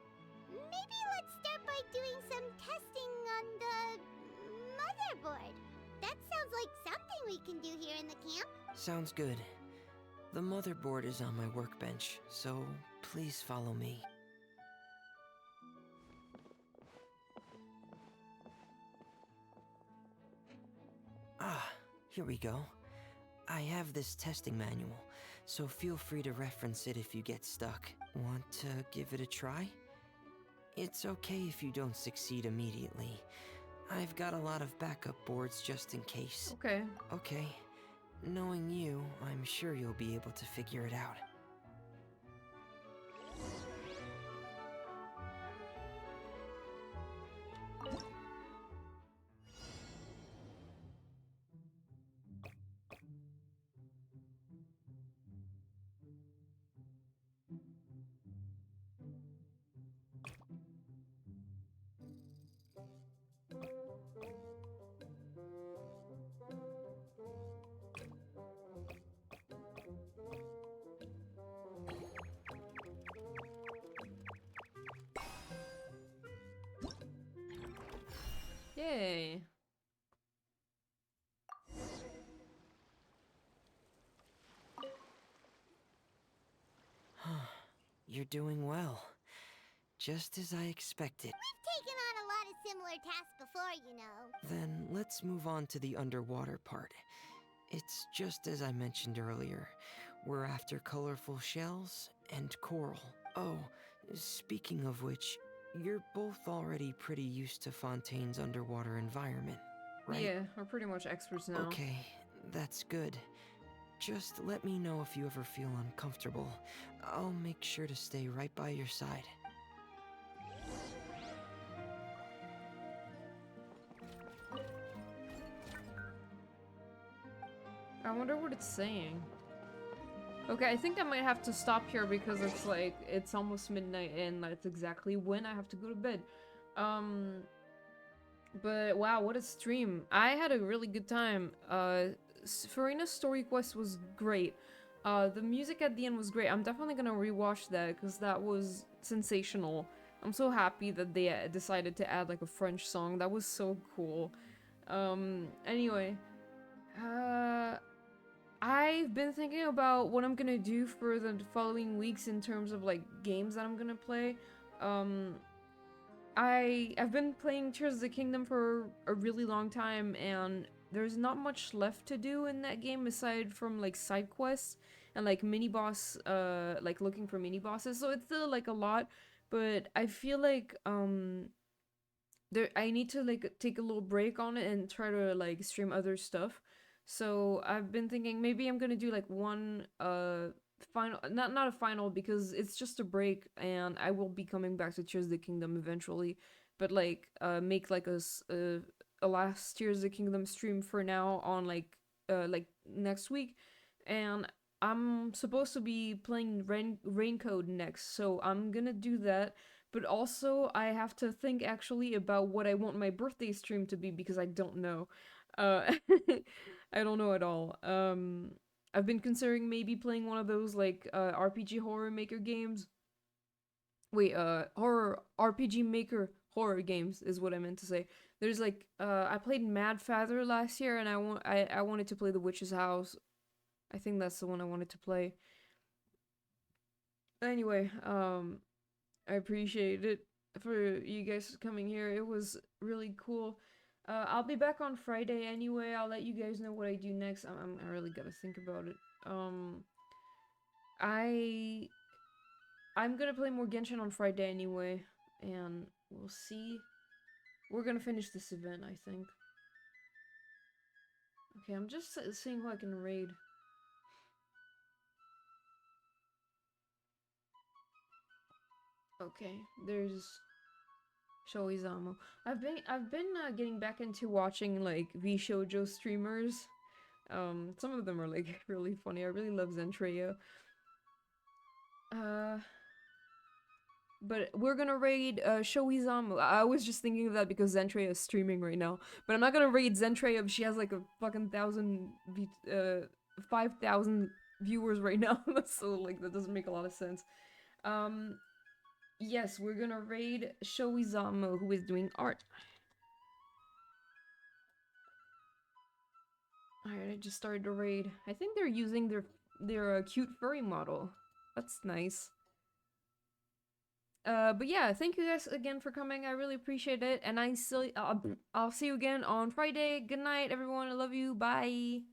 Maybe let's start by doing some testing on the motherboard. That sounds like something we can do here in the camp. Sounds good. The motherboard is on my workbench, so please follow me. Ah, here we go. I have this testing manual, so feel free to reference it if you get stuck. Want to give it a try? It's okay if you don't succeed immediately. I've got a lot of backup boards just in case. Okay. Okay. Knowing you, I'm sure you'll be able to figure it out. Yay. You're doing well. Just as I expected. We've taken on a lot of similar tasks before, you know. Then let's move on to the underwater part. It's just as I mentioned earlier. We're after colorful shells and coral. Oh, speaking of which, you're both already pretty used to Fontaine's underwater environment, right? Yeah, we're pretty much experts now. Okay, that's good. Just let me know if you ever feel uncomfortable. I'll make sure to stay right by your side. I wonder what it's saying. Okay, I think I might have to stop here because it's like, it's almost midnight and that's exactly when I have to go to bed. But wow, what a stream. I had a really good time. Furina's story quest was great. The music at the end was great. I'm definitely gonna rewatch that because that was sensational. I'm so happy that they decided to add like a French song. That was so cool. Anyway. I've been thinking about what I'm gonna do for the following weeks in terms of like games that I'm gonna play. I've been playing Tears of the Kingdom for a really long time and there's not much left to do in that game aside from like side quests and like mini boss, like looking for mini bosses. So it's still like a lot, but I feel like I need to like take a little break on it and try to like stream other stuff. So I've been thinking maybe I'm gonna do like one final, not a final because it's just a break and I will be coming back to Tears of the Kingdom eventually, but like make like a last Tears of the Kingdom stream for now on like next week, and I'm supposed to be playing Raincoat next, so I'm gonna do that. But also, I have to think actually about what I want my birthday stream to be because I don't know. I don't know at all. I've been considering maybe playing one of those like RPG horror maker games. Wait, horror RPG maker horror games is what I meant to say. There's like I played Mad Father last year, and I wanted to play The Witch's House. I think that's the one I wanted to play. Anyway, I appreciate it for you guys coming here. It was really cool. I'll be back on Friday anyway. I'll let you guys know what I do next. I really gotta think about it. I'm gonna play more Genshin on Friday anyway, and we'll see. We're gonna finish this event, I think. Okay, I'm just seeing who I can raid. Okay, there's Shoizamu. I've been getting back into watching like VShojo streamers. Some of them are like really funny. I really love Zentreya. But we're gonna raid Shoizamu. I was just thinking of that because Zentreya is streaming right now. But I'm not gonna raid Zentreya if she has like a fucking 5,000 viewers right now. So like that doesn't make a lot of sense. Yes, we're gonna raid Shoizamu, who is doing art. Alright, I just started to raid. I think they're using their cute furry model. That's nice. But yeah, thank you guys again for coming. I really appreciate it, and I'll see you again on Friday. Good night, everyone. I love you. Bye.